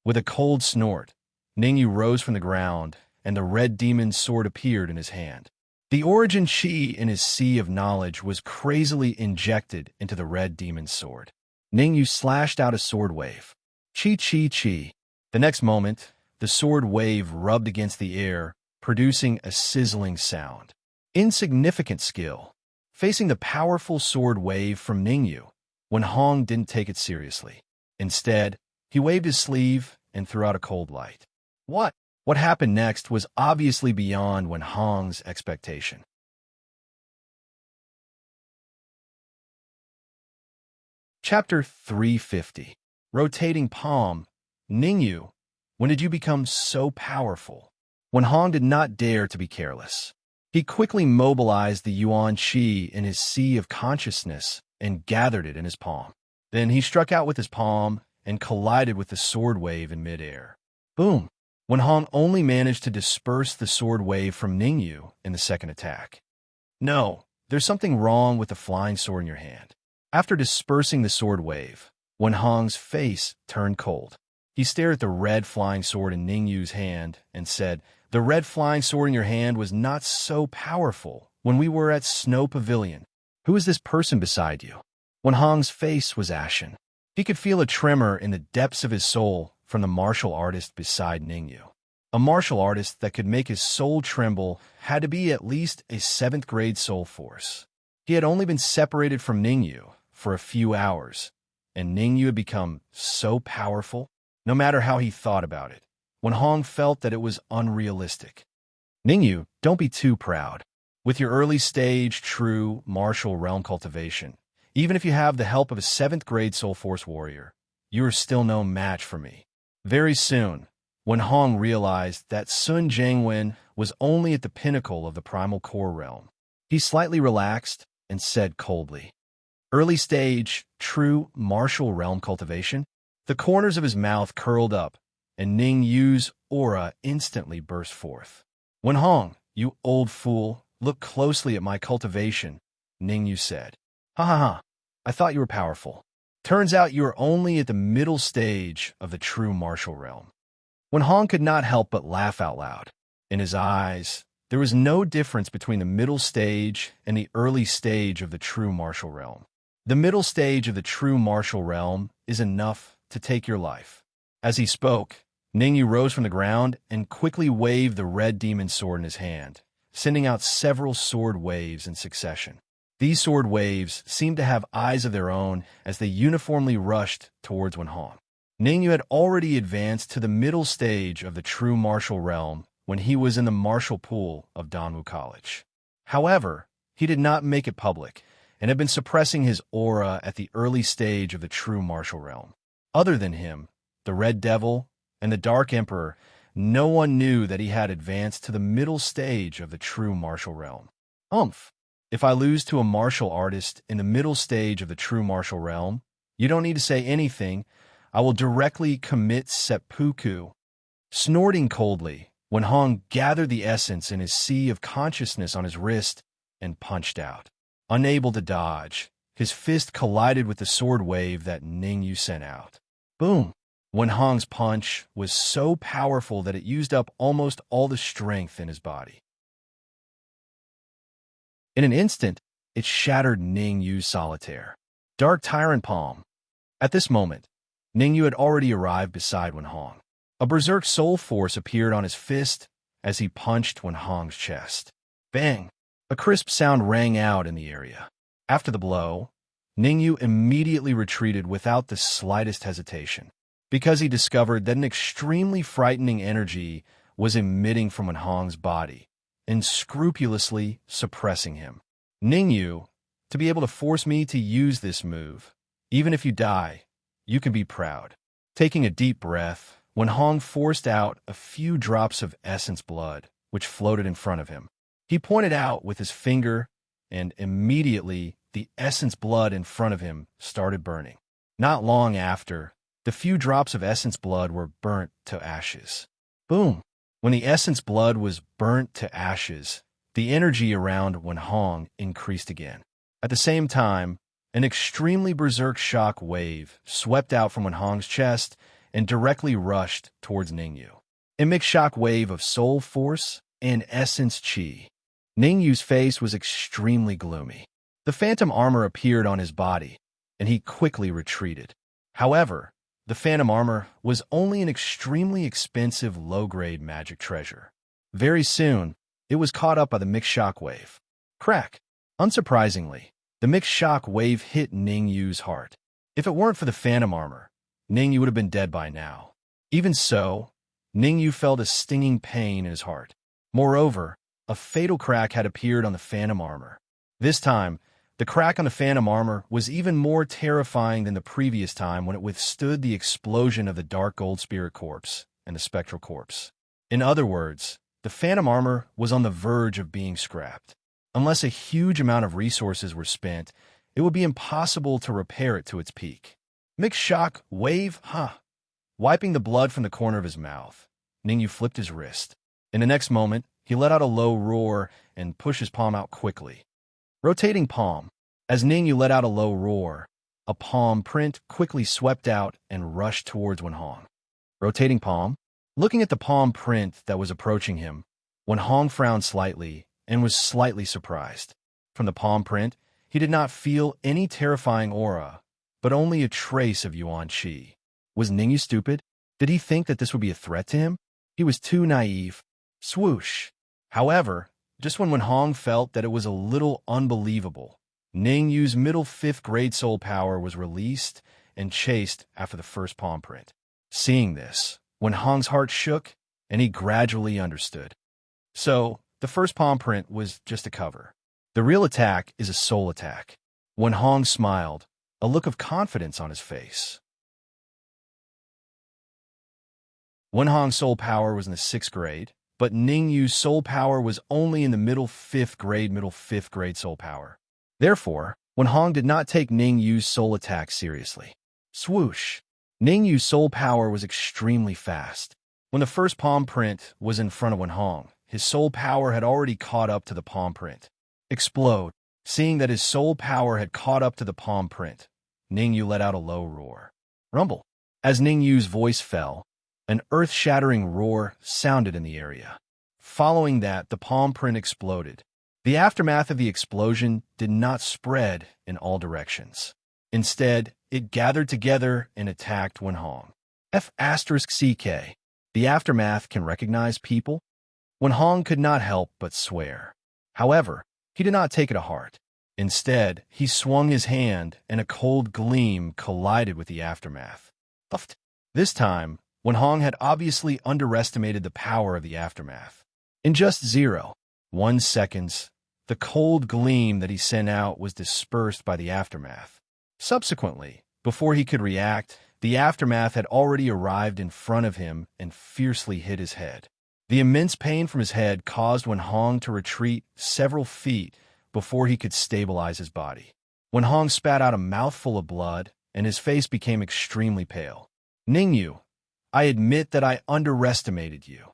With a cold snort, Ningyu rose from the ground, and the red demon's sword appeared in his hand. The origin chi in his sea of knowledge was crazily injected into the red demon's sword. Ningyu slashed out a sword wave. Chi chi chi. The next moment, the sword wave rubbed against the air, producing a sizzling sound. Insignificant skill. Facing the powerful sword wave from Ningyu, Wenhong didn't take it seriously. Instead, he waved his sleeve and threw out a cold light. What happened next was obviously beyond Wenhong's expectation. Chapter 350. Rotating Palm. Ningyu, when did you become so powerful? Wenhong did not dare to be careless. He quickly mobilized the Yuan Qi in his sea of consciousness and gathered it in his palm. Then he struck out with his palm and collided with the sword wave in midair. Boom! Wenhong only managed to disperse the sword wave from Ningyu in the second attack. No, there's something wrong with the flying sword in your hand. After dispersing the sword wave, Wenhong's face turned cold. He stared at the red flying sword in Ningyu's hand and said, "The red flying sword in your hand was not so powerful when we were at Snow Pavilion. Who is this person beside you?" Wenhong's face was ashen. He could feel a tremor in the depths of his soul from the martial artist beside Ningyu. A martial artist that could make his soul tremble had to be at least a 7th grade soul force. He had only been separated from Ningyu for a few hours, and Ningyu had become so powerful, no matter how he thought about it. Wenhong felt that it was unrealistic. Ningyu, don't be too proud. With your early stage true martial realm cultivation, even if you have the help of a 7th grade soul force warrior, you are still no match for me. Very soon, Wenhong realized that Sun Jiangwen was only at the pinnacle of the primal core realm. He slightly relaxed and said coldly, "Early stage, true martial realm cultivation?" The corners of his mouth curled up, and Ningyu's aura instantly burst forth. "Wenhong, you old fool, look closely at my cultivation," Ningyu said. "Ha ha ha, I thought you were powerful. Turns out you are only at the middle stage of the true martial realm." Wenhong could not help but laugh out loud. In his eyes, there was no difference between the middle stage and the early stage of the true martial realm. The middle stage of the true martial realm is enough to take your life. As he spoke, Ningyu rose from the ground and quickly waved the red demon sword in his hand, sending out several sword waves in succession. These sword waves seemed to have eyes of their own as they uniformly rushed towards Wenhong. Ningyu had already advanced to the middle stage of the true martial realm when he was in the martial pool of Danwu College. However, he did not make it public and had been suppressing his aura at the early stage of the true martial realm. Other than him, the Red Devil, and the Dark Emperor, no one knew that he had advanced to the middle stage of the true martial realm. If I lose to a martial artist in the middle stage of the true martial realm, you don't need to say anything. I will directly commit seppuku. Snorting coldly, Wenhong gathered the essence in his sea of consciousness on his wrist and punched out. Unable to dodge, his fist collided with the sword wave that Ningyu sent out. Boom! Wenhong's punch was so powerful that it used up almost all the strength in his body. In an instant, it shattered Ningyu's solitaire. Dark Tyrant Palm. At this moment, Ningyu had already arrived beside Wenhong. A berserk soul force appeared on his fist as he punched Wenhong's chest. Bang! A crisp sound rang out in the area. After the blow, Ningyu immediately retreated without the slightest hesitation, because he discovered that an extremely frightening energy was emitting from Wenhong's body and scrupulously suppressing him. Ningyu, to be able to force me to use this move, even if you die, you can be proud. Taking a deep breath, Wenhong forced out a few drops of essence blood, which floated in front of him. He pointed out with his finger, and immediately the essence blood in front of him started burning. Not long after, the few drops of essence blood were burnt to ashes. Boom! When the essence blood was burnt to ashes, the energy around Wenhong increased again. At the same time, an extremely berserk shock wave swept out from Wenhong's chest and directly rushed towards Ningyu. A mixed shock wave of soul force and essence chi. Ningyu's face was extremely gloomy. The phantom armor appeared on his body, and he quickly retreated. However, the phantom armor was only an extremely expensive low-grade magic treasure. Very soon, it was caught up by the mixed shock wave. Crack! Unsurprisingly, the mixed shock wave hit Ningyu's heart. If it weren't for the phantom armor, Ningyu would have been dead by now. Even so, Ningyu felt a stinging pain in his heart. Moreover, a fatal crack had appeared on the phantom armor. This time, the crack on the phantom armor was even more terrifying than the previous time when it withstood the explosion of the dark gold spirit corpse and the spectral corpse. In other words, the phantom armor was on the verge of being scrapped. Unless a huge amount of resources were spent, it would be impossible to repair it to its peak. Mixed shock wave, Wiping the blood from the corner of his mouth, Ningyu flipped his wrist. In the next moment, he let out a low roar and pushed his palm out quickly. Rotating palm. As Ningyu let out a low roar, a palm print quickly swept out and rushed towards Wenhong. Rotating palm. Looking at the palm print that was approaching him, Wenhong frowned slightly and was slightly surprised. From the palm print, he did not feel any terrifying aura, but only a trace of Yuan Qi. Was Ningyu stupid? Did he think that this would be a threat to him? He was too naive. Swoosh! However, just when Wenhong felt that it was a little unbelievable, Ningyu's middle 5th grade soul power was released and chased after the first palm print. Seeing this, Wenhong's heart shook, and he gradually understood. So, the first palm print was just a cover. The real attack is a soul attack. Wenhong smiled, a look of confidence on his face. Wenhong's soul power was in the 6th grade, but Ningyu's soul power was only in the middle 5th grade soul power. Therefore, Wenhong did not take Ningyu's soul attack seriously. Swoosh! Ningyu's soul power was extremely fast. When the first palm print was in front of Wenhong, his soul power had already caught up to the palm print. Explode! Seeing that his soul power had caught up to the palm print, Ningyu let out a low roar. Rumble! As Ningyu's voice fell, an earth-shattering roar sounded in the area. Following that, the palm print exploded. The aftermath of the explosion did not spread in all directions. Instead, it gathered together and attacked Wenhong. F***CK. The aftermath can recognize people? Wen Hong could not help but swear. However, he did not take it to heart. Instead, he swung his hand, and a cold gleam collided with the aftermath. Puffed. This time, Wen Hong had obviously underestimated the power of the aftermath. In just 0.1 seconds, the cold gleam that he sent out was dispersed by the aftermath. Subsequently, before he could react, the aftermath had already arrived in front of him and fiercely hit his head. The immense pain from his head caused Wen Hong to retreat several feet before he could stabilize his body. Wen Hong spat out a mouthful of blood, and his face became extremely pale. "Ningyu, I admit that I underestimated you."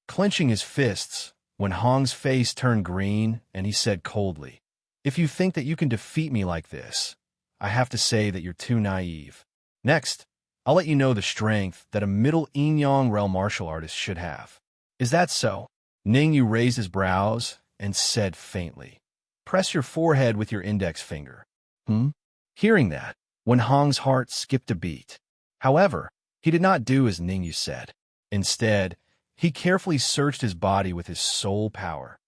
Clenching his fists, Wen Hong's face turned green, and he said coldly, "If you think that you can defeat me like this, I have to say that you're too naive. Next, I'll let you know the strength that a middle yin-yang realm martial artist should have." "Is that so?" Ningyu raised his brows and said faintly, "Press your forehead with your index finger." Hearing that, Wen Hong's heart skipped a beat. However, he did not do as Ningyu said. Instead, he carefully searched his body with his soul power.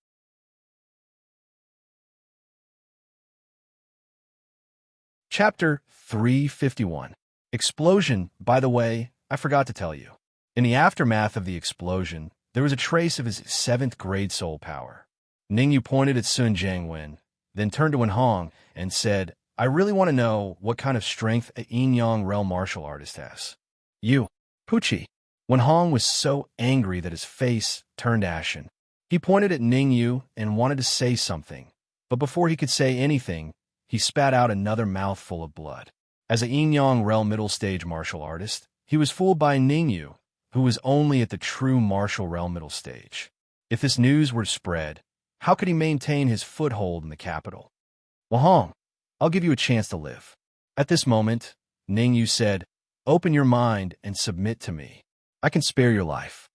Chapter 351. Explosion. By the way, I forgot to tell you. In the aftermath of the explosion, there was a trace of his 7th grade soul power. Ningyu pointed at Sun Jiangwen, then turned to Wen Hong and said, "I really want to know what kind of strength a yin-yang realm martial artist has." "You, Pucci." Wen Hong was so angry that his face turned ashen. He pointed at Ningyu and wanted to say something, but before he could say anything, he spat out another mouthful of blood. As a yin-yang realm middle stage martial artist, he was fooled by Ningyu, who was only at the true martial realm middle stage. If this news were to spread, how could he maintain his foothold in the capital? "Wen Hong, I'll give you a chance to live." At this moment, Ningyu said, "Open your mind and submit to me. I can spare your life."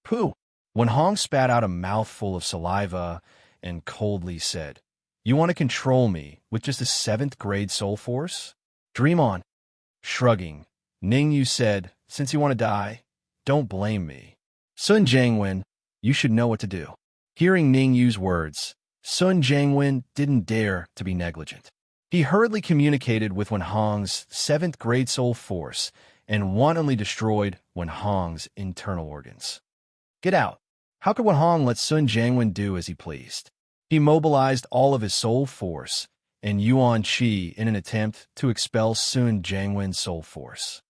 "Pooh!" Wen Hong spat out a mouthful of saliva and coldly said, "You want to control me with just a 7th grade soul force? Dream on." Shrugging, Ningyu said, "Since you want to die, don't blame me. Sun Jiangwen, you should know what to do." Hearing Ningyu's words, Sun Jiangwen didn't dare to be negligent. He hurriedly communicated with Wen Hong's 7th grade soul force and wantonly destroyed Wen Hong's internal organs. "Get out." How could Wen Hong let Sun Jiangwen do as he pleased? He mobilized all of his soul force and Yuan Qi in an attempt to expel Sun Jiangwen's soul force.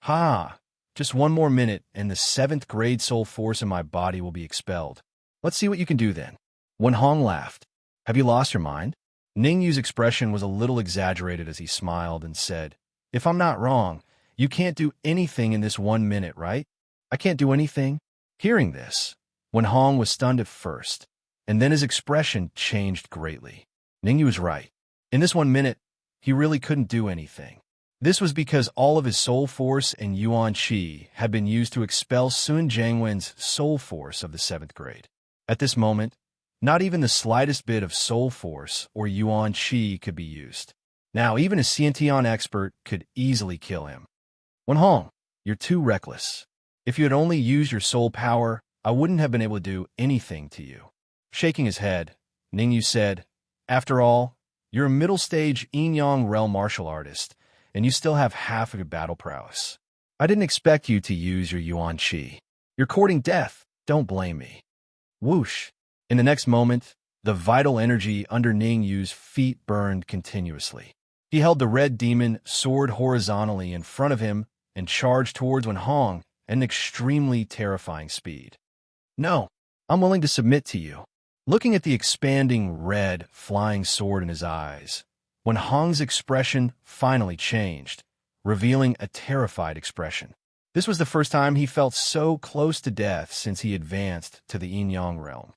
"Ha! Just one more minute and the 7th grade soul force in my body will be expelled. Let's see what you can do then." Wen Hong laughed. "Have you lost your mind?" Ningyu's expression was a little exaggerated as he smiled and said, "If I'm not wrong, you can't do anything in this 1 minute, right?" "I can't do anything?" Hearing this, Wen Hong was stunned at first, and then his expression changed greatly. Ningyu was right. In this 1 minute, he really couldn't do anything. This was because all of his soul force and Yuan Qi had been used to expel Sun Jiangwen's soul force of the 7th grade. At this moment, not even the slightest bit of soul force or Yuan Qi could be used. Now, even a Xiantian expert could easily kill him. "Wen Hong, you're too reckless. If you had only used your soul power, I wouldn't have been able to do anything to you." Shaking his head, Ningyu said, "After all, you're a middle-stage yin-yang realm martial artist, and you still have half of your battle prowess. I didn't expect you to use your Yuan Qi. You're courting death. Don't blame me." Whoosh! In the next moment, the vital energy under Ningyu's feet burned continuously. He held the red demon sword horizontally in front of him and charged towards Wen Hong at an extremely terrifying speed. "No, I'm willing to submit to you." Looking at the expanding red flying sword in his eyes, Wen Hong's expression finally changed, revealing a terrified expression. This was the first time he felt so close to death since he advanced to the yin-yang realm.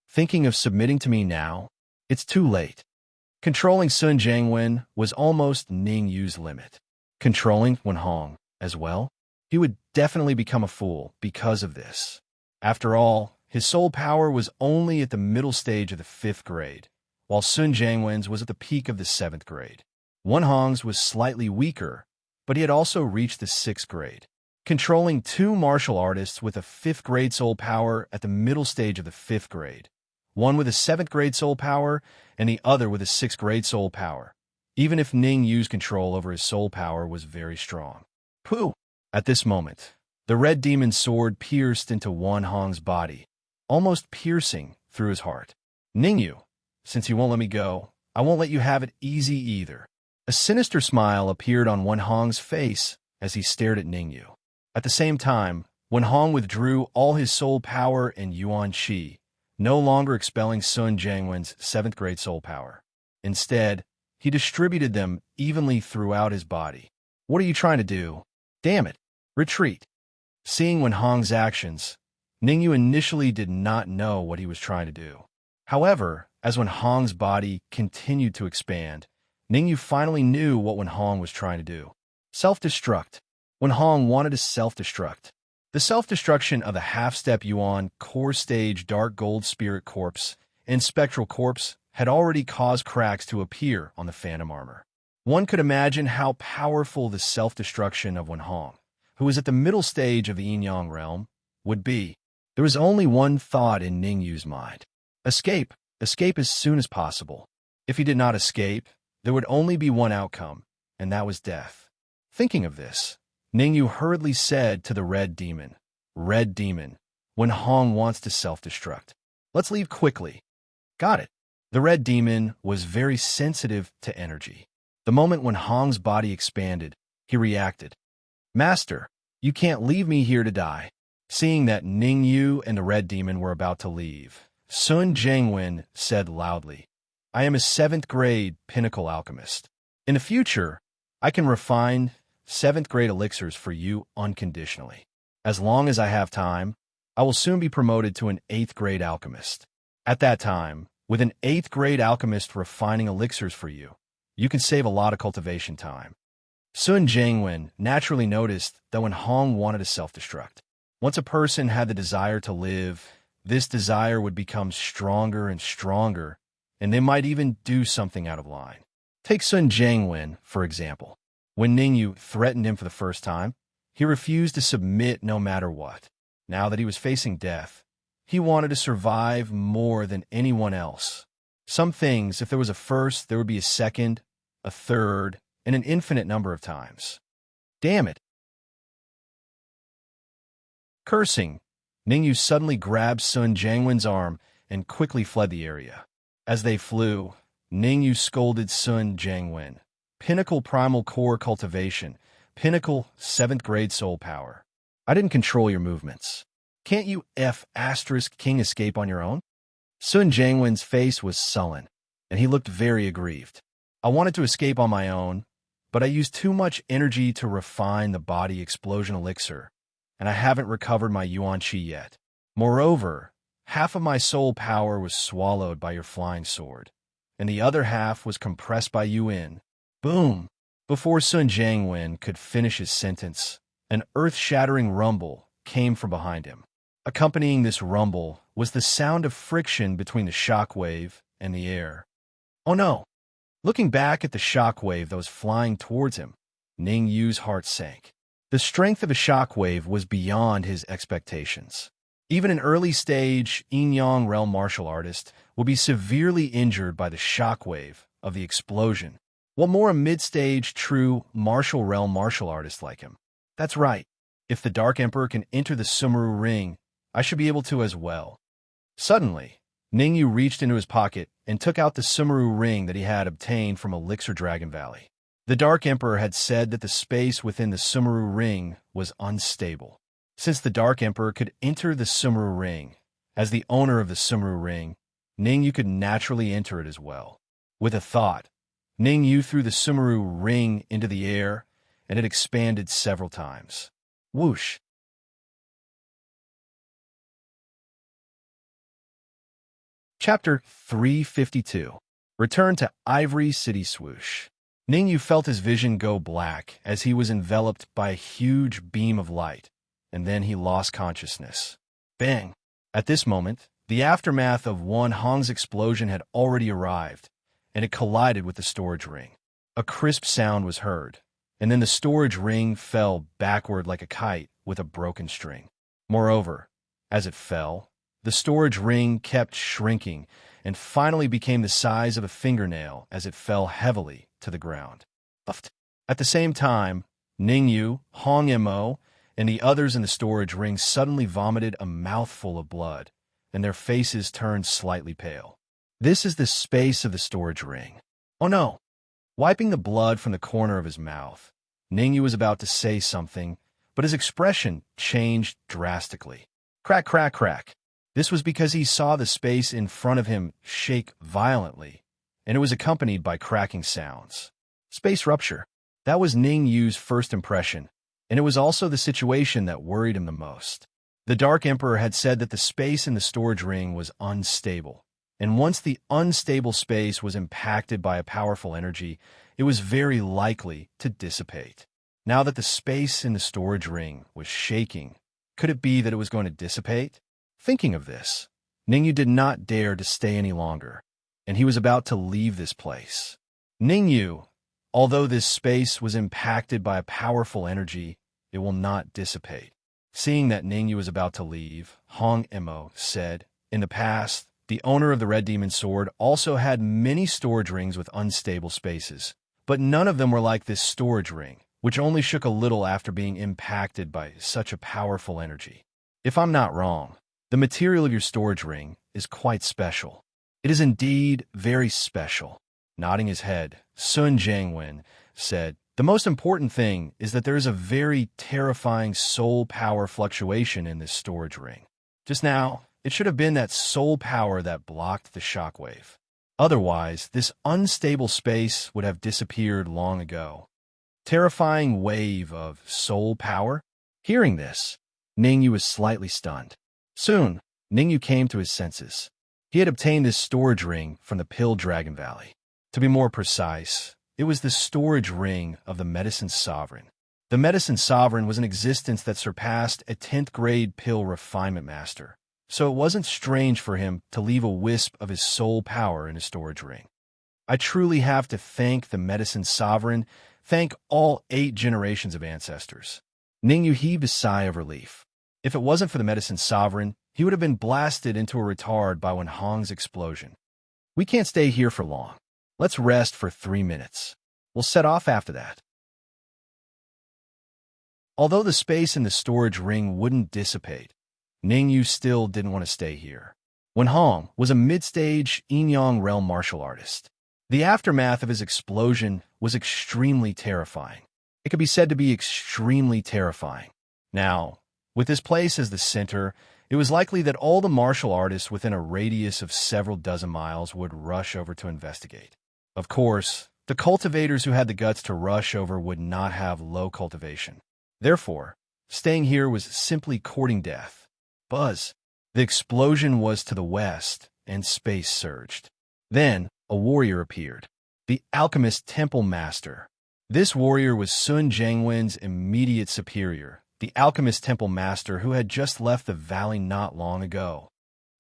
"Thinking of submitting to me now? It's too late." Controlling Sun Jiangwen was almost Ningyu's limit. Controlling Wen Hong as well? He would definitely become a fool because of this. After all, his soul power was only at the middle stage of the 5th grade, while Sun Jiangwen's was at the peak of the 7th grade. Wen Hong's was slightly weaker, but he had also reached the 6th grade. controlling two martial artists with a 5th grade soul power at the middle stage of the 5th grade, one with a 7th grade soul power and the other with a 6th grade soul power, even if Ning Yu's control over his soul power was very strong. Pooh! At this moment, the red demon's sword pierced into Wan Hong's body, almost piercing through his heart. Ning Yu, since you won't let me go, I won't let you have it easy either. A sinister smile appeared on Wan Hong's face as he stared at Ning Yu. At the same time, Wan Hong withdrew all his soul power and Yuan Qi, no longer expelling Sun Jiangwen's 7th grade soul power. Instead, he distributed them evenly throughout his body. What are you trying to do? Damn it! Retreat! Seeing Wan Hong's actions, Ning Yu initially did not know what he was trying to do. However, as Wan Hong's body continued to expand, Ning Yu finally knew what Wan Hong was trying to do. Self-destruct. Wan Hong wanted to self-destruct. The self-destruction of the half-step Yuan core stage Dark Gold Spirit Corpse and Spectral Corpse had already caused cracks to appear on the Phantom armor. One could imagine how powerful the self-destruction of Wan Hong, who was at the middle stage of the Yin-Yang realm, would be. There was only one thought in Ning Yu's mind. Escape. Escape as soon as possible. If he did not escape, there would only be one outcome, and that was death. Thinking of this, Ning Yu hurriedly said to the Red Demon, Red Demon, Wan Hong wants to self-destruct. Let's leave quickly. Got it. The Red Demon was very sensitive to energy. The moment Wan Hong's body expanded, he reacted. Master, you can't leave me here to die. Seeing that Ning Yu and the Red Demon were about to leave, Sun Jiangwen said loudly, I am a 7th grade pinnacle alchemist. In the future, I can refine 7th grade elixirs for you unconditionally. As long as I have time, I will soon be promoted to an 8th grade alchemist. At that time, with an 8th grade alchemist refining elixirs for you, you can save a lot of cultivation time. Sun Jiangwen naturally noticed that Wan Hong wanted to self-destruct. Once a person had the desire to live, this desire would become stronger and stronger, and they might even do something out of line. Take Sun Jiangwen, for example. When Ning Yu threatened him for the first time, he refused to submit no matter what. Now that he was facing death, he wanted to survive more than anyone else. Some things, if there was a first, there would be a second, a third, and an infinite number of times. Damn it! Cursing, Ning Yu suddenly grabbed Sun Jiangwen's arm and quickly fled the area. As they flew, Ning Yu scolded Sun Jiangwen. Pinnacle Primal Core Cultivation, Pinnacle 7th Grade Soul Power. I didn't control your movements. Can't you King escape on your own? Sun Jiangwen's face was sullen, and he looked very aggrieved. I wanted to escape on my own, but I used too much energy to refine the body explosion elixir, and I haven't recovered my Yuan Qi yet. Moreover, half of my soul power was swallowed by your flying sword, and the other half was compressed by Yuan. Boom! Before Sun Jiangwen could finish his sentence, an earth-shattering rumble came from behind him. Accompanying this rumble was the sound of friction between the shockwave and the air. Oh no! Looking back at the shockwave that was flying towards him, Ning Yu's heart sank. The strength of a shockwave was beyond his expectations. Even an early-stage Yin-Yang realm martial artist would be severely injured by the shockwave of the explosion. What more a mid-stage true martial realm martial artist like him? That's right. If the Dark Emperor can enter the Sumeru ring, I should be able to as well. Suddenly, Ning Yu reached into his pocket and took out the Sumeru ring that he had obtained from Elixir Dragon Valley. The Dark Emperor had said that the space within the Sumeru ring was unstable. Since the Dark Emperor could enter the Sumeru ring, as the owner of the Sumeru ring, Ning Yu could naturally enter it as well. With a thought, Ning Yu threw the Sumeru ring into the air, and it expanded several times. Whoosh! Chapter 352. Return to Ivory City Swoosh. Ning Yu felt his vision go black as he was enveloped by a huge beam of light, and then he lost consciousness. Bang! At this moment, the aftermath of Wan Hong's explosion had already arrived, and it collided with the storage ring. A crisp sound was heard, and then the storage ring fell backward like a kite with a broken string. Moreover, as it fell, the storage ring kept shrinking and finally became the size of a fingernail as it fell heavily to the ground. At the same time, Ningyu, Hong Mo, and the others in the storage ring suddenly vomited a mouthful of blood, and their faces turned slightly pale. This is the space of the storage ring. Oh no! Wiping the blood from the corner of his mouth, Ningyu was about to say something, but his expression changed drastically. Crack, crack, crack. This was because he saw the space in front of him shake violently, and it was accompanied by cracking sounds. Space rupture. That was Ningyu's first impression, and it was also the situation that worried him the most. The Dark Emperor had said that the space in the storage ring was unstable, and once the unstable space was impacted by a powerful energy, it was very likely to dissipate. Now that the space in the storage ring was shaking, could it be that it was going to dissipate? Thinking of this, Ningyu did not dare to stay any longer, and he was about to leave this place. Ningyu, although this space was impacted by a powerful energy, it will not dissipate. Seeing that Ningyu was about to leave, Hong Mo said, in the past, the owner of the Red Demon Sword also had many storage rings with unstable spaces, but none of them were like this storage ring, which only shook a little after being impacted by such a powerful energy. If I'm not wrong, the material of your storage ring is quite special. It is indeed very special. Nodding his head, Sun Jiangwen said, the most important thing is that there is a very terrifying soul power fluctuation in this storage ring. Just now, it should have been that soul power that blocked the shockwave. Otherwise, this unstable space would have disappeared long ago. Terrifying wave of soul power? Hearing this, Ningyu was slightly stunned. Soon, Ningyu came to his senses. He had obtained this storage ring from the Pill Dragon Valley. To be more precise, it was the storage ring of the Medicine Sovereign. The Medicine Sovereign was an existence that surpassed a 10th grade pill refinement master, so it wasn't strange for him to leave a wisp of his soul power in his storage ring. I truly have to thank the Medicine Sovereign, thank all 8 generations of ancestors. Ningyu heaved a sigh of relief. If it wasn't for the Medicine Sovereign, he would have been blasted into a retard by Wen Hong's explosion. We can't stay here for long. Let's rest for 3 minutes. We'll set off after that. Although the space in the storage ring wouldn't dissipate, Ningyu still didn't want to stay here. Wen Hong was a mid-stage Yin-Yang realm martial artist. The aftermath of his explosion was extremely terrifying. It could be said to be extremely terrifying. Now, with this place as the center, it was likely that all the martial artists within a radius of several dozen miles would rush over to investigate. Of course, the cultivators who had the guts to rush over would not have low cultivation. Therefore, staying here was simply courting death. Buzz. The explosion was to the west, and space surged. Then, a warrior appeared. The alchemist temple master. This warrior was Sun Jiangwen's immediate superior, the alchemist temple master who had just left the valley not long ago.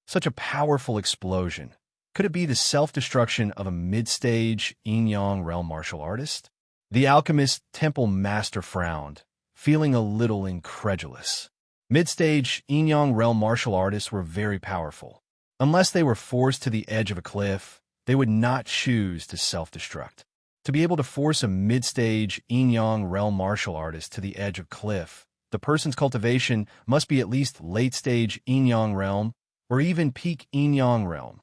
Such a powerful explosion. Could it be the self-destruction of a mid-stage Yin-Yang realm martial artist? The alchemist temple master frowned, feeling a little incredulous. Mid-stage Yin-Yang realm martial artists were very powerful. Unless they were forced to the edge of a cliff, they would not choose to self-destruct. To be able to force a mid-stage Yin-Yang realm martial artist to the edge of cliff, the person's cultivation must be at least late-stage Yin-Yang realm or even peak Yin-Yang realm.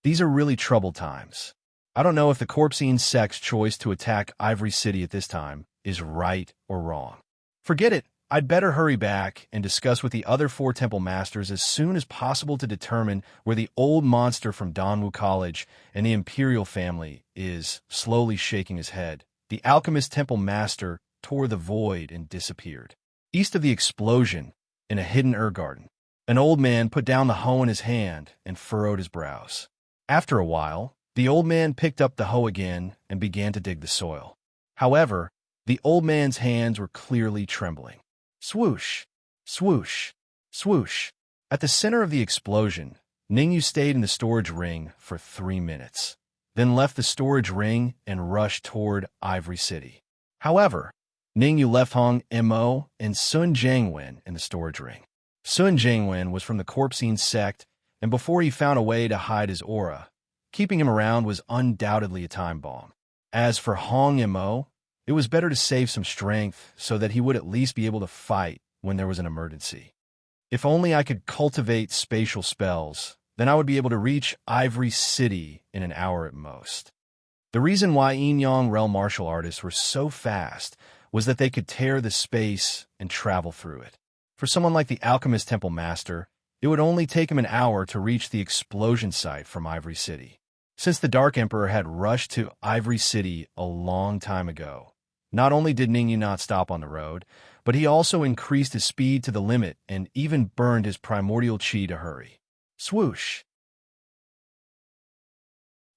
These are really troubled times. I don't know if the Corpsine sect's choice to attack Ivory City at this time is right or wrong. Forget it. I'd better hurry back and discuss with the other 4 temple masters as soon as possible to determine where the old monster from Donwu College and the Imperial family is. Slowly shaking his head, the alchemist temple master tore the void and disappeared. East of the explosion, in a hidden garden, an old man put down the hoe in his hand and furrowed his brows. After a while, the old man picked up the hoe again and began to dig the soil. However, the old man's hands were clearly trembling. Swoosh, swoosh, swoosh. At the center of the explosion, Ningyu stayed in the storage ring for 3 minutes, then left the storage ring and rushed toward Ivory City. However, Ningyu left Hong Mo and Sun Jiangwen in the storage ring. Sun Jiangwen was from the Corpsine sect, and before he found a way to hide his aura, keeping him around was undoubtedly a time bomb. As for Hong Mo, it was better to save some strength so that he would at least be able to fight when there was an emergency. If only I could cultivate spatial spells, then I would be able to reach Ivory City in an hour at most. The reason why Yin-Yang realm martial artists were so fast was that they could tear the space and travel through it. For someone like the Alchemist Temple Master, it would only take him an hour to reach the explosion site from Ivory City. Since the Dark Emperor had rushed to Ivory City a long time ago, not only did Ningyu not stop on the road, but he also increased his speed to the limit and even burned his primordial chi to hurry. Swoosh!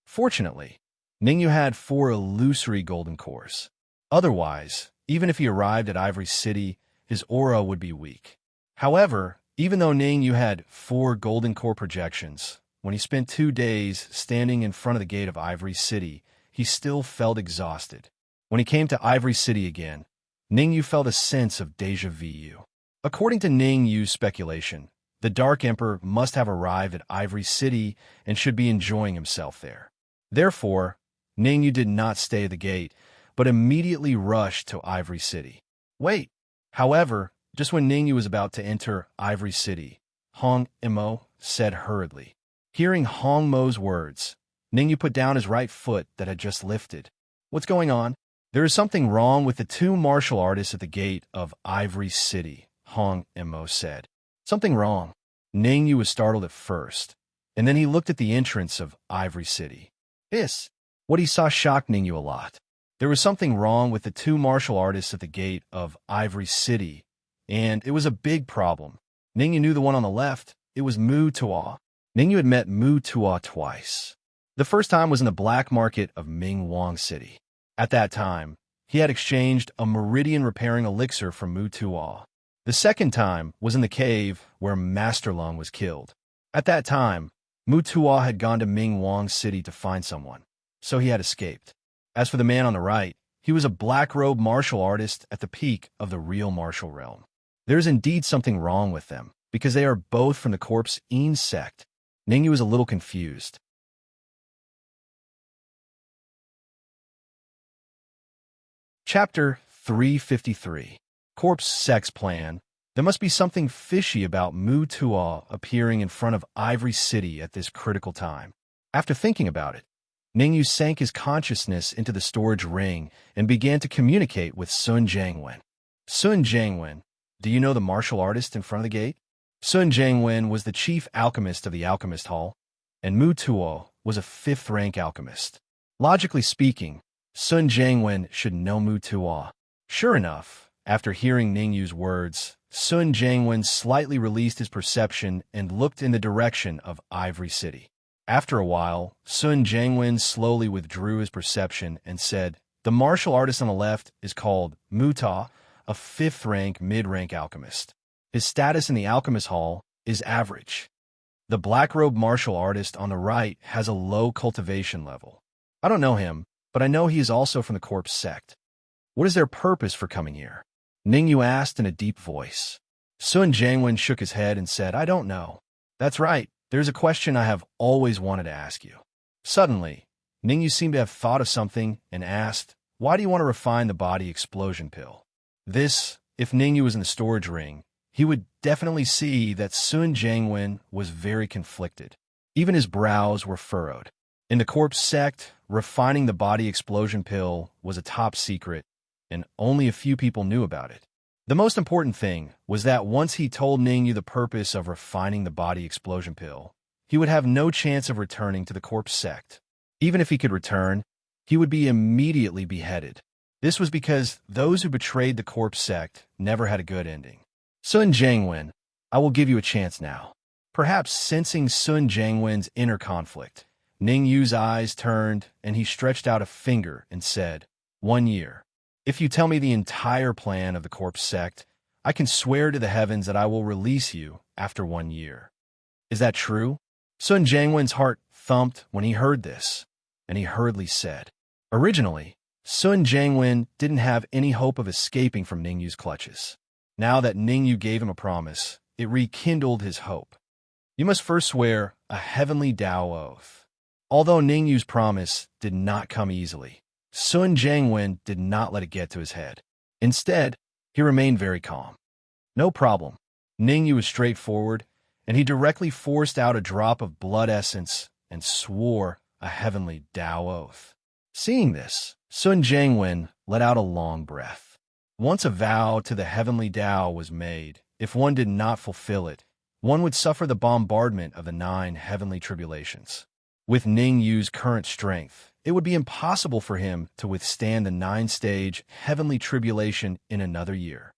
Fortunately, Ningyu had 4 illusory golden cores. Otherwise, even if he arrived at Ivory City, his aura would be weak. However, even though Ningyu had 4 golden core projections, when he spent 2 days standing in front of the gate of Ivory City, he still felt exhausted. When he came to Ivory City again, Ningyu felt a sense of déjà vu. According to Ningyu's speculation, the Dark Emperor must have arrived at Ivory City and should be enjoying himself there. Therefore, Ningyu did not stay at the gate, but immediately rushed to Ivory City. Wait! However, just when Ningyu was about to enter Ivory City, Hong Mo said hurriedly. Hearing Hong Mo's words, Ningyu put down his right foot that had just lifted. What's going on? There is something wrong with the 2 martial artists at the gate of Ivory City, Hong Mo said. Something wrong. Ningyu was startled at first, and then he looked at the entrance of Ivory City. What he saw shocked Ningyu a lot. There was something wrong with the 2 martial artists at the gate of Ivory City, and it was a big problem. Ningyu knew the one on the left. It was Mu Tuo. Ningyu had met Mu Tuo twice. The first time was in the black market of Mingwang City. At that time, he had exchanged a meridian-repairing elixir from Mu Tuo. The second time was in the cave where Master Lung was killed. At that time, Mu Tuo had gone to Mingwang City to find someone, so he had escaped. As for the man on the right, he was a black-robed martial artist at the peak of the real martial realm. There is indeed something wrong with them, because they are both from the Corpsine sect. Ningyu was a little confused. Chapter 353. Corpse Sex Plan. There must be something fishy about Mu Tuo appearing in front of Ivory City at this critical time. After thinking about it, Ningyu sank his consciousness into the storage ring and began to communicate with Sun Jiangwen. Sun Jiangwen, do you know the martial artist in front of the gate? Sun Jiangwen was the chief alchemist of the Alchemist Hall, and Mu Tuo was a 5th-rank alchemist. Logically speaking, Sun Jiangwen should know Mu Tuo. Sure enough, after hearing Ningyu's words, Sun Jiangwen slightly released his perception and looked in the direction of Ivory City. After a while, Sun Jiangwen slowly withdrew his perception and said, the martial artist on the left is called Mu Tuo, a 5th-rank mid-rank alchemist. His status in the Alchemist Hall is average. The black-robed martial artist on the right has a low cultivation level. I don't know him, but I know he is also from the Corpse sect. What is their purpose for coming here? Ningyu asked in a deep voice. Sun Jiangwen shook his head and said, I don't know. That's right, there's a question I have always wanted to ask you. Suddenly, Ningyu seemed to have thought of something and asked, why do you want to refine the body explosion pill? This, if Ningyu was in the storage ring, he would definitely see that Sun Jiangwen was very conflicted. Even his brows were furrowed. In the Corpse sect, refining the body explosion pill was a top secret, and only a few people knew about it. The most important thing was that once he told Ningyu the purpose of refining the body explosion pill, he would have no chance of returning to the Corpse sect. Even if he could return, he would be immediately beheaded. This was because those who betrayed the Corpse sect never had a good ending. Sun Jiangwen, I will give you a chance now. Perhaps sensing Sun Jiangwen's inner conflict, Ningyu's eyes turned and he stretched out a finger and said, 1 year. If you tell me the entire plan of the Corpse sect, I can swear to the heavens that I will release you after 1 year. Is that true? Sun Jiangwen's heart thumped when he heard this, and he hurriedly said, originally, Sun Jiangwen didn't have any hope of escaping from Ningyu's clutches. Now that Ningyu gave him a promise, it rekindled his hope. You must first swear a heavenly Tao oath. Although Ningyu's promise did not come easily, Sun Jiangwen did not let it get to his head. Instead, he remained very calm. No problem. Ningyu was straightforward, and he directly forced out a drop of blood essence and swore a heavenly Tao oath. Seeing this, Sun Jiangwen let out a long breath. Once a vow to the heavenly Tao was made, if one did not fulfill it, one would suffer the bombardment of the 9 heavenly tribulations. With Ningyu's current strength, it would be impossible for him to withstand the 9-stage heavenly tribulation in another year.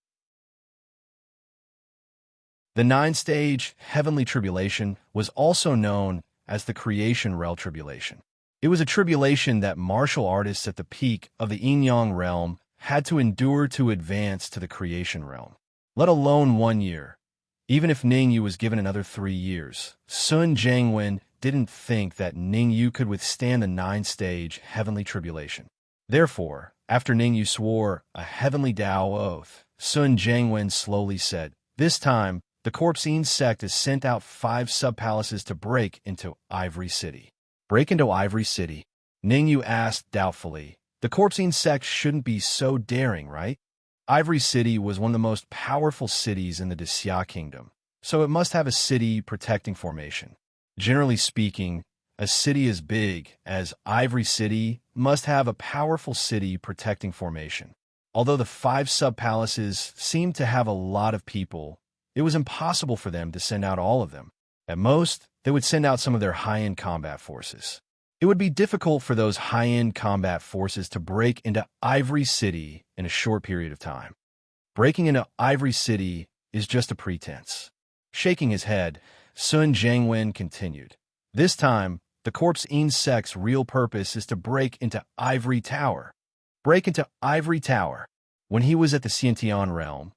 The 9-stage heavenly tribulation was also known as the creation realm tribulation. It was a tribulation that martial artists at the peak of the yin-yang realm had to endure to advance to the creation realm. Let alone 1 year. Even if Ningyu was given another 3 years, Sun Jiangwen didn't think that Ningyu could withstand the 9-stage heavenly tribulation. Therefore, after Ningyu swore a heavenly Tao oath, Sun Jiangwen slowly said, "This time, the Corpsine sect has sent out 5 sub-palaces to break into Ivory City." Break into Ivory City? Ningyu asked doubtfully. The Corpsine sect shouldn't be so daring, right? Ivory City was one of the most powerful cities in the Xia Kingdom, so it must have a city protecting formation. Generally speaking, a city as big as Ivory City must have a powerful city protecting formation. Although the 5 sub-palaces seemed to have a lot of people, it was impossible for them to send out all of them. At most, they would send out some of their high-end combat forces. It would be difficult for those high-end combat forces to break into Ivory City in a short period of time. Breaking into Ivory City is just a pretense. Shaking his head, Sun Jiangwen continued. This time, the Corpsine sect's real purpose is to break into Ivory Tower. Break into Ivory Tower. When he was at the Xiantian realm,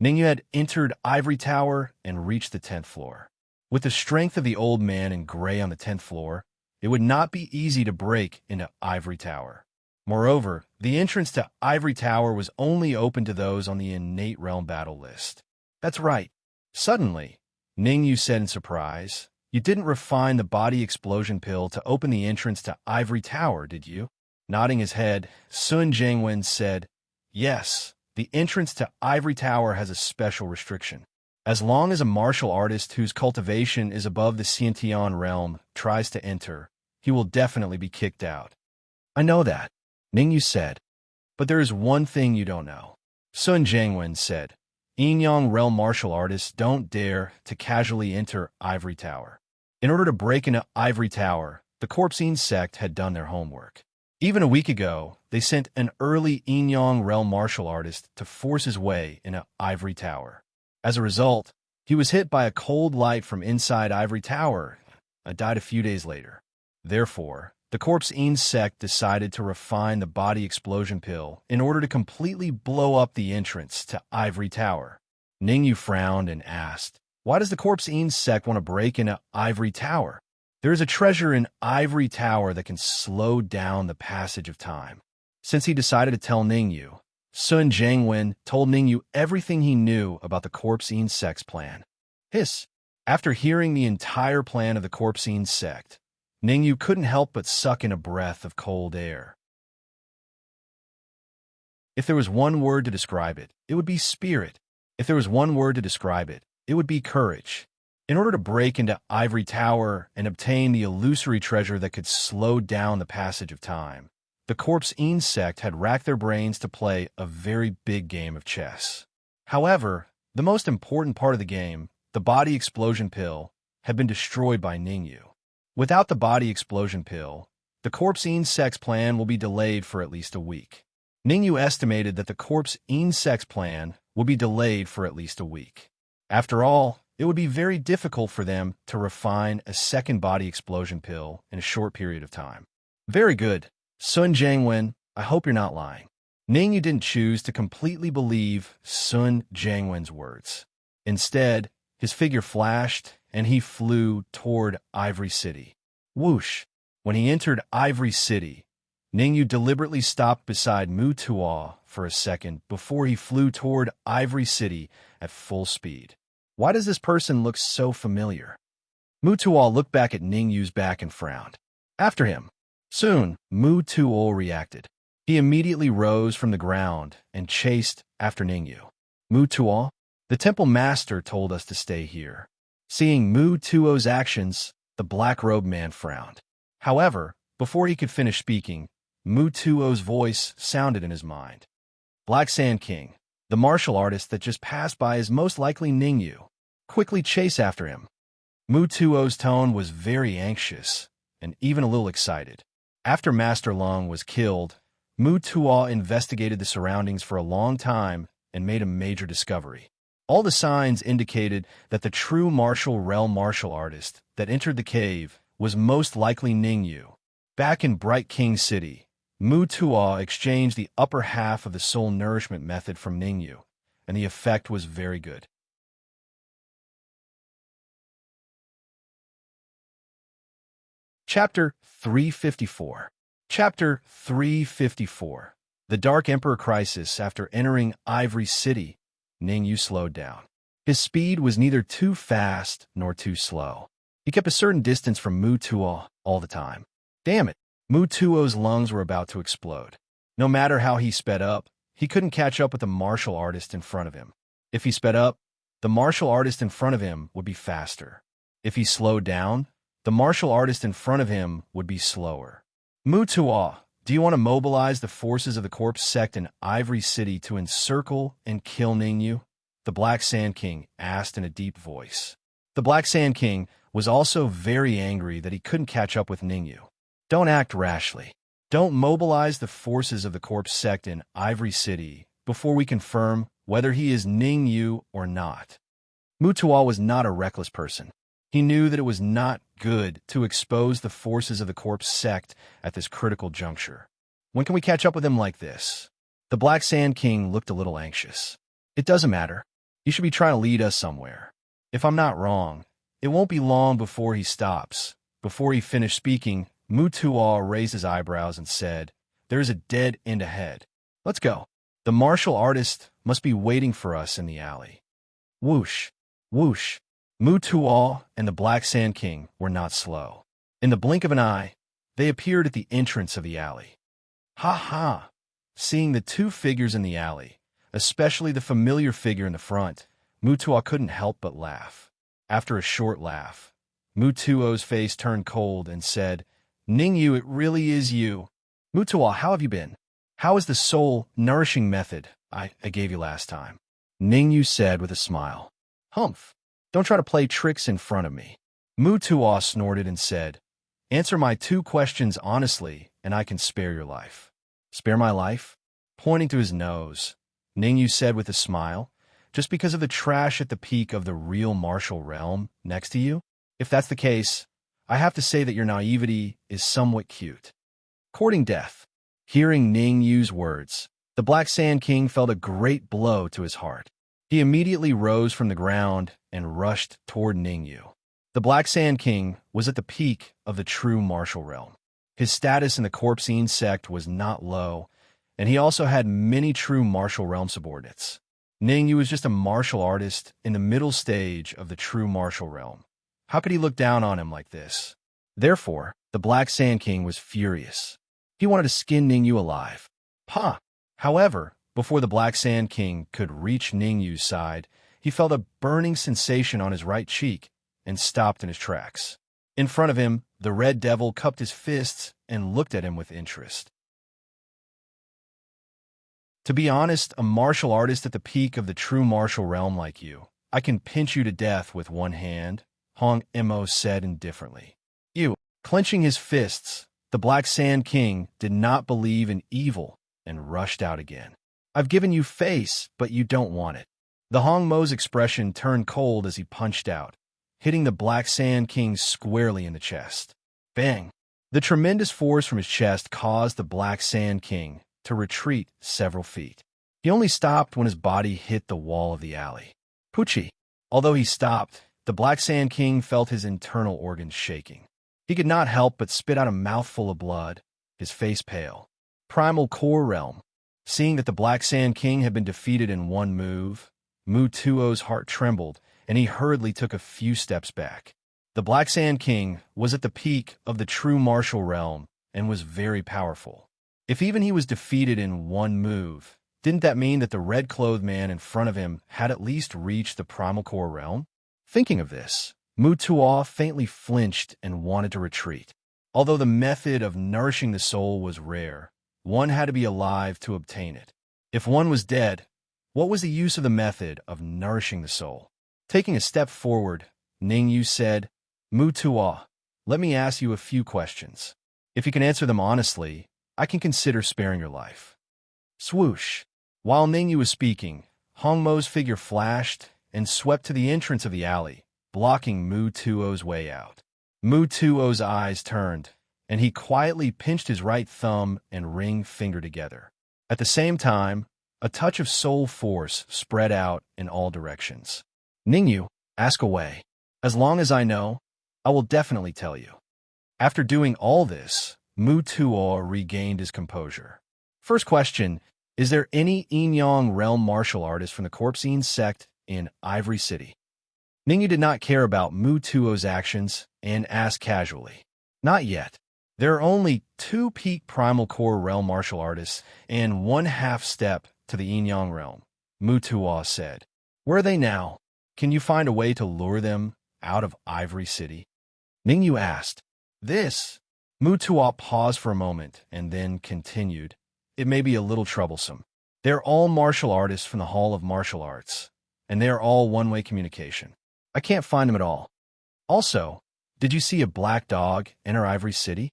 Ningyu had entered Ivory Tower and reached the 10th floor. With the strength of the old man in gray on the 10th floor, it would not be easy to break into Ivory Tower. Moreover, the entrance to Ivory Tower was only open to those on the innate realm battle list. That's right. Suddenly, Ningyu said in surprise, "You didn't refine the body explosion pill to open the entrance to Ivory Tower, did you?" Nodding his head, Sun Jiangwen said, "Yes, the entrance to Ivory Tower has a special restriction. As long as a martial artist whose cultivation is above the Xiantian realm tries to enter, he will definitely be kicked out." "I know that," Ningyu said. "But there is one thing you don't know," Sun Jiangwen said. "Yin-yang realm martial artists don't dare to casually enter Ivory Tower. In order to break into Ivory Tower, the Corpsine sect had done their homework. Even a week ago, they sent an early yin-yang realm martial artist to force his way into Ivory Tower. As a result, he was hit by a cold light from inside Ivory Tower and died a few days later. Therefore, the Corpsine sect decided to refine the body explosion pill in order to completely blow up the entrance to Ivory Tower." Ningyu frowned and asked, "Why does the Corpsine sect want to break into Ivory Tower?" "There is a treasure in Ivory Tower that can slow down the passage of time." Since he decided to tell Ningyu, Sun Jiangwen told Ningyu everything he knew about the Corpsine sect's plan. Hiss! After hearing the entire plan of the Corpsine sect, Ningyu couldn't help but suck in a breath of cold air. If there was one word to describe it, it would be spirit. If there was one word to describe it, it would be courage. In order to break into Ivory Tower and obtain the illusory treasure that could slow down the passage of time, the Corpsine sect had racked their brains to play a very big game of chess. However, the most important part of the game, the body explosion pill, had been destroyed by Ningyu. Without the body explosion pill, the Corpsine sect's plan will be delayed for at least a week. Ningyu estimated that the Corpsine sect's plan will be delayed for at least a week. After all, it would be very difficult for them to refine a second body explosion pill in a short period of time. Very good. Sun Jiangwen, I hope you're not lying. Ningyu didn't choose to completely believe Sun Jiangwen's words. Instead, his figure flashed, and he flew toward Ivory City. Whoosh! When he entered Ivory City, Ningyu deliberately stopped beside Mutuo for a second before he flew toward Ivory City at full speed. Why does this person look so familiar? Mutuo looked back at Ningyu's back and frowned. After him. Soon, Mutuo reacted. He immediately rose from the ground and chased after Ningyu. Mutuo, the temple master told us to stay here. Seeing Mutuo's actions, the black-robed man frowned. However, before he could finish speaking, Mutuo's voice sounded in his mind. Black Sand King, the martial artist that just passed by is most likely Ningyu. Quickly chase after him. Mutuo's tone was very anxious and even a little excited. After Master Lung was killed, Mutuo investigated the surroundings for a long time and made a major discovery. All the signs indicated that the true martial realm martial artist that entered the cave was most likely Ningyu. Back in Bright King City, Mutuo exchanged the upper half of the soul nourishment method from Ningyu, and the effect was very good. Chapter 354. Chapter 354. The Dark Emperor Crisis. After entering Ivory City, Ningyu slowed down. His speed was neither too fast nor too slow. He kept a certain distance from Mutuo all the time. Damn it! Mutuo's lungs were about to explode. No matter how he sped up, he couldn't catch up with the martial artist in front of him. If he sped up, the martial artist in front of him would be faster. If he slowed down, the martial artist in front of him would be slower. Mutuo, do you want to mobilize the forces of the corpse sect in Ivory City to encircle and kill Ningyu? The Black Sand King asked in a deep voice. The Black Sand King was also very angry that he couldn't catch up with Ningyu. Don't act rashly. Don't mobilize the forces of the corpse sect in Ivory City before we confirm whether he is Ningyu or not. Mutuo was not a reckless person. He knew that it was not good to expose the forces of the corpse sect at this critical juncture. When can we catch up with him like this? The Black Sand King looked a little anxious. It doesn't matter. He should be trying to lead us somewhere. If I'm not wrong, it won't be long before he stops. Before he finished speaking, Mutuo raised his eyebrows and said, "There's a dead end ahead. Let's go. The martial artist must be waiting for us in the alley." Whoosh, whoosh. Mutuo and the Black Sand King were not slow. In the blink of an eye, they appeared at the entrance of the alley. Ha ha! Seeing the two figures in the alley, especially the familiar figure in the front, Mutuo couldn't help but laugh. After a short laugh, Mutuo's face turned cold and said, "Ningyu, it really is you. Mutuo, how have you been? How is the soul nourishing method I gave you last time?" Ningyu said with a smile. "Humph. Don't try to play tricks in front of me." Mutuo snorted and said, "Answer my two questions honestly, and I can spare your life." "Spare my life?" Pointing to his nose, Ningyu said with a smile, "Just because of the trash at the peak of the real martial realm next to you? If that's the case, I have to say that your naivety is somewhat cute." Courting death. Hearing Ningyu's words, the Black Sand King felt a great blow to his heart. He immediately rose from the ground and rushed toward Ningyu. The Black Sand King was at the peak of the true martial realm. His status in the Corpsine sect was not low, and he also had many true martial realm subordinates. Ningyu was just a martial artist in the middle stage of the true martial realm. How could he look down on him like this? Therefore, the Black Sand King was furious. He wanted to skin Ningyu alive. Ha! However, before the Black Sand King could reach Ningyu's side, he felt a burning sensation on his right cheek and stopped in his tracks. In front of him, the Red Devil cupped his fists and looked at him with interest. "To be honest, a martial artist at the peak of the true martial realm like you, I can pinch you to death with one hand," Hong Mo said indifferently. "You." Clenching his fists, the Black Sand King did not believe in evil and rushed out again. "I've given you face, but you don't want it." The Hong Mo's expression turned cold as he punched out, hitting the Black Sand King squarely in the chest. Bang! The tremendous force from his chest caused the Black Sand King to retreat several feet. He only stopped when his body hit the wall of the alley. Poochie! Although he stopped, the Black Sand King felt his internal organs shaking. He could not help but spit out a mouthful of blood. his face pale. Primal Core Realm. Seeing that the Black Sand King had been defeated in one move, Mutuo's heart trembled, and he hurriedly took a few steps back. The Black Sand King was at the peak of the true martial realm and was very powerful. If even he was defeated in one move, didn't that mean that the red-clothed man in front of him had at least reached the Primal Core realm? Thinking of this, Mutuo faintly flinched and wanted to retreat. Although the method of nourishing the soul was rare, one had to be alive to obtain it. If one was dead, what was the use of the method of nourishing the soul? Taking a step forward, Ningyu said, Mutuo, let me ask you a few questions. If you can answer them honestly, I can consider sparing your life. Swoosh. While Ningyu was speaking, Hongmo's figure flashed and swept to the entrance of the alley, blocking Mutuo's way out. Mutuo's eyes turned, and he quietly pinched his right thumb and ring finger together. At the same time, a touch of soul force spread out in all directions. Ningyu, ask away. As long as I know, I will definitely tell you. After doing all this, Mutuo regained his composure. First question, is there any Yin-Yang realm martial artist from the Corpsine sect in Ivory City? Ningyu did not care about Mutuo's actions and asked casually. Not yet. There are only 2 peak Primal Core realm martial artists and 1/2 step to the Yin-Yang realm, Mutuo said. Where are they now? Can you find a way to lure them out of Ivory City? Ningyu asked. This. Mutuo paused for a moment and then continued. It may be a little troublesome. They're all martial artists from the Hall of Martial Arts, and they are all one-way communication. I can't find them at all. Also, did you see a black dog enter Ivory City?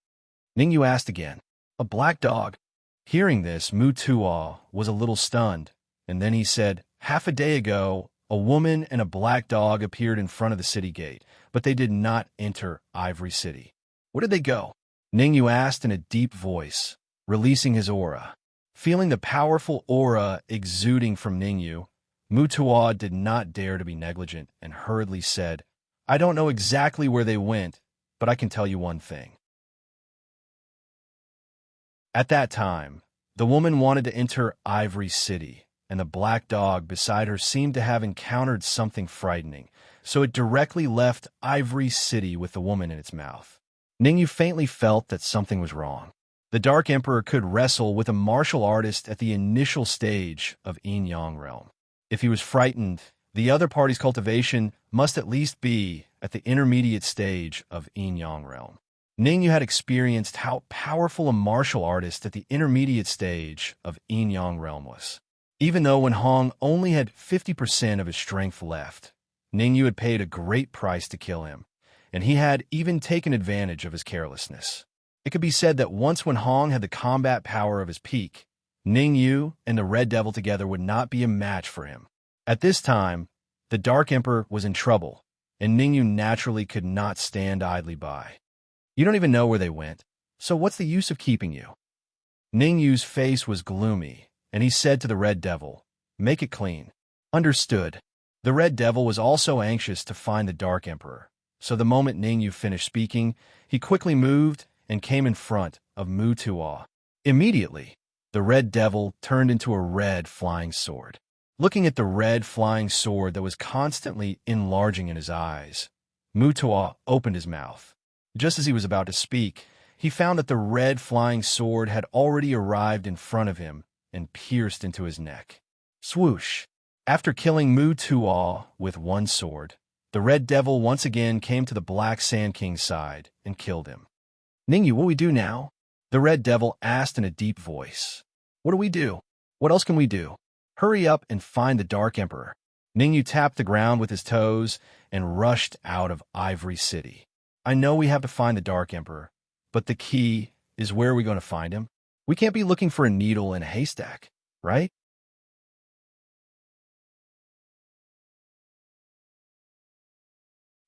Ningyu asked again. A black dog? Hearing this, Mutuo was a little stunned, and then he said, half a day ago, a woman and a black dog appeared in front of the city gate, but they did not enter Ivory City. Where did they go? Ningyu asked in a deep voice, releasing his aura. Feeling the powerful aura exuding from Ningyu, Mutuo did not dare to be negligent and hurriedly said, I don't know exactly where they went, but I can tell you one thing. At that time, the woman wanted to enter Ivory City, and the black dog beside her seemed to have encountered something frightening, so it directly left Ivory City with the woman in its mouth. Ningyu faintly felt that something was wrong. The Dark Emperor could wrestle with a martial artist at the initial stage of Yin-Yang realm. If he was frightened, the other party's cultivation must at least be at the intermediate stage of Yin-Yang realm. Ningyu had experienced how powerful a martial artist at the intermediate stage of Yin-Yang realm was. Even though when Hong only had 50% of his strength left, Ningyu had paid a great price to kill him, and he had even taken advantage of his carelessness. It could be said that once when Hong had the combat power of his peak, Ningyu and the Red Devil together would not be a match for him. At this time, the Dark Emperor was in trouble, and Ningyu naturally could not stand idly by. You don't even know where they went, so what's the use of keeping you? Ningyu's face was gloomy, and he said to the Red Devil, make it clean. Understood. The Red Devil was also anxious to find the Dark Emperor, so the moment Ningyu finished speaking, he quickly moved and came in front of Mutuo. Immediately, the Red Devil turned into a red flying sword. Looking at the red flying sword that was constantly enlarging in his eyes, Mutuo opened his mouth. Just as he was about to speak, he found that the red flying sword had already arrived in front of him and pierced into his neck. Swoosh! After killing Mutuo with one sword, the Red Devil once again came to the Black Sand King's side and killed him. Ningyu, what do we do now? The Red Devil asked in a deep voice. What do we do? What else can we do? Hurry up and find the Dark Emperor. Ningyu tapped the ground with his toes and rushed out of Ivory City. I know we have to find the Dark Emperor, but the key is where are we going to find him? We can't be looking for a needle in a haystack, right?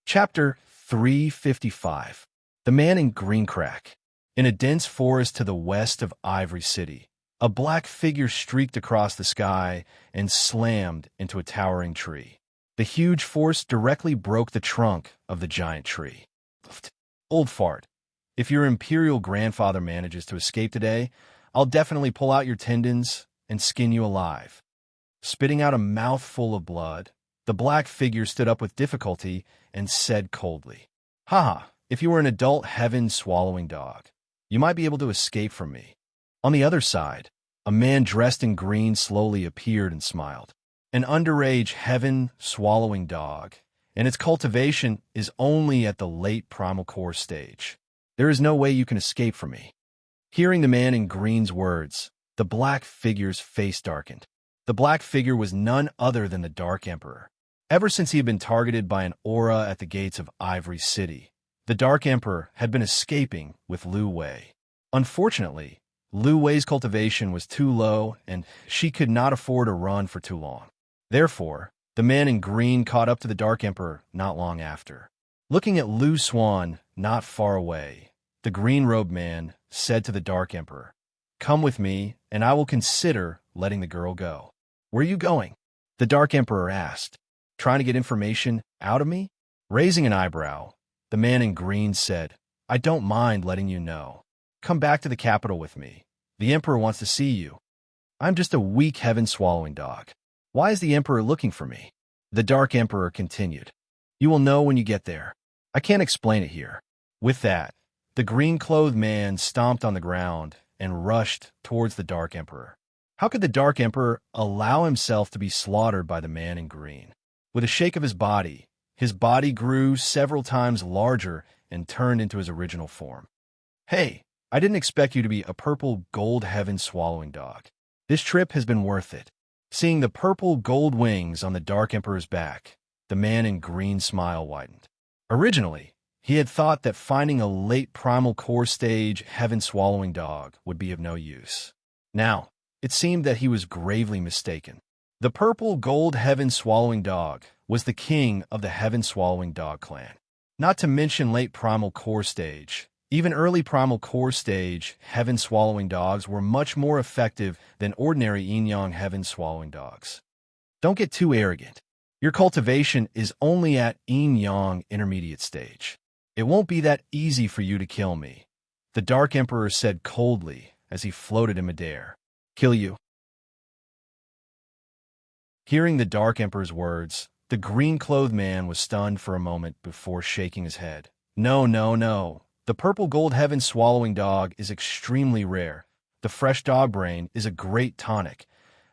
Chapter 355. The Man in Green Crack. In a dense forest to the west of Ivory City, a black figure streaked across the sky and slammed into a towering tree. The huge force directly broke the trunk of the giant tree. Old fart. If your imperial grandfather manages to escape today, I'll definitely pull out your tendons and skin you alive." Spitting out a mouthful of blood, the black figure stood up with difficulty and said coldly, "Haha, if you were an adult heaven-swallowing dog, you might be able to escape from me." On the other side, a man dressed in green slowly appeared and smiled. "An underage heaven-swallowing dog, and its cultivation is only at the late primal core stage. There is no way you can escape from me." Hearing the man in green's words, the black figure's face darkened. The black figure was none other than the Dark Emperor. Ever since he had been targeted by an aura at the gates of Ivory City, the Dark Emperor had been escaping with Lu Wei. Unfortunately, Lu Wei's cultivation was too low, and she could not afford to run for too long. Therefore, the man in green caught up to the Dark Emperor not long after. Looking at Lu Swan not far away, the green-robed man said to the Dark Emperor, "Come with me, and I will consider letting the girl go." "Where are you going?" the Dark Emperor asked. "Trying to get information out of me?" Raising an eyebrow, the man in green said, "I don't mind letting you know. Come back to the capital with me. The Emperor wants to see you." "I'm just a weak heaven-swallowing dog. Why is the Emperor looking for me?" The Dark Emperor continued. "You will know when you get there. I can't explain it here." With that, the green-clothed man stomped on the ground and rushed towards the Dark Emperor. How could the Dark Emperor allow himself to be slaughtered by the man in green? With a shake of his body grew several times larger and turned into his original form. "Hey, I didn't expect you to be a purple gold heaven-swallowing dog. This trip has been worth it." Seeing the purple gold wings on the Dark Emperor's back, the man in green smile widened. Originally, he had thought that finding a late primal core stage heaven-swallowing dog would be of no use. Now, it seemed that he was gravely mistaken. The purple gold heaven-swallowing dog was the king of the heaven-swallowing dog clan. Not to mention late primal core stage, even early primal core stage heaven-swallowing dogs were much more effective than ordinary yin-yang heaven-swallowing dogs. Don't get too arrogant. Your cultivation is only at yin-yang intermediate stage. It won't be that easy for you to kill me, the Dark Emperor said coldly as he floated in midair. "Kill you?" Hearing the Dark Emperor's words, the green-clothed man was stunned for a moment before shaking his head. "No, no, no. The purple gold heaven-swallowing dog is extremely rare. The fresh dog brain is a great tonic.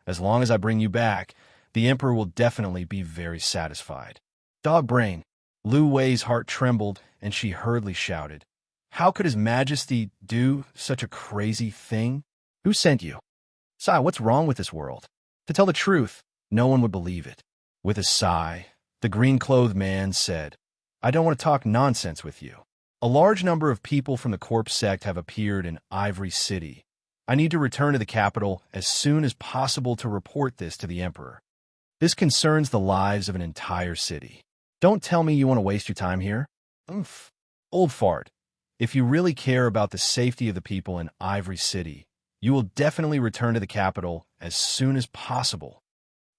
As long as I bring you back, the Emperor will definitely be very satisfied." Dog brain. Lu Wei's heart trembled, and she hurriedly shouted, "How could His Majesty do such a crazy thing? Who sent you? Sigh, what's wrong with this world? To tell the truth, no one would believe it." With a sigh, the green-clothed man said, "I don't want to talk nonsense with you. A large number of people from the corpse sect have appeared in Ivory City. I need to return to the capital as soon as possible to report this to the Emperor. This concerns the lives of an entire city. Don't tell me you want to waste your time here. Oomph. Old fart. If you really care about the safety of the people in Ivory City, you will definitely return to the capital as soon as possible."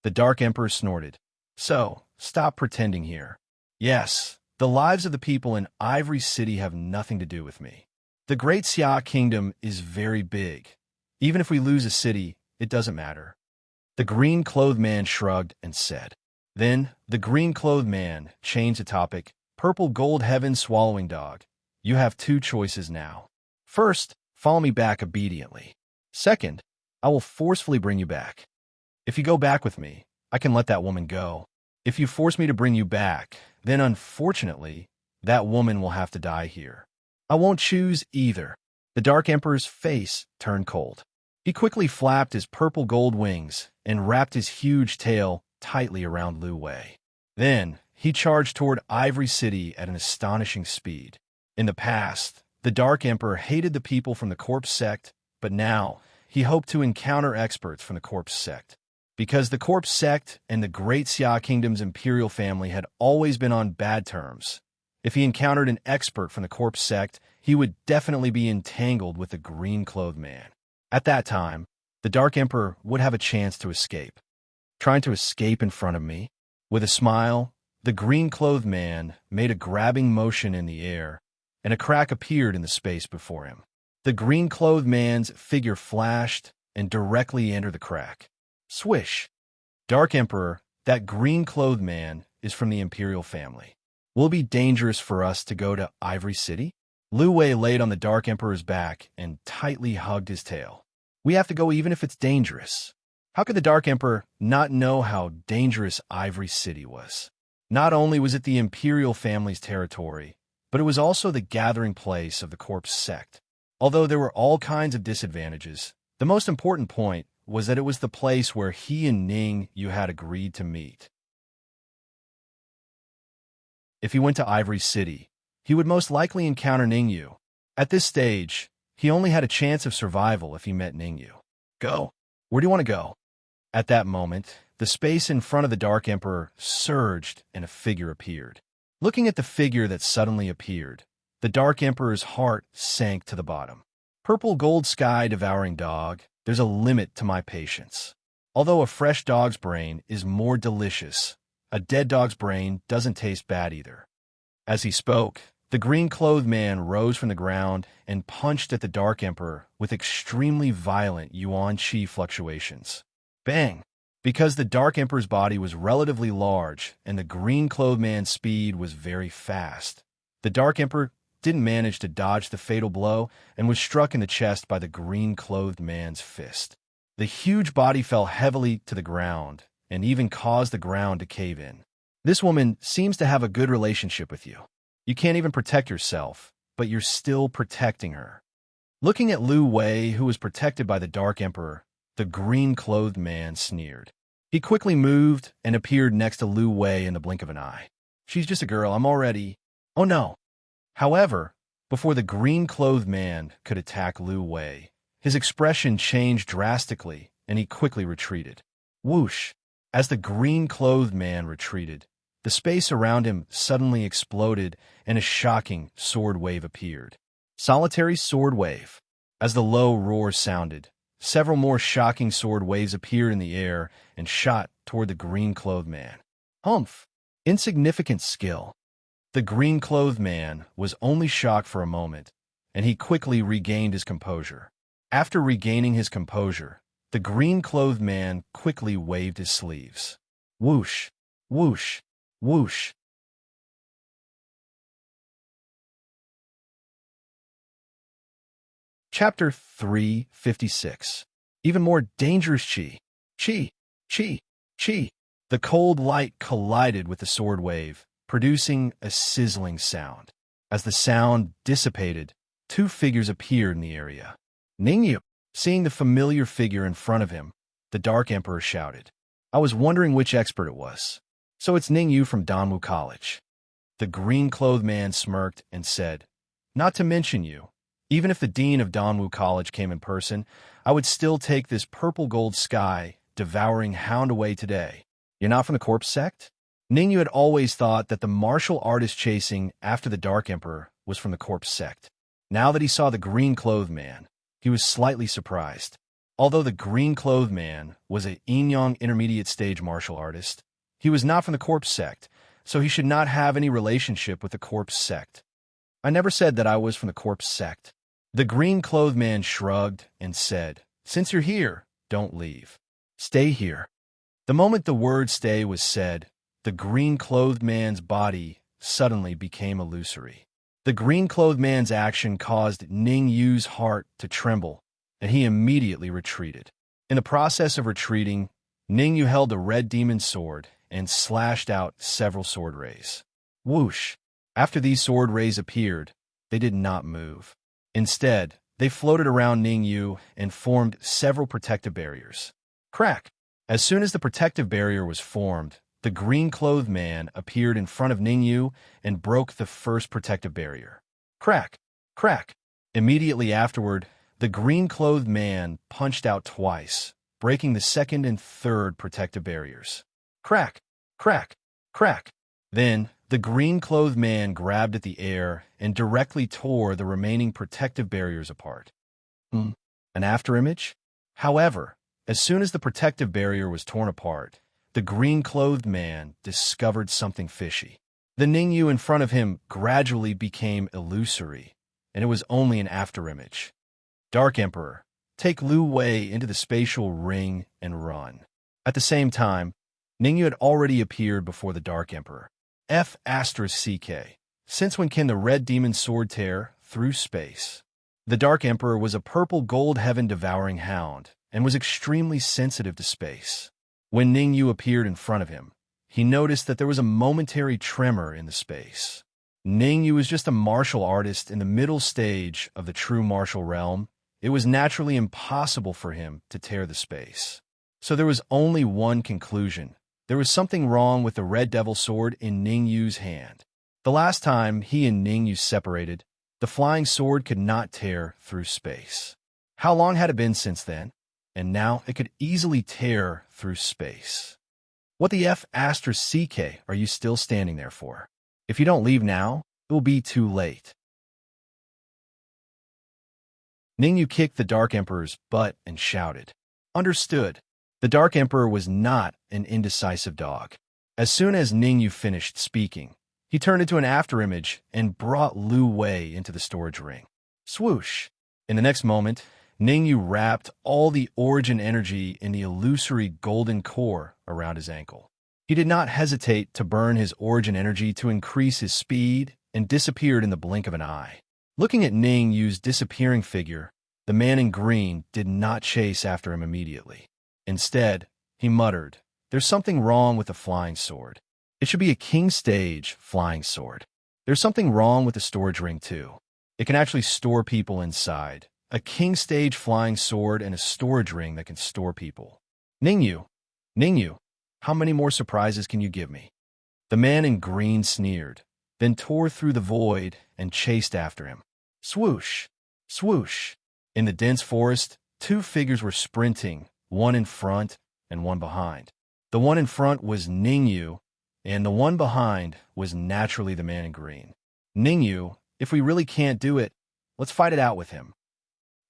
The Dark Emperor snorted. "So, stop pretending here. Yes, the lives of the people in Ivory City have nothing to do with me. The Great Xia Kingdom is very big. Even if we lose a city, it doesn't matter." The green-clothed man shrugged and said. Then, the green-clothed man changed the topic. "Purple gold heaven-swallowing dog. You have two choices now. First, follow me back obediently. Second, I will forcefully bring you back. If you go back with me, I can let that woman go. If you force me to bring you back, then unfortunately, that woman will have to die here. I won't choose either." The Dark Emperor's face turned cold. He quickly flapped his purple gold wings and wrapped his huge tail tightly around Lu Wei. Then, he charged toward Ivory City at an astonishing speed. In the past, the Dark Emperor hated the people from the corpse sect, but now, he hoped to encounter experts from the corpse sect. Because the corpse sect and the Great Xia Kingdom's imperial family had always been on bad terms, if he encountered an expert from the corpse sect, he would definitely be entangled with the green-clothed man. At that time, the Dark Emperor would have a chance to escape. Trying to escape in front of me? With a smile, the green-clothed man made a grabbing motion in the air, and a crack appeared in the space before him. The green-clothed man's figure flashed and directly entered the crack. Swish! Dark Emperor, that green-clothed man is from the Imperial family. Will it be dangerous for us to go to Ivory City? Lu Wei laid on the Dark Emperor's back and tightly hugged his tail. We have to go even if it's dangerous. How could the Dark Emperor not know how dangerous Ivory City was? Not only was it the Imperial family's territory, but it was also the gathering place of the corpse sect. Although there were all kinds of disadvantages, the most important point was that it was the place where he and Ning Yu had agreed to meet. If he went to Ivory City, he would most likely encounter Ning Yu. At this stage, he only had a chance of survival if he met Ning Yu. Go. Where do you want to go? At that moment, the space in front of the Dark Emperor surged and a figure appeared. Looking at the figure that suddenly appeared, the Dark Emperor's heart sank to the bottom. Purple gold sky devouring dog, there's a limit to my patience. Although a fresh dog's brain is more delicious, a dead dog's brain doesn't taste bad either. As he spoke, the green-clothed man rose from the ground and punched at the Dark Emperor with extremely violent yuan qi fluctuations. Bang! Because the Dark Emperor's body was relatively large and the green-clothed man's speed was very fast, the Dark Emperor didn't manage to dodge the fatal blow and was struck in the chest by the green-clothed man's fist. The huge body fell heavily to the ground and even caused the ground to cave in. This woman seems to have a good relationship with you. You can't even protect yourself, but you're still protecting her. Looking at Lu Wei, who was protected by the Dark Emperor, the green-clothed man sneered. He quickly moved and appeared next to Lu Wei in the blink of an eye. She's just a girl, I'm already... Oh no! However, before the green-clothed man could attack Lu Wei, his expression changed drastically and he quickly retreated. Whoosh! As the green-clothed man retreated, the space around him suddenly exploded and a shocking sword wave appeared. Solitary sword wave. As the low roar sounded, several more shocking sword waves appeared in the air and shot toward the green-clothed man. Humph! Insignificant skill. The green-clothed man was only shocked for a moment, and he quickly regained his composure. After regaining his composure, the green-clothed man quickly waved his sleeves. Whoosh! Whoosh! Whoosh! Chapter 356. Even more dangerous chi. Chi! Chi! Chi! The cold light collided with the sword wave, producing a sizzling sound. As the sound dissipated, two figures appeared in the area. Ning Yu! Seeing the familiar figure in front of him, the Dark Emperor shouted. I was wondering which expert it was. So it's Ning Yu from Danwu College. The green-clothed man smirked and said, Not to mention you. Even if the dean of Danwu College came in person, I would still take this purple gold sky, devouring hound away today. You're not from the corpse sect? Ning Yu had always thought that the martial artist chasing after the Dark Emperor was from the corpse sect. Now that he saw the green-clothed man, he was slightly surprised. Although the green-clothed man was a Yinyang intermediate stage martial artist, he was not from the corpse sect, so he should not have any relationship with the corpse sect. I never said that I was from the corpse sect. The green-clothed man shrugged and said, Since you're here, don't leave. Stay here. The moment the word stay was said, the green-clothed man's body suddenly became illusory. The green-clothed man's action caused Ning Yu's heart to tremble, and he immediately retreated. In the process of retreating, Ning Yu held the red demon sword and slashed out several sword rays. Whoosh! After these sword rays appeared, they did not move. Instead, they floated around Ning Yu and formed several protective barriers. Crack! As soon as the protective barrier was formed, the green-clothed man appeared in front of Ning Yu and broke the first protective barrier. Crack! Crack! Immediately afterward, the green-clothed man punched out twice, breaking the second and third protective barriers. Crack! Crack! Crack! Then, the green-clothed man grabbed at the air and directly tore the remaining protective barriers apart. An afterimage? However, as soon as the protective barrier was torn apart, the green-clothed man discovered something fishy. The Ningyu in front of him gradually became illusory, and it was only an afterimage. Dark Emperor, take Lu Wei into the spatial ring and run. At the same time, Ningyu had already appeared before the Dark Emperor. F***CK. Since when can the Red Demon Sword tear through space? The Dark Emperor was a purple gold heaven-devouring hound and was extremely sensitive to space. When Ningyu appeared in front of him, he noticed that there was a momentary tremor in the space. Ningyu was just a martial artist in the middle stage of the true martial realm. It was naturally impossible for him to tear the space. So there was only one conclusion. There was something wrong with the Red Devil Sword in Ningyu's hand. The last time he and Ningyu separated, the flying sword could not tear through space. How long had it been since then? And now it could easily tear through space. What the F***CK are you still standing there for? If you don't leave now, it will be too late. Ningyu kicked the Dark Emperor's butt and shouted. Understood. The Dark Emperor was not an indecisive dog. As soon as Ningyu finished speaking, he turned into an afterimage and brought Lu Wei into the storage ring. Swoosh! In the next moment, Ningyu wrapped all the origin energy in the illusory golden core around his ankle. He did not hesitate to burn his origin energy to increase his speed and disappeared in the blink of an eye. Looking at Ningyu's disappearing figure, the man in green did not chase after him immediately. Instead, he muttered, "There's something wrong with the flying sword. It should be a king stage flying sword. There's something wrong with the storage ring too. It can actually store people inside. A king stage flying sword and a storage ring that can store people. Ningyu, how many more surprises can you give me?" The man in green sneered, then tore through the void and chased after him. Swoosh! Swoosh! In the dense forest, two figures were sprinting, one in front and one behind. The one in front was Ningyu, and the one behind was naturally the man in green. Ningyu, if we really can't do it, let's fight it out with him.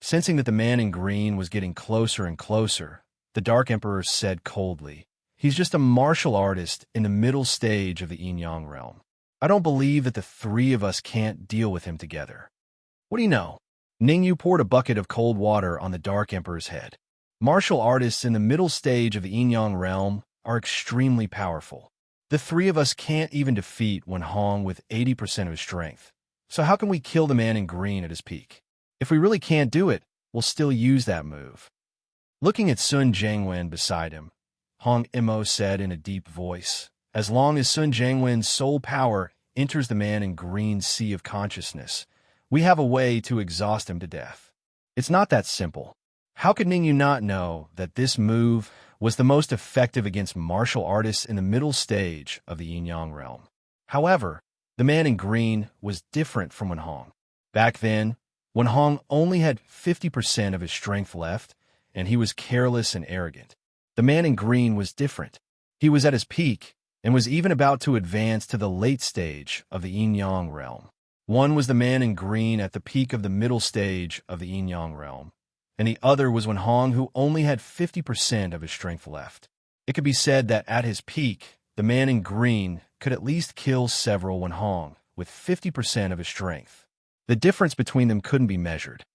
Sensing that the man in green was getting closer and closer, the Dark Emperor said coldly, "He's just a martial artist in the middle stage of the yin-yang realm. I don't believe that the three of us can't deal with him together." What do you know? Ningyu poured a bucket of cold water on the Dark Emperor's head. Martial artists in the middle stage of the yin-yang realm are extremely powerful. The three of us can't even defeat Wen Hong with 80% of his strength. So how can we kill the man in green at his peak? If we really can't do it, we'll still use that move. Looking at Sun Jiangwen beside him, Hong Imo said in a deep voice, "As long as Sun Jiangwen's soul power enters the man in green's sea of consciousness, we have a way to exhaust him to death." It's not that simple. How could Ningyu not know that this move was the most effective against martial artists in the middle stage of the yin-yang realm? However, the man in green was different from Wen Hong. Back then, Wen Hong only had 50% of his strength left, and he was careless and arrogant. The man in green was different. He was at his peak and was even about to advance to the late stage of the yin-yang realm. One was the man in green at the peak of the middle stage of the yin-yang realm, and the other was Wen Hong, who only had 50% of his strength left. It could be said that at his peak, the man in green could at least kill several Wen Hong with 50% of his strength. The difference between them couldn't be measured.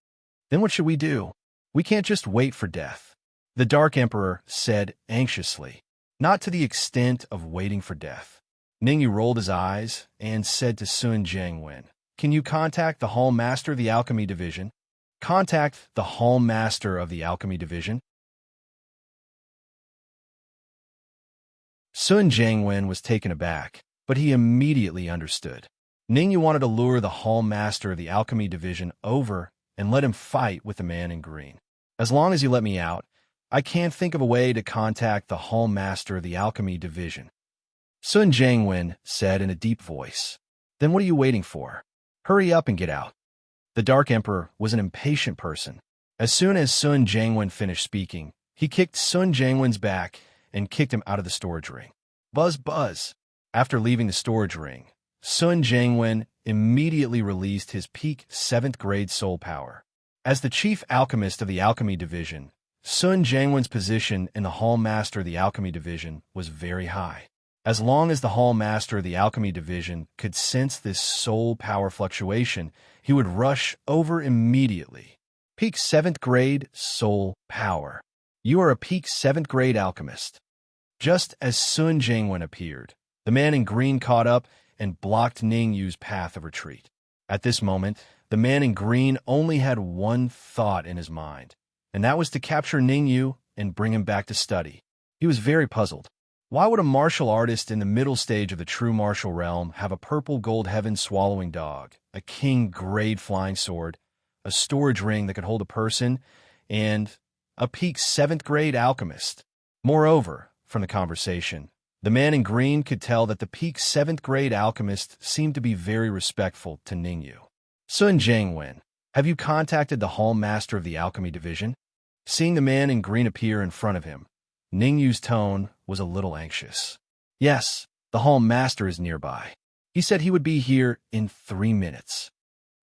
Then what should we do? We can't just wait for death. The Dark Emperor said anxiously, not to the extent of waiting for death. Ningyu rolled his eyes and said to Sun Jiangwen, "Can you contact the Hall Master of the Alchemy Division?" Contact the Hall Master of the Alchemy Division? Sun Jiangwen was taken aback, but he immediately understood. Ningyu wanted to lure the Hall Master of the Alchemy Division over and let him fight with the man in green. "As long as you let me out, I can't think of a way to contact the Hall Master of the Alchemy Division." Sun Jiangwen said in a deep voice. "Then what are you waiting for? Hurry up and get out." The Dark Emperor was an impatient person. As soon as Sun Jiangwen finished speaking, he kicked Sun Jiangwen's back and kicked him out of the storage ring. Buzz, buzz. After leaving the storage ring, Sun Jiangwen immediately released his peak 7th grade soul power. As the chief alchemist of the Alchemy Division, Sun Jiangwen's position in the Hall Master of the Alchemy Division was very high. As long as the Hall Master of the Alchemy Division could sense this soul power fluctuation, he would rush over immediately. Peak 7th grade soul power. You are a peak 7th grade alchemist. Just as Sun Jingwen appeared, the man in green caught up and blocked Ning Yu's path of retreat. At this moment, the man in green only had one thought in his mind, and that was to capture Ning Yu and bring him back to study. He was very puzzled. Why would a martial artist in the middle stage of the true martial realm have a purple gold heaven swallowing dog, a king grade flying sword, a storage ring that could hold a person, and a peak 7th grade alchemist? Moreover, from the conversation, the man in green could tell that the peak 7th grade alchemist seemed to be very respectful to Ning Yu. Sun Jingwen, have you contacted the Hall Master of the Alchemy Division? Seeing the man in green appear in front of him, Ning Yu's tone was a little anxious. Yes, the Hall Master is nearby. He said he would be here in 3 minutes.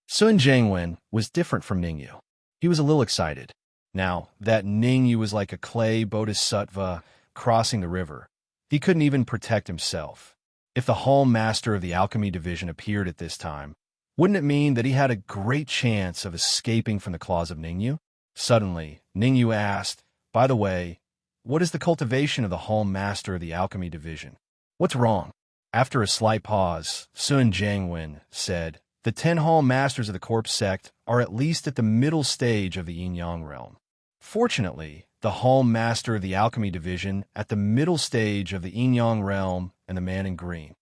Sun Jingwen was different from Ning Yu. He was a little excited. Now that Ning Yu was like a clay bodhisattva crossing the river, he couldn't even protect himself. If the Hall Master of the Alchemy Division appeared at this time, wouldn't it mean that he had a great chance of escaping from the claws of Ning Yu? Suddenly, Ning Yu asked, by the way, what is the cultivation of the Hall Master of the Alchemy Division? What's wrong? After a slight pause, Sun Jingwen said, the 10 Hall Masters of the Corpse Sect are at least at the middle stage of the yin-yang realm. Fortunately, the Hall Master of the Alchemy Division at the middle stage of the yin-yang realm and the man in green.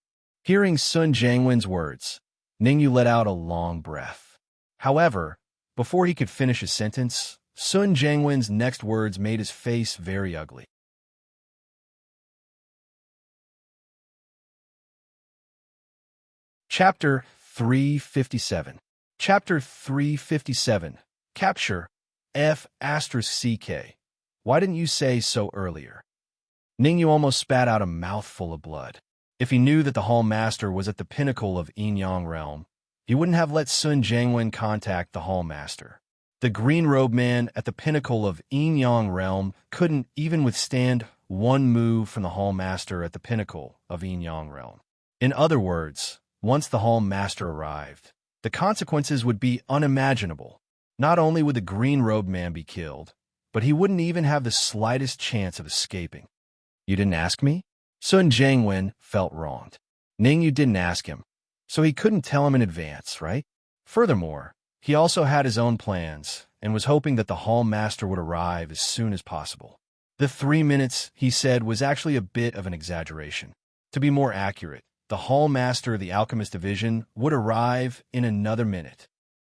Hearing Sun Jingwen's words, Ning Yu let out a long breath. However, before he could finish his sentence, Sun Jingwen's next words made his face very ugly. Chapter 357. Chapter 357. Capture F***CK. Why didn't you say so earlier? Ning Yu almost spat out a mouthful of blood. If he knew that the Hall Master was at the pinnacle of yin-yang realm, he wouldn't have let Sun Jingwen contact the Hall Master. The green-robed man at the pinnacle of yin-yang realm couldn't even withstand one move from the Hall Master at the pinnacle of yin-yang realm. In other words, once the Hall Master arrived, the consequences would be unimaginable. Not only would the green-robed man be killed, but he wouldn't even have the slightest chance of escaping. You didn't ask me? Sun Jingwen felt wronged. Ning Yu didn't ask him, so he couldn't tell him in advance, right? Furthermore, he also had his own plans and was hoping that the Hall Master would arrive as soon as possible. The 3 minutes, he said, was actually a bit of an exaggeration. To be more accurate, the Hall Master of the Alchemist Division would arrive in another minute.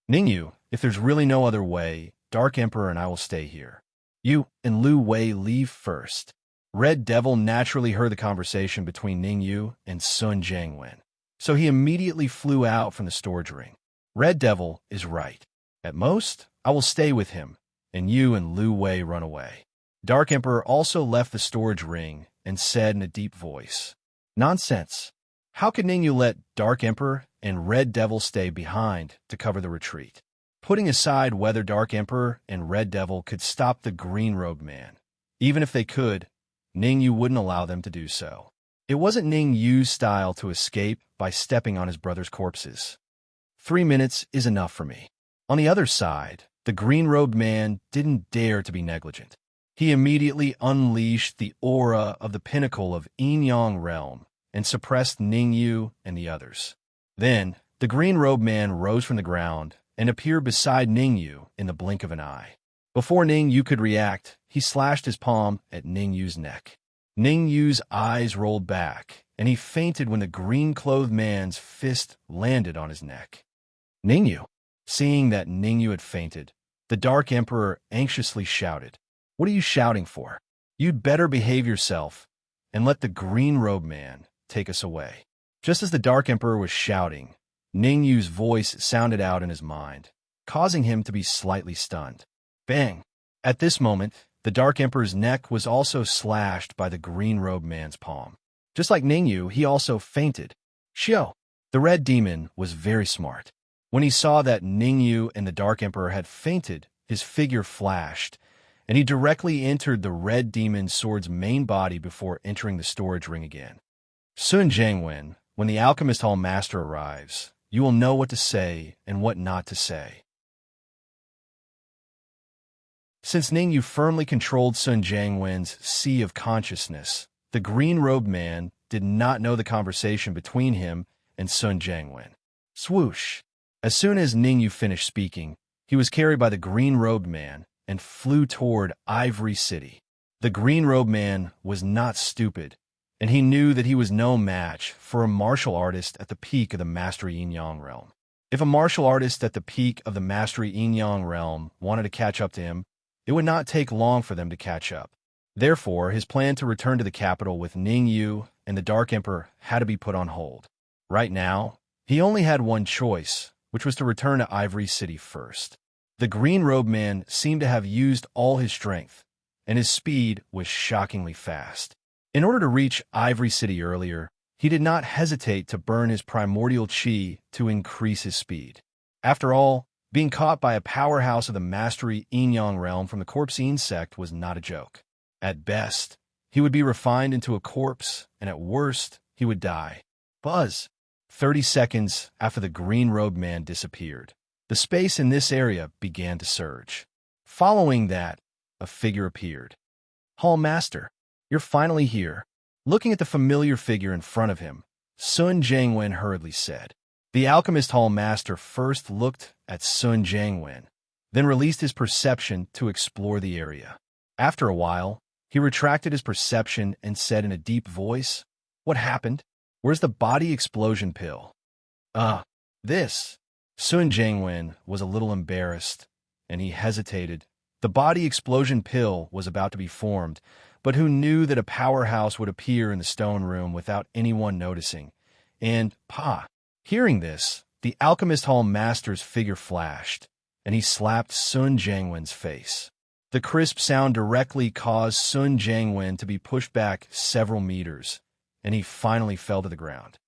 Ning Yu, if there's really no other way, Dark Emperor and I will stay here. You and Lu Wei leave first. Red Devil naturally heard the conversation between Ning Yu and Sun Jingwen, so he immediately flew out from the storage ring. Red Devil is right. At most, I will stay with him, and you and Lu Wei run away. Dark Emperor also left the storage ring and said in a deep voice, Nonsense. How could Ning Yu let Dark Emperor and Red Devil stay behind to cover the retreat? Putting aside whether Dark Emperor and Red Devil could stop the green-robed man, even if they could, Ning Yu wouldn't allow them to do so. It wasn't Ning Yu's style to escape by stepping on his brother's corpses. 3 minutes is enough for me. On the other side, the green-robed man didn't dare to be negligent. He immediately unleashed the aura of the pinnacle of yin-yang realm and suppressed Ning Yu and the others. Then, the green-robed man rose from the ground and appeared beside Ning Yu in the blink of an eye. Before Ning Yu could react, he slashed his palm at Ning Yu's neck. Ning Yu's eyes rolled back, and he fainted when the green-clothed man's fist landed on his neck. Ning Yu. Seeing that Ning Yu had fainted, the Dark Emperor anxiously shouted, What are you shouting for? You'd better behave yourself and let the green-robed man take us away. Just as the Dark Emperor was shouting, Ning Yu's voice sounded out in his mind, causing him to be slightly stunned. Bang! At this moment, the Dark Emperor's neck was also slashed by the green-robed man's palm. Just like Ning Yu, he also fainted. Shio! The Red Demon was very smart. When he saw that Ning Yu and the Dark Emperor had fainted, his figure flashed, and he directly entered the Red Demon's sword's main body before entering the storage ring again. Sun Jangwen, when the Alchemist Hall Master arrives, you will know what to say and what not to say. Since Ningyu firmly controlled Sun Jangwen's sea of consciousness, the green-robed man did not know the conversation between him and Sun Jangwen. Swoosh! As soon as Ningyu finished speaking, he was carried by the green-robed man and flew toward Ivory City. The green-robed man was not stupid, and he knew that he was no match for a martial artist at the peak of the Mastery Yin-Yang realm. If a martial artist at the peak of the Mastery Yin-Yang realm wanted to catch up to him, it would not take long for them to catch up. Therefore, his plan to return to the capital with Ningyu and the Dark Emperor had to be put on hold. Right now, he only had one choice, which was to return to Ivory City first. The green-robed man seemed to have used all his strength, and his speed was shockingly fast. In order to reach Ivory City earlier, he did not hesitate to burn his primordial chi to increase his speed. After all, being caught by a powerhouse of the Mastery Yin-Yang realm from the Corpsine sect was not a joke. At best, he would be refined into a corpse, and at worst, he would die. Buzz! 30 seconds after the green-robed man disappeared, the space in this area began to surge. Following that, a figure appeared. Hall Master, you're finally here. Looking at the familiar figure in front of him, Sun Jangwen hurriedly said. The Alchemist Hall Master first looked at Sun Jangwen, then released his perception to explore the area. After a while, he retracted his perception and said in a deep voice, "What happened? Where's the body explosion pill?" This. Sun Jangwen was a little embarrassed, and he hesitated. The body explosion pill was about to be formed, but who knew that a powerhouse would appear in the stone room without anyone noticing? And, hearing this, the Alchemist Hall Master's figure flashed, and he slapped Sun Jangwen's face. The crisp sound directly caused Sun Jangwen to be pushed back several meters, and he finally fell to the ground.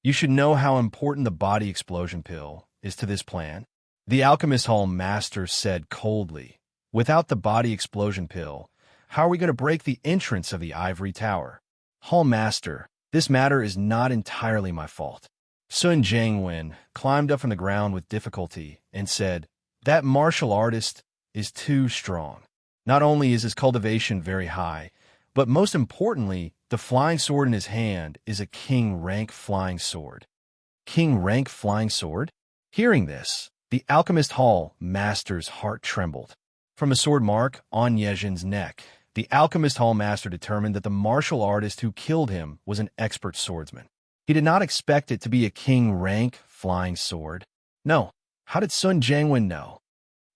You should know how important the body explosion pill is to this plan, the Alchemist Hall Master said coldly. Without the body explosion pill, how are we going to break the entrance of the Ivory Tower? Hall Master, this matter is not entirely my fault. Sun Jangwen climbed up from the ground with difficulty and said, that martial artist is too strong. Not only is his cultivation very high, but most importantly, the flying sword in his hand is a king rank flying sword. King rank flying sword? Hearing this, the Alchemist Hall Master's heart trembled. From a sword mark on Yejin's neck, the Alchemist Hall Master determined that the martial artist who killed him was an expert swordsman. He did not expect it to be a king rank flying sword. No, how did Sun Jangwen know?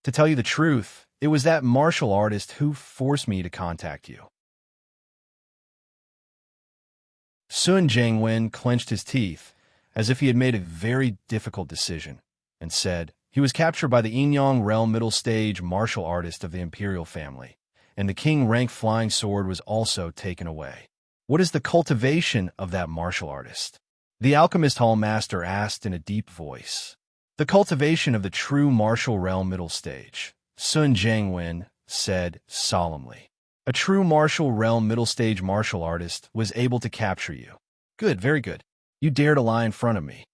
To tell you the truth, it was that martial artist who forced me to contact you. Sun Jangwen clenched his teeth, as if he had made a very difficult decision, and said, he was captured by the Yin-Yang realm middle stage martial artist of the Imperial family, and the king rank flying sword was also taken away. What is the cultivation of that martial artist? The Alchemist Hall Master asked in a deep voice. The cultivation of the true martial realm middle stage, Sun Jangwen said solemnly. A true martial realm middle stage martial artist was able to capture you. Good, very good. You dare to lie in front of me.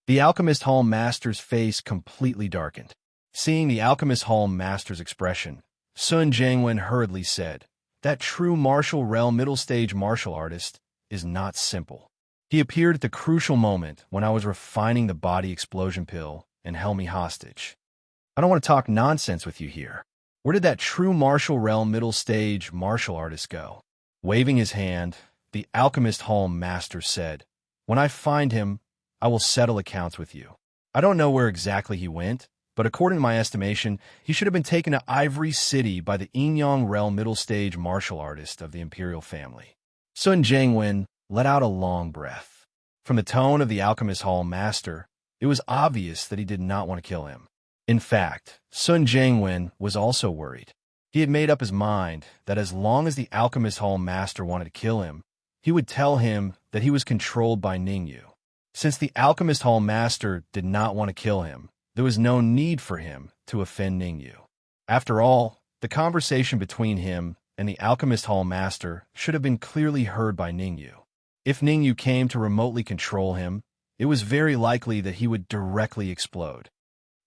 The Alchemist Hall Master's face completely darkened. Seeing the Alchemist Hall Master's expression, Sun Jangwen hurriedly said, that true martial realm middle stage martial artist is not simple. He appeared at the crucial moment when I was refining the body explosion pill and held me hostage. I don't want to talk nonsense with you here. Where did that true martial realm middle stage martial artist go? Waving his hand, the Alchemist Hall Master said, when I find him, I will settle accounts with you. I don't know where exactly he went, but according to my estimation, he should have been taken to Ivory City by the Yin-Yang realm middle stage martial artist of the Imperial family. Sun Jangwen let out a long breath. From the tone of the Alchemist Hall Master, it was obvious that he did not want to kill him. In fact, Sun Jangwen was also worried. He had made up his mind that as long as the Alchemist Hall Master wanted to kill him, he would tell him that he was controlled by Ningyu. Since the Alchemist Hall Master did not want to kill him, there was no need for him to offend Ningyu. After all, the conversation between him and the Alchemist Hall Master should have been clearly heard by Ningyu. If Ningyu came to remotely control him, it was very likely that he would directly explode.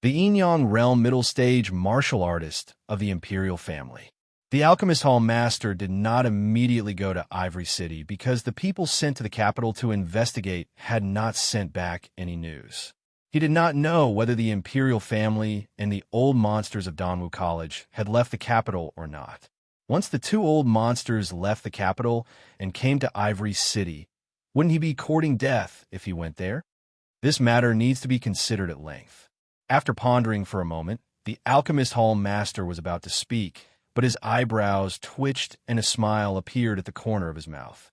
The Enyang realm middle stage martial artist of the imperial family. The Alchemist Hall Master did not immediately go to Ivory City because the people sent to the capital to investigate had not sent back any news. He did not know whether the imperial family and the old monsters of Danwu College had left the capital or not. Once the two old monsters left the capital and came to Ivory City, wouldn't he be courting death if he went there? This matter needs to be considered at length. After pondering for a moment, the Alchemist Hall Master was about to speak, but his eyebrows twitched and a smile appeared at the corner of his mouth.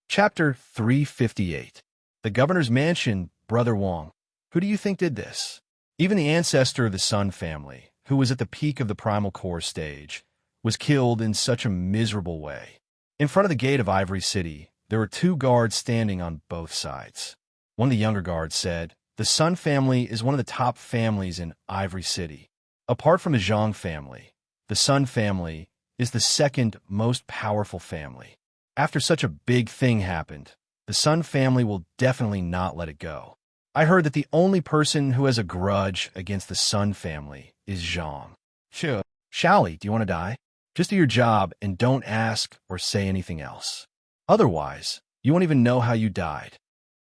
Chapter 358. The Governor's Mansion, Brother Wong. Who do you think did this? Even the ancestor of the Sun family, who was at the peak of the Primal Core stage, was killed in such a miserable way. In front of the gate of Ivory City, there were two guards standing on both sides. One of the younger guards said, "The Sun family is one of the top families in Ivory City. Apart from the Zhang family, the Sun family is the second most powerful family. After such a big thing happened, the Sun family will definitely not let it go. I heard that the only person who has a grudge against the Sun family is Zhang. Sure. Shaoli, do you want to die? Just do your job and don't ask or say anything else. Otherwise, you won't even know how you died."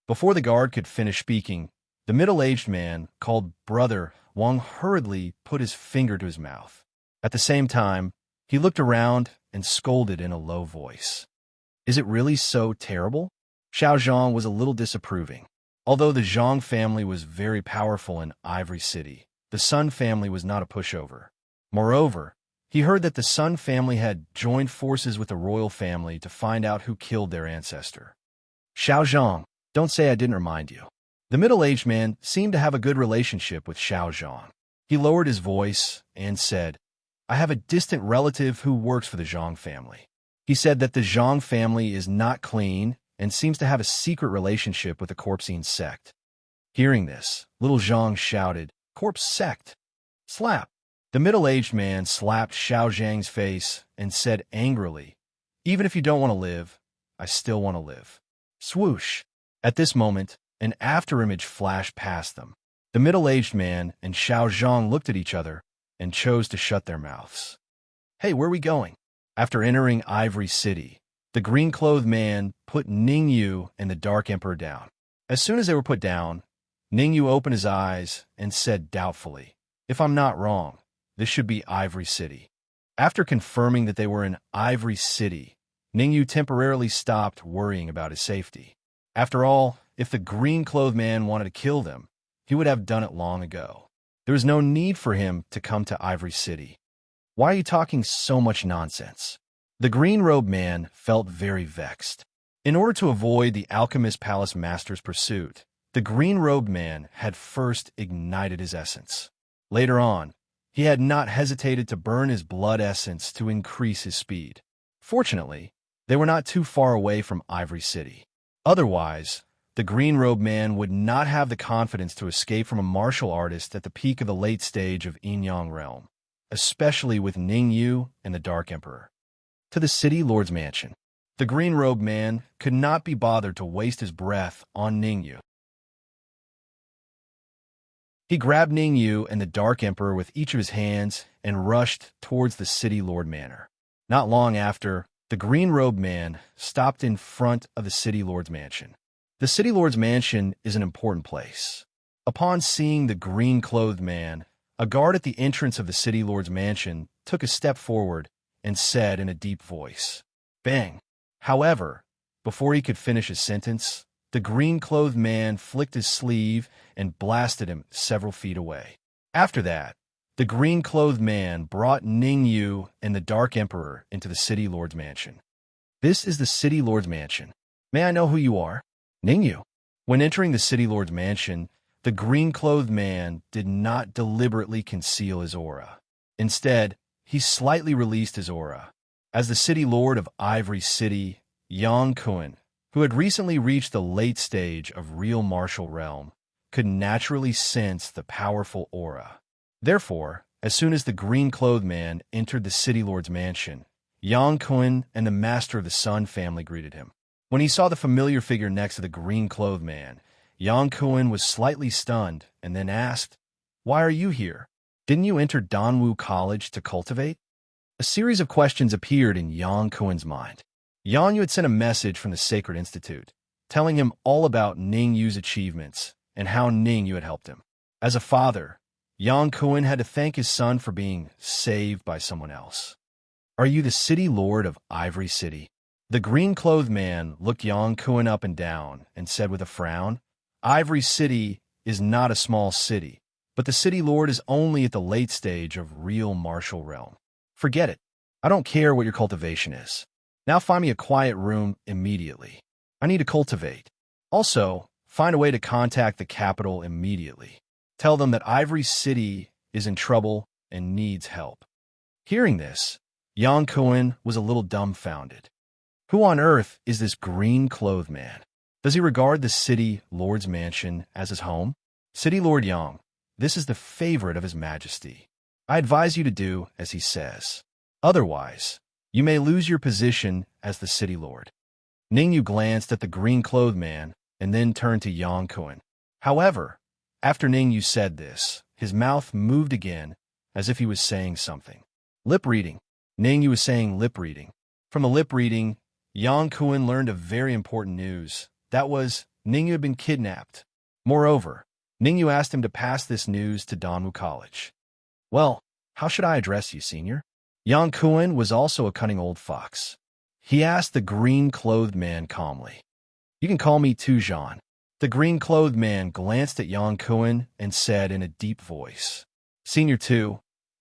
Before the guard could finish speaking, the middle-aged man, called Brother Wong, hurriedly put his finger to his mouth. At the same time, he looked around and scolded in a low voice. "Is it really so terrible?" Xiao Zhang was a little disapproving. Although the Zhang family was very powerful in Ivory City, the Sun family was not a pushover. Moreover, he heard that the Sun family had joined forces with the royal family to find out who killed their ancestor. "Xiao Zhang, don't say I didn't remind you." The middle-aged man seemed to have a good relationship with Xiao Zhang. He lowered his voice and said, "I have a distant relative who works for the Zhang family. He said that the Zhang family is not clean and seems to have a secret relationship with the Corpsine sect." Hearing this, little Zhang shouted, "Corpse sect! Slap!" The middle-aged man slapped Xiao Zhang's face and said angrily, "Even if you don't want to live, I still want to live." Swoosh! At this moment, an afterimage flashed past them. The middle-aged man and Xiao Zhang looked at each other and chose to shut their mouths. "Hey, where are we going?" After entering Ivory City, the green-clothed man put Ningyu and the Dark Emperor down. As soon as they were put down, Ningyu opened his eyes and said doubtfully, "If I'm not wrong, this should be Ivory City." After confirming that they were in Ivory City, Ningyu temporarily stopped worrying about his safety. After all, if the green-clothed man wanted to kill them, he would have done it long ago. There was no need for him to come to Ivory City. "Why are you talking so much nonsense?" The green-robed man felt very vexed. In order to avoid the Alchemist Palace Master's pursuit, the green-robed man had first ignited his essence. Later on, he had not hesitated to burn his blood essence to increase his speed. Fortunately, they were not too far away from Ivory City. Otherwise, the green-robed man would not have the confidence to escape from a martial artist at the peak of the late stage of Enyang realm, especially with Ningyu and the Dark Emperor. To the City Lord's mansion. The green-robed man could not be bothered to waste his breath on Ningyu. He grabbed Ningyu and the Dark Emperor with each of his hands and rushed towards the City Lord Manor. Not long after, the green-robed man stopped in front of the City Lord's mansion. The City Lord's mansion is an important place. Upon seeing the green-clothed man, a guard at the entrance of the City Lord's mansion took a step forward and said in a deep voice, "Bang!" However, before he could finish his sentence, the green-clothed man flicked his sleeve and blasted him several feet away. After that, the green-clothed man brought Ningyu and the Dark Emperor into the City Lord's mansion. "This is the City Lord's mansion. May I know who you are?" "Ningyu." When entering the City Lord's mansion, the green-clothed man did not deliberately conceal his aura. Instead, he slightly released his aura. As the City Lord of Ivory City, Yang Kun, who had recently reached the late stage of real martial realm, could naturally sense the powerful aura. Therefore, As soon as the green-clothed man entered the city lord's mansion, Yang Kun and the master of the Sun family greeted him. When he saw the familiar figure next to the green-clothed man, Yang Kun was slightly stunned and then asked, "Why are you here? Didn't you enter Danwu College to cultivate?" A series of questions appeared in Yang Kun's mind. Yang Yu had sent a message from the Sacred Institute, telling him all about Ning Yu's achievements and how Ning Yu had helped him. As a father, Yang Kun had to thank his son for being saved by someone else. "Are you the city lord of Ivory City?" The green-clothed man looked Yang Kun up and down and said with a frown, "Ivory City is not a small city, but the city lord is only at the late stage of real martial realm. Forget it. I don't care what your cultivation is. Now find me a quiet room immediately. I need to cultivate. Also, find a way to contact the capital immediately. Tell them that Ivory City is in trouble and needs help." Hearing this, Yang Kun was a little dumbfounded. Who on earth is this green-clothed man? Does he regard the city lord's mansion as his home? "City Lord Yang, this is the favorite of His Majesty. I advise you to do as he says. Otherwise, you may lose your position as the city lord." Ning Yu glanced at the green-clothed man and then turned to Yang Kun. However, after Ning Yu said this, his mouth moved again as if he was saying something. Lip reading. Ning Yu was saying lip reading. From the lip reading, Yang Kun learned of very important news. That was, Ning Yu had been kidnapped. Moreover, Ning Yu asked him to pass this news to Danwu College. "Well, how should I address you, senior?" Yang Kun was also a cunning old fox. He asked the green-clothed man calmly. "You can call me Tujan." The green-clothed man glanced at Yang Kun and said in a deep voice, "Senior Tu,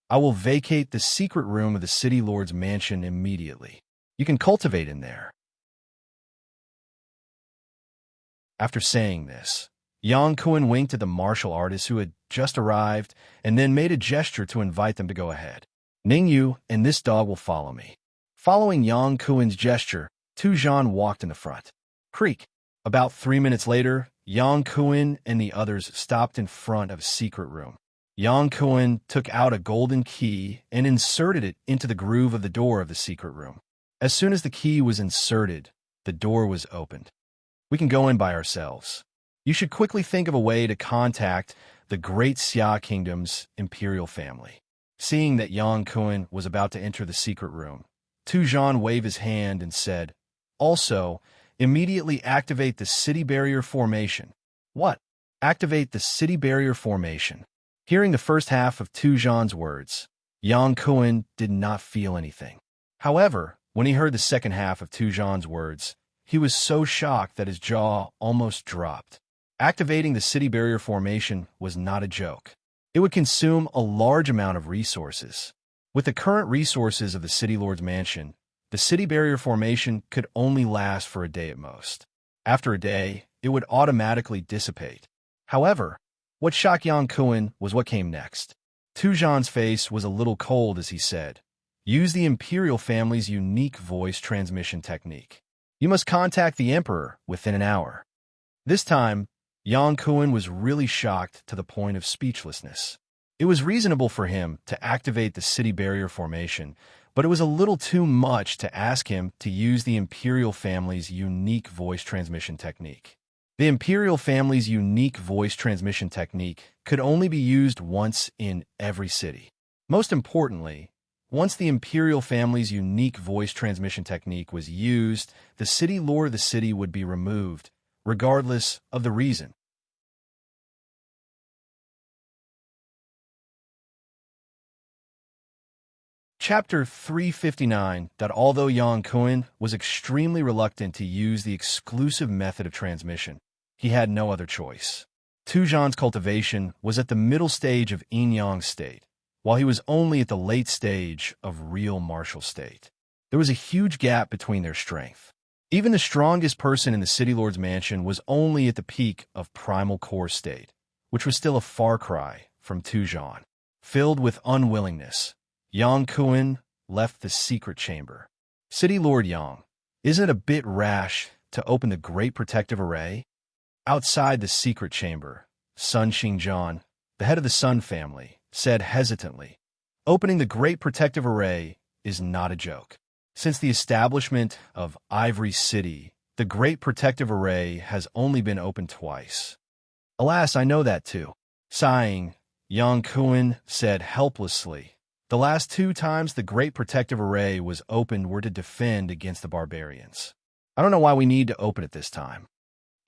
I will vacate the secret room of the city lord's mansion immediately. You can cultivate in there." After saying this, Yang Kun winked at the martial artists who had just arrived and then made a gesture to invite them to go ahead. "Ning Yu and this dog will follow me." Following Yang Kun's gesture, Tujan walked in the front. Creak. About 3 minutes later, Yang Kun and the others stopped in front of a secret room. Yang Kun took out a golden key and inserted it into the groove of the door of the secret room. As soon as the key was inserted, the door was opened. "We can go in by ourselves. You should quickly think of a way to contact the Great Xia Kingdom's imperial family." Seeing that Yang Kun was about to enter the secret room, Tujan waved his hand and said, "Also, immediately activate the city barrier formation." "What?" "Activate the city barrier formation." Hearing the first half of Tujan's words, Yang Kun did not feel anything. However, when he heard the second half of Tujan's words, he was so shocked that his jaw almost dropped. Activating the city barrier formation was not a joke. It would consume a large amount of resources. With the current resources of the city lord's mansion, the city barrier formation could only last for a day at most. After a day, it would automatically dissipate. However, what shocked Yang Kun was what came next. Tujan's face was a little cold as he said, "Use the imperial family's unique voice transmission technique. You must contact the emperor within an hour." This time, Yang Kun was really shocked to the point of speechlessness. It was reasonable for him to activate the city barrier formation, but it was a little too much to ask him to use the imperial family's unique voice transmission technique. The imperial family's unique voice transmission technique could only be used once in every city. Most importantly, once the imperial family's unique voice transmission technique was used, the city lord of the city would be removed, regardless of the reason. Chapter 359. Although Yang Kun was extremely reluctant to use the exclusive method of transmission, he had no other choice. Tujan's cultivation was at the middle stage of yin-yang state, while he was only at the late stage of real martial state. There was a huge gap between their strength. Even the strongest person in the city lord's mansion was only at the peak of primal core state, which was still a far cry from Tujan. Filled with unwillingness, Yang Kun left the secret chamber. "City Lord Yang, isn't it a bit rash to open the Great Protective Array?" Outside the secret chamber, Sun Xingjian, the head of the Sun family, said hesitantly, Opening the Great Protective Array is not a joke. Since the establishment of Ivory City, the Great Protective Array has only been opened twice. Alas, I know that too. Sighing, Yang Kuan said helplessly. The last 2 times the Great Protective Array was opened were to defend against the barbarians. I don't know why we need to open it this time.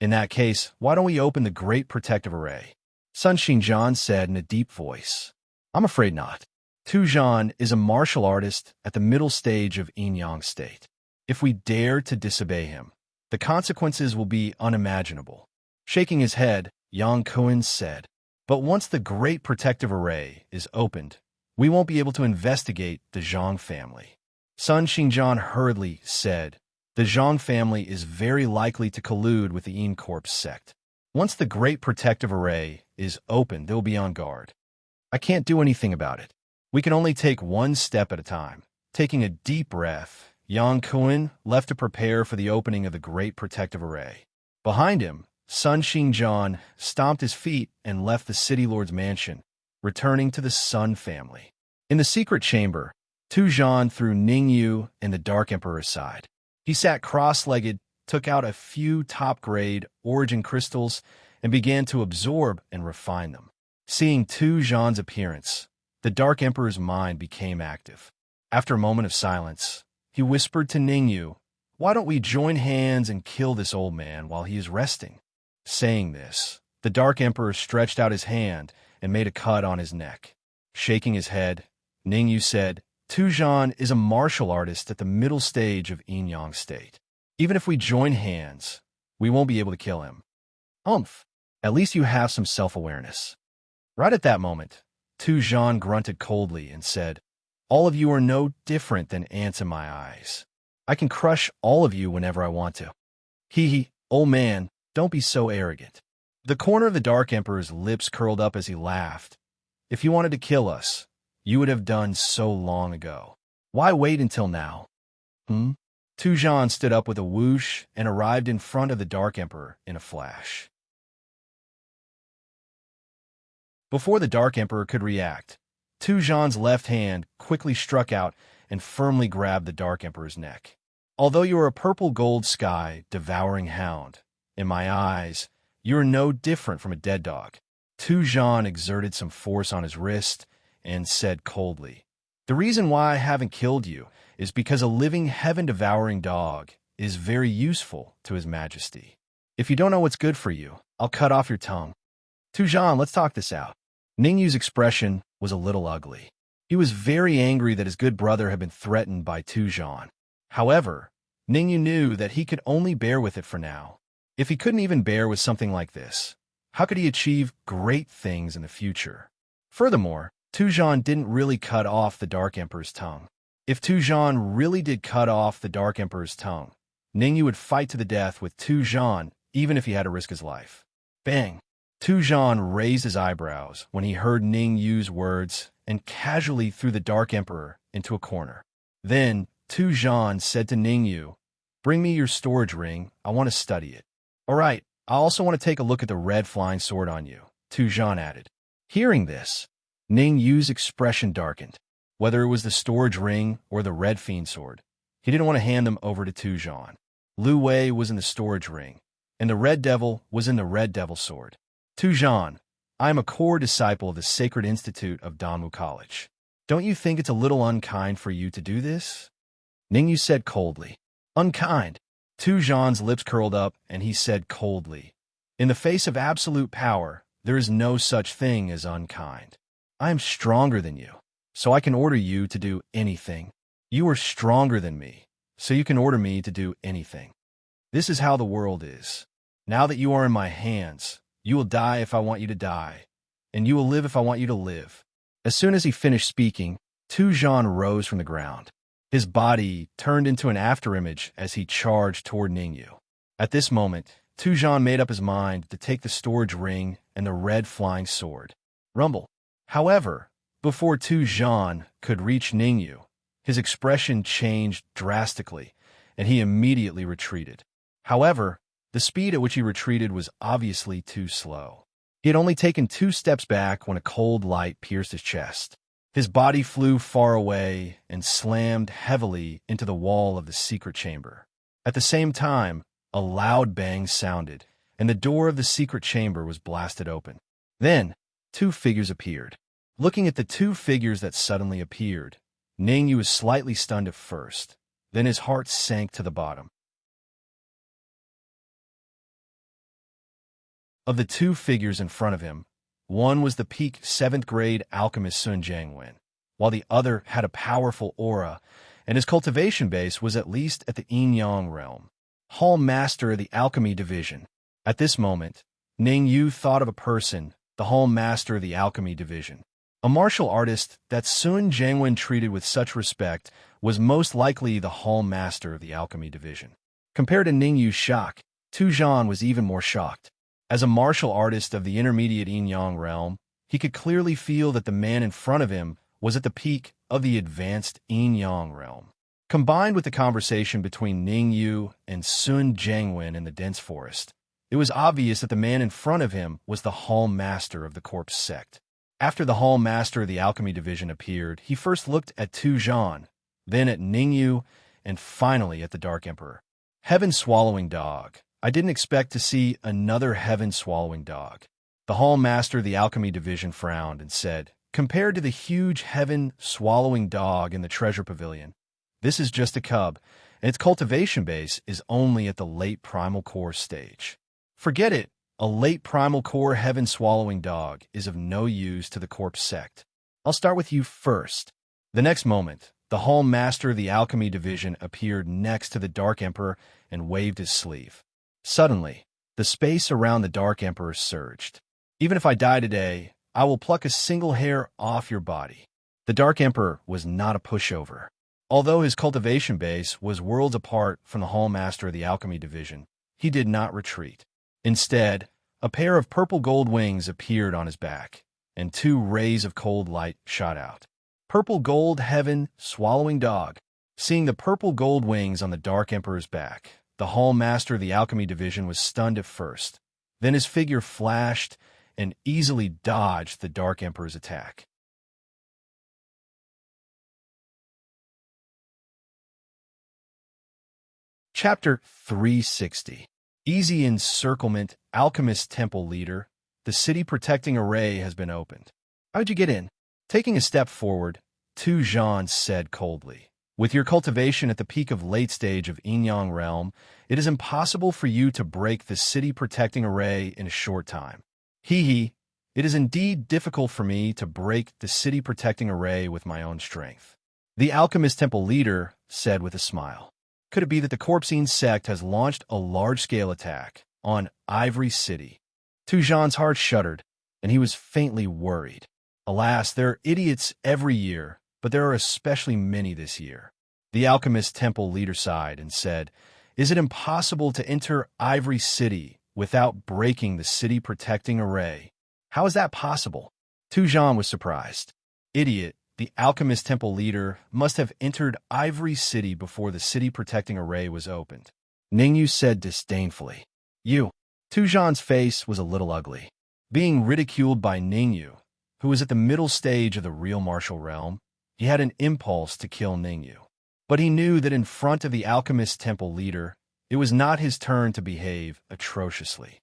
In that case, why don't we open the Great Protective Array? Sun Xingjian said in a deep voice. I'm afraid not. Tu Zhan is a martial artist at the middle stage of yin-yang state. If we dare to disobey him, the consequences will be unimaginable. Shaking his head, Yang Kuan said, but once the Great Protective Array is opened, we won't be able to investigate the Zhang family. Sun Xingjian hurriedly said, the Zhang family is very likely to collude with the Yin Corps sect. Once the Great Protective Array is opened, they'll be on guard. I can't do anything about it. We can only take one step at a time. Taking a deep breath, Yang Kuan left to prepare for the opening of the Great Protective Array. Behind him, Sun Xingjian stomped his feet and left the city lord's mansion, returning to the Sun family. In the secret chamber, Tu Zhan threw Ningyu and the Dark Emperor aside. He sat cross-legged, took out a few top-grade origin crystals, and began to absorb and refine them. Seeing Tu Zhan's appearance, the Dark Emperor's mind became active. After a moment of silence, he whispered to Ningyu, why don't we join hands and kill this old man while he is resting? Saying this, the Dark Emperor stretched out his hand and made a cut on his neck. Shaking his head, Ningyu said, Tu Zhan is a martial artist at the middle stage of yin-yang state. Even if we join hands, we won't be able to kill him. Humph, at least you have some self-awareness. Right at that moment, Tu Zhan grunted coldly and said, all of you are no different than ants in my eyes. I can crush all of you whenever I want to. Hee, old man, don't be so arrogant. The corner of the Dark Emperor's lips curled up as he laughed. If you wanted to kill us, you would have done so long ago. Why wait until now? Tu Zhan stood up with a whoosh and arrived in front of the Dark Emperor in a flash. Before the Dark Emperor could react, Tu Zhan's left hand quickly struck out and firmly grabbed the Dark Emperor's neck. Although you are a purple gold sky devouring hound, in my eyes, you are no different from a dead dog. Tu Zhan exerted some force on his wrist and said coldly, the reason why I haven't killed you is because a living heaven-devouring dog is very useful to His Majesty. If you don't know what's good for you, I'll cut off your tongue. Tu Zhan, let's talk this out. Ningyu's expression was a little ugly. He was very angry that his good brother had been threatened by Tu Zhan. However, Ningyu knew that he could only bear with it for now. If he couldn't even bear with something like this, how could he achieve great things in the future? Furthermore, Tu Zhan didn't really cut off the Dark Emperor's tongue. If Tu Zhan really did cut off the Dark Emperor's tongue, Ningyu would fight to the death with Tu Zhan, even if he had to risk his life. Bang! Tu Zhan raised his eyebrows when he heard Ningyu's words and casually threw the Dark Emperor into a corner. Then, Tu Zhan said to Ningyu, bring me your storage ring, I want to study it. All right, I also want to take a look at the red flying sword on you, Tu Zhan added. Hearing this, Ningyu's expression darkened. Whether it was the storage ring or the red fiend sword, he didn't want to hand them over to Tu Zhan. Lu Wei was in the storage ring, and the red devil was in the red devil sword. Tu Zhan, I am a core disciple of the Sacred Institute of Danwu College. Don't you think it's a little unkind for you to do this? Ningyu said coldly. Unkind. Tu Zhan's lips curled up, and he said coldly, in the face of absolute power, there is no such thing as unkind. I am stronger than you, so I can order you to do anything. You are stronger than me, so you can order me to do anything. This is how the world is. Now that you are in my hands, you will die if I want you to die, and you will live if I want you to live. As soon as he finished speaking, Tu Zhan rose from the ground. His body turned into an afterimage as he charged toward Ningyu. At this moment, Tu Zhan made up his mind to take the storage ring and the red flying sword. Rumble. However, before Tu Zhan could reach Ningyu, his expression changed drastically, and he immediately retreated. However, the speed at which he retreated was obviously too slow. He had only taken 2 steps back when a cold light pierced his chest. His body flew far away and slammed heavily into the wall of the secret chamber. At the same time, a loud bang sounded, and the door of the secret chamber was blasted open. Then, two figures appeared. Looking at the two figures that suddenly appeared, Ningyu was slightly stunned at first. Then his heart sank to the bottom. Of the two figures in front of him, one was the peak 7th grade alchemist Sun Jiangwen, while the other had a powerful aura, and his cultivation base was at least at the yin-yang realm. Hall Master of the Alchemy Division. At this moment, Ningyu thought of a person, the Hall Master of the Alchemy Division. A martial artist that Sun Jiangwen treated with such respect was most likely the Hall Master of the Alchemy Division. Compared to Ningyu's shock, Tu Zhan was even more shocked. As a martial artist of the intermediate yin-yang realm, he could clearly feel that the man in front of him was at the peak of the advanced yin-yang realm. Combined with the conversation between Ningyu and Sun Jiangwen in the dense forest, it was obvious that the man in front of him was the Hall Master of the Corpse Sect. After the Hall Master of the Alchemy Division appeared, he first looked at Tu Zhan, then at Ningyu, and finally at the Dark Emperor. Heaven-swallowing dog. I didn't expect to see another heaven-swallowing dog. The Hall Master of the Alchemy Division frowned and said, compared to the huge heaven-swallowing dog in the treasure pavilion, this is just a cub, and its cultivation base is only at the late primal core stage. Forget it. A late primal core heaven-swallowing dog is of no use to the Corpse Sect. I'll start with you first. The next moment, the Hall Master of the Alchemy Division appeared next to the Dark Emperor and waved his sleeve. Suddenly, the space around the Dark Emperor surged. Even if I die today, I will pluck a single hair off your body. The Dark Emperor was not a pushover. Although his cultivation base was worlds apart from the Hall Master of the Alchemy Division, he did not retreat. Instead, a pair of purple gold wings appeared on his back, and two rays of cold light shot out. Purple gold heaven swallowing dog. Seeing the purple gold wings on the Dark Emperor's back, the Hall Master of the Alchemy Division was stunned at first. Then his figure flashed and easily dodged the Dark Emperor's attack. Chapter 360. Easy Encirclement. Alchemist Temple Leader. The city protecting array has been opened. How'd you get in? Taking a step forward, Tu Zhan said coldly. With your cultivation at the peak of late stage of yin-yang realm, it is impossible for you to break the city protecting array in a short time. It is indeed difficult for me to break the city protecting array with my own strength. The Alchemist Temple Leader said with a smile. Could it be that the Corpsine sect has launched a large-scale attack on Ivory City? Tu Zhan's heart shuddered, and he was faintly worried. Alas, there are idiots every year, but there are especially many this year. The Alchemist Temple Leader sighed and said, is it impossible to enter Ivory City without breaking the city protecting array? How is that possible? Tu Zhan was surprised. Idiot, the Alchemist Temple Leader must have entered Ivory City before the city protecting array was opened. Ningyu said disdainfully. You. Tu Zhan's face was a little ugly. Being ridiculed by Ningyu, who was at the middle stage of the real martial realm, he had an impulse to kill Ningyu. But he knew that in front of the Alchemist Temple Leader, it was not his turn to behave atrociously.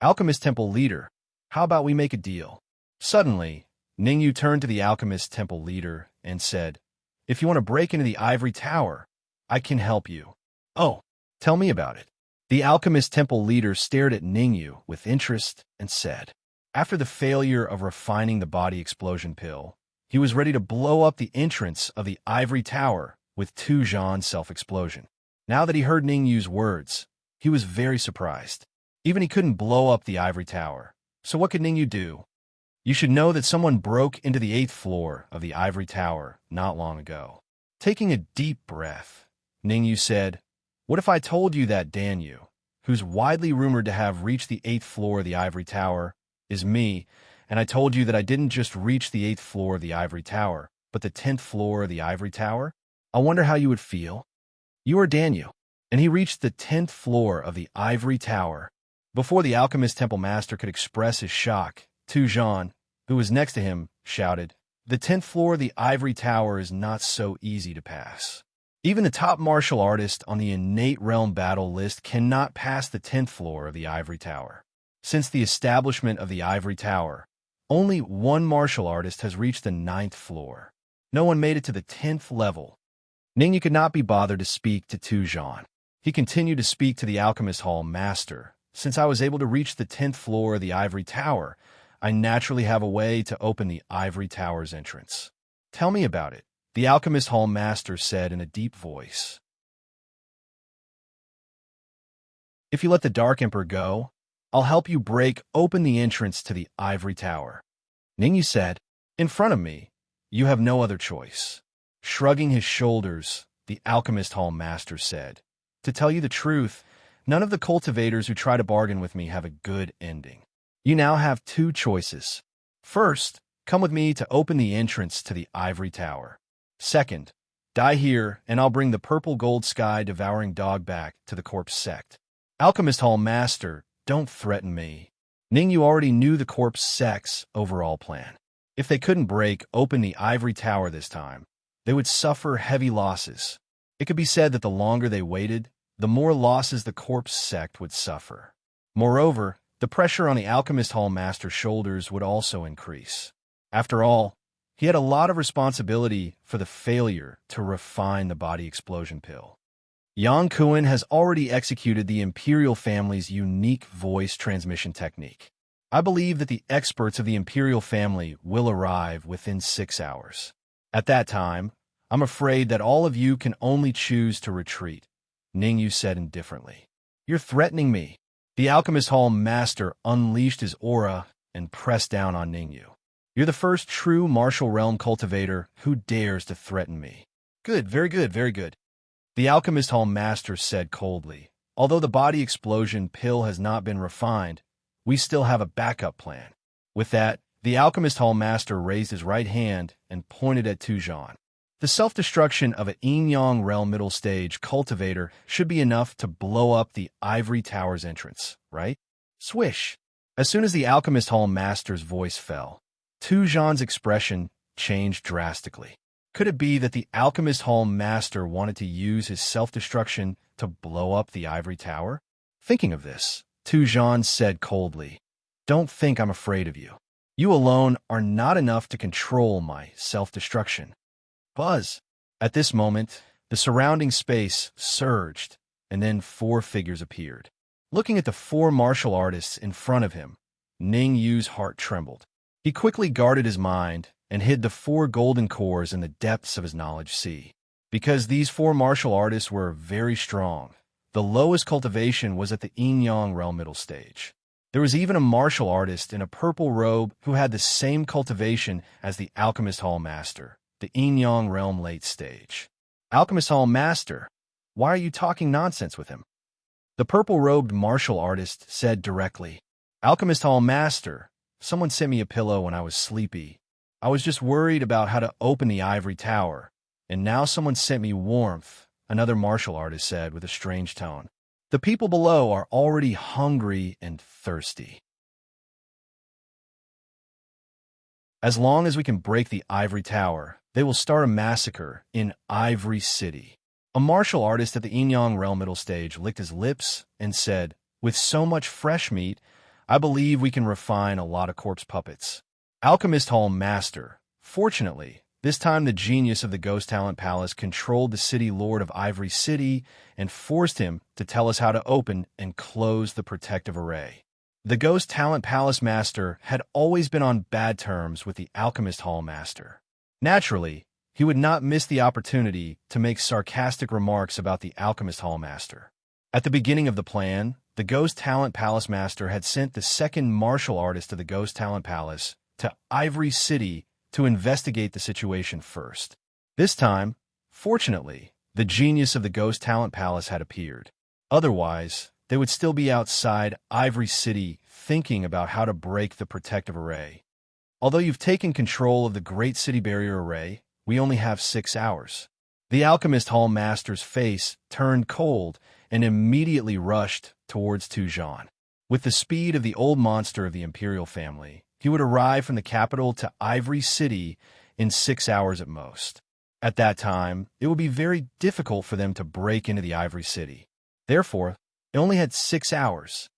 Alchemist Temple Leader, how about we make a deal? Suddenly, Ningyu turned to the Alchemist Temple Leader and said, if you want to break into the Ivory Tower, I can help you. Oh, tell me about it. The Alchemist Temple Leader stared at Ningyu with interest and said, after the failure of refining the body explosion pill, he was ready to blow up the entrance of the Ivory Tower with Tu Zhan's self-explosion. Now that he heard Ningyu's words, he was very surprised. Even he couldn't blow up the Ivory Tower. So what could Ningyu do? You should know that someone broke into the 8th floor of the Ivory Tower not long ago. Taking a deep breath, Ningyu said, what if I told you that Danyu, who's widely rumored to have reached the 8th floor of the Ivory Tower, is me, and I told you that I didn't just reach the 8th floor of the Ivory Tower, but the 10th floor of the Ivory Tower? I wonder how you would feel. You are Danyu, and he reached the 10th floor of the Ivory Tower. Before the Alchemist Temple Master could express his shock, Tu Zhan, who was next to him, shouted, The 10th floor of the Ivory Tower is not so easy to pass. Even the top martial artist on the innate realm battle list cannot pass the 10th floor of the Ivory Tower. Since the establishment of the Ivory Tower, only one martial artist has reached the 9th floor. No one made it to the 10th level. Ningyu could not be bothered to speak to Tujan. He continued to speak to the Alchemist Hall Master. Since I was able to reach the 10th floor of the Ivory Tower, I naturally have a way to open the Ivory Tower's entrance. Tell me about it, the Alchemist Hall Master said in a deep voice. If you let the Dark Emperor go, I'll help you break open the entrance to the Ivory Tower. Ningyu said, in front of me, you have no other choice. Shrugging his shoulders, the Alchemist Hall Master said, to tell you the truth, none of the cultivators who try to bargain with me have a good ending. You now have two choices. First, come with me to open the entrance to the Ivory Tower. Second, die here and I'll bring the purple gold sky devouring dog back to the corpse sect. Alchemist Hall Master, don't threaten me. Ningyu already knew the corpse sect's overall plan. If they couldn't break open the Ivory Tower this time, they would suffer heavy losses. It could be said that the longer they waited, the more losses the corpse sect would suffer. Moreover, the pressure on the Alchemist Hall Master's shoulders would also increase. After all, he had a lot of responsibility for the failure to refine the body explosion pill. Yang Kuan has already executed the Imperial family's unique voice transmission technique. I believe that the experts of the Imperial family will arrive within 6 hours. At that time, I'm afraid that all of you can only choose to retreat, Ningyu said indifferently. You're threatening me. The Alchemist Hall Master unleashed his aura and pressed down on Ningyu. You're the first true martial realm cultivator who dares to threaten me. Good, very good, very good. The Alchemist Hall Master said coldly, although the body explosion pill has not been refined, we still have a backup plan. With that, the Alchemist Hall Master raised his right hand and pointed at Tujan. The self-destruction of an yin-yang realm middle stage cultivator should be enough to blow up the Ivory Tower's entrance, right? Swish! As soon as the Alchemist Hall Master's voice fell, Tujan's expression changed drastically. Could it be that the Alchemist Hall Master wanted to use his self-destruction to blow up the Ivory Tower? Thinking of this, Tujan said coldly, don't think I'm afraid of you. You alone are not enough to control my self-destruction. Buzz! At this moment, the surrounding space surged, and then 4 figures appeared. Looking at the 4 martial artists in front of him, Ningyu's heart trembled. He quickly guarded his mind and hid the 4 golden cores in the depths of his knowledge sea. Because these 4 martial artists were very strong, the lowest cultivation was at the yin-yang realm middle stage. There was even a martial artist in a purple robe who had the same cultivation as the Alchemist Hall Master, the yin-yang realm late stage. Alchemist Hall Master, why are you talking nonsense with him? The purple-robed martial artist said directly, Alchemist Hall Master, someone sent me a pillow when I was sleepy. I was just worried about how to open the Ivory Tower, and now someone sent me warmth, another martial artist said with a strange tone. The people below are already hungry and thirsty. As long as we can break the Ivory Tower, they will start a massacre in Ivory City. A martial artist at the yin-yang realm middle stage licked his lips and said, with so much fresh meat, I believe we can refine a lot of corpse puppets. Alchemist Hall Master. Fortunately, this time the genius of the Ghost Talent Palace controlled the city lord of Ivory City and forced him to tell us how to open and close the protective array. The Ghost Talent Palace Master had always been on bad terms with the Alchemist Hall Master. Naturally, he would not miss the opportunity to make sarcastic remarks about the Alchemist Hall Master. At the beginning of the plan, the Ghost Talent Palace Master had sent the second martial artist of the Ghost Talent Palace to Ivory City to investigate the situation first. This time, fortunately, the genius of the Ghost Talent Palace had appeared. Otherwise, they would still be outside Ivory City thinking about how to break the protective array. Although you've taken control of the Great City Barrier Array, we only have 6 hours. The Alchemist Hall Master's face turned cold and immediately rushed towards Tujan. With the speed of the old monster of the Imperial family, he would arrive from the capital to Ivory City in 6 hours at most. At that time, it would be very difficult for them to break into the Ivory City. Therefore, it only had 6 hours.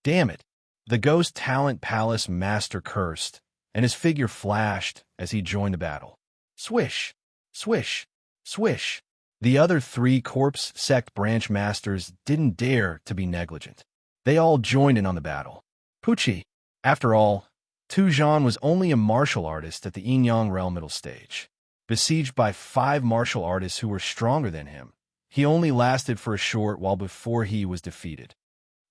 Damn it! The Ghost Talent Palace Master cursed, and his figure flashed as he joined the battle. Swish! Swish! Swish! The other 3 Corpse Sect Branch Masters didn't dare to be negligent. They all joined in on the battle. Pucci! After all, Tu Zhan was only a martial artist at the Yin-Yang Realm middle stage. Besieged by 5 martial artists who were stronger than him, he only lasted for a short while before he was defeated.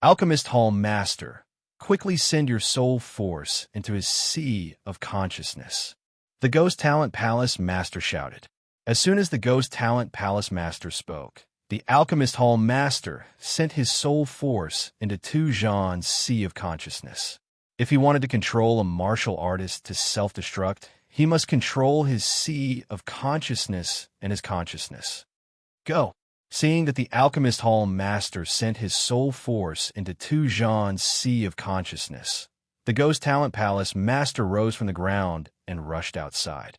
Alchemist Hall Master, quickly send your soul force into his sea of consciousness. The Ghost Talent Palace Master shouted. As soon as the Ghost Talent Palace Master spoke, the Alchemist Hall Master sent his soul force into Tu Zhan's sea of consciousness. If he wanted to control a martial artist to self-destruct, he must control his sea of consciousness and his consciousness. Go! Seeing that the Alchemist Hall Master sent his soul force into Tu Zhan's sea of consciousness, the Ghost Talent Palace Master rose from the ground and rushed outside.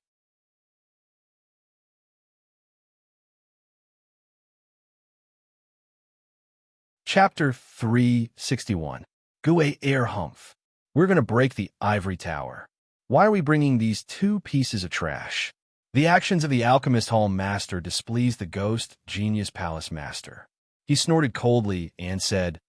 Chapter 361. Gue Air Humph. We're going to break the ivory tower. Why are we bringing these 2 pieces of trash? The actions of the Alchemist Hall Master displeased the Ghost Genius Palace Master. He snorted coldly and said,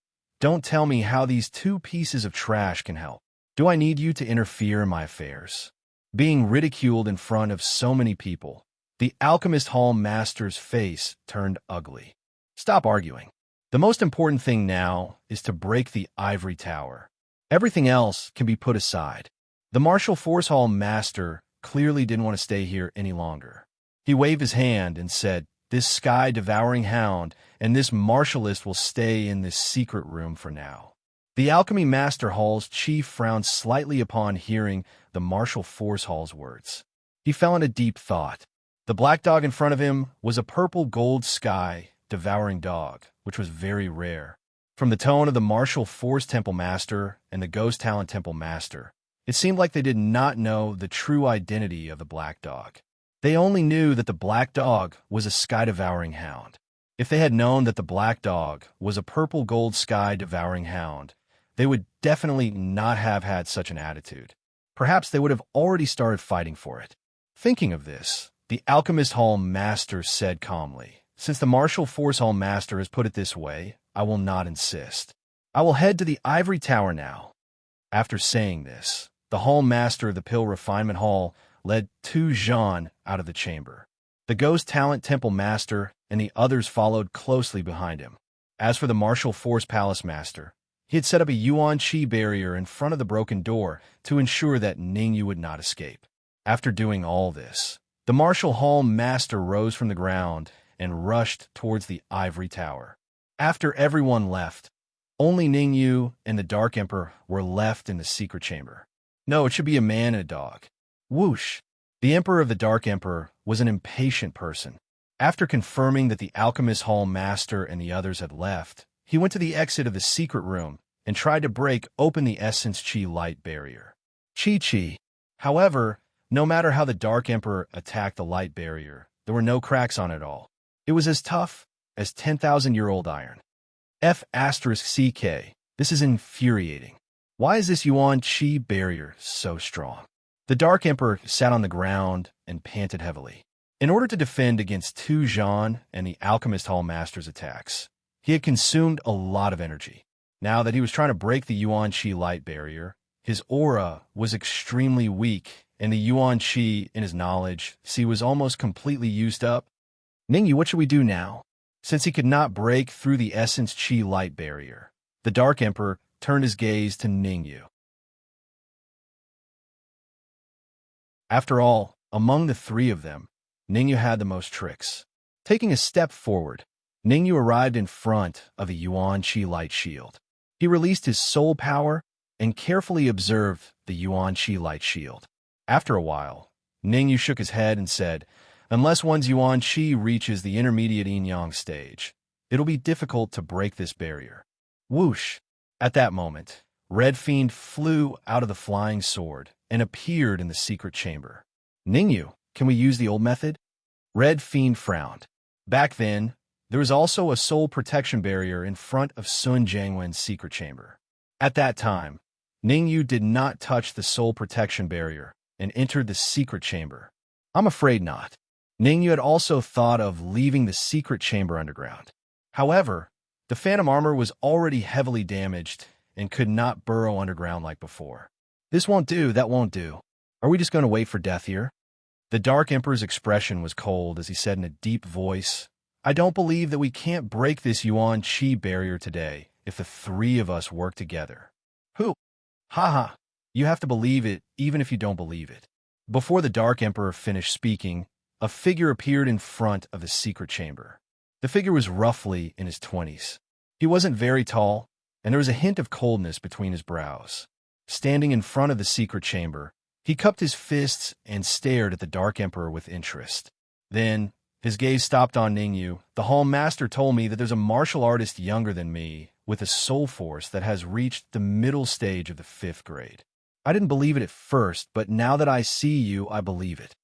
"Don't tell me how these 2 pieces of trash can help. Do I need you to interfere in my affairs?" Being ridiculed in front of so many people, the Alchemist Hall Master's face turned ugly. Stop arguing. The most important thing now is to break the ivory tower. Everything else can be put aside. The Martial Force Hall Master clearly didn't want to stay here any longer. He waved his hand and said, "This sky-devouring hound and this martialist will stay in this secret room for now." The Alchemy Master Hall's chief frowned slightly upon hearing the Martial Force Hall's words. He fell into deep thought. The black dog in front of him was a purple gold sky-devouring dog, which was very rare. From the tone of the Martial Force Temple Master and the Ghost Talent Temple Master, it seemed like they did not know the true identity of the black dog. They only knew that the black dog was a sky-devouring hound. If they had known that the black dog was a purple gold sky-devouring hound, they would definitely not have had such an attitude. Perhaps they would have already started fighting for it. Thinking of this, the Alchemist Hall Master said calmly, "Since the Martial Force Hall Master has put it this way, I will not insist. I will head to the Ivory Tower now." After saying this, the Hall Master of the Pill Refinement Hall led Tu Zhan out of the chamber. The Ghost Talent Temple Master and the others followed closely behind him. As for the Martial Force Palace Master, he had set up a Yuan Qi barrier in front of the broken door to ensure that Ningyu would not escape. After doing all this, the Martial Hall Master rose from the ground and rushed towards the Ivory Tower. After everyone left, only Ningyu and the Dark Emperor were left in the secret chamber. No, it should be a man and a dog. Whoosh! The Emperor of the Dark Emperor was an impatient person. After confirming that the Alchemist Hall Master and the others had left, he went to the exit of the secret room and tried to break open the Essence Qi light barrier. Chi. However, no matter how the Dark Emperor attacked the light barrier, there were no cracks on it all. It was as tough as 10,000-year-old iron. F***CK. This is infuriating. Why is this Yuan Qi barrier so strong? The Dark Emperor sat on the ground and panted heavily. In order to defend against Tu Zhan and the Alchemist Hall Master's attacks, he had consumed a lot of energy. Now that he was trying to break the Yuan Qi light barrier, his aura was extremely weak, and the Yuan Qi in his knowledge was almost completely used up. Ningyu, what should we do now? Since he could not break through the Essence Qi light barrier, the Dark Emperor turned his gaze to Ningyu. After all, among the 3 of them, Ningyu had the most tricks. Taking a step forward, Ningyu arrived in front of the Yuan Qi light shield. He released his soul power and carefully observed the Yuan Qi light shield. After a while, Ningyu shook his head and said, "Unless one's Yuan Qi reaches the intermediate yin-yang stage, it'll be difficult to break this barrier." Whoosh! At that moment, Red Fiend flew out of the flying sword and appeared in the secret chamber. "Ningyu, Can we use the old method? Red Fiend frowned. Back then, there was also a soul protection barrier in front of Sun Jiangwen's secret chamber. At that time, Ningyu did not touch the soul protection barrier and entered the secret chamber. I'm afraid not. Ningyu had also thought of leaving the secret chamber underground. However, the phantom armor was already heavily damaged and could not burrow underground like before. This won't do, that won't do. Are we just going to wait for death here? The Dark Emperor's expression was cold as he said in a deep voice, I don't believe that we can't break this Yuan Qi barrier today if the three of us work together. Who? Haha, you have to believe it even if you don't believe it. Before the Dark Emperor finished speaking, a figure appeared in front of the secret chamber. The figure was roughly in his 20s. He wasn't very tall, and there was a hint of coldness between his brows. Standing in front of the secret chamber, he cupped his fists and stared at the Dark Emperor with interest. Then, his gaze stopped on Ningyu. The Hall Master told me that there's a martial artist younger than me with a soul force that has reached the middle stage of the 5th grade. I didn't believe it at first, but now that I see you, I believe it.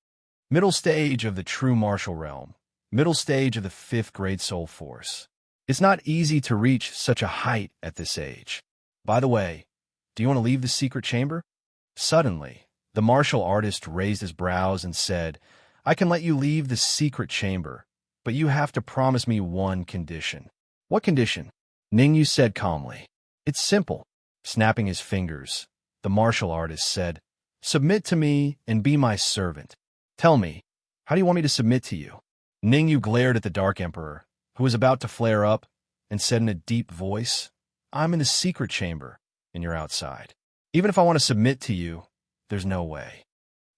Middle stage of the true martial realm. Middle stage of the 5th grade soul force. It's not easy to reach such a height at this age. By the way, do you want to leave the secret chamber? Suddenly, the martial artist raised his brows and said, I can let you leave the secret chamber, but you have to promise me one condition. What condition? Ningyu said calmly. It's simple. Snapping his fingers, the martial artist said, Submit to me and be my servant. Tell me, how do you want me to submit to you? Ningyu glared at the Dark Emperor, who was about to flare up, and said in a deep voice, I'm in the secret chamber, and you're outside. Even if I want to submit to you, there's no way.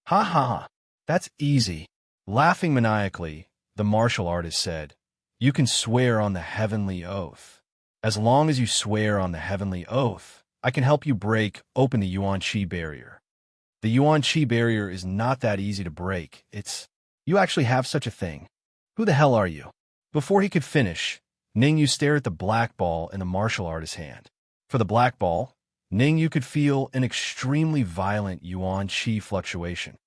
Ha ha, that's easy. Laughing maniacally, the martial artist said, You can swear on the heavenly oath. As long as you swear on the heavenly oath, I can help you break open the Yuan Qi barrier. The Yuan Qi barrier is not that easy to break. You actually have such a thing. Who the hell are you? Before he could finish, Ningyu stared at the black ball in the martial artist's hand. For the black ball, Ningyu could feel an extremely violent Yuan Qi fluctuation.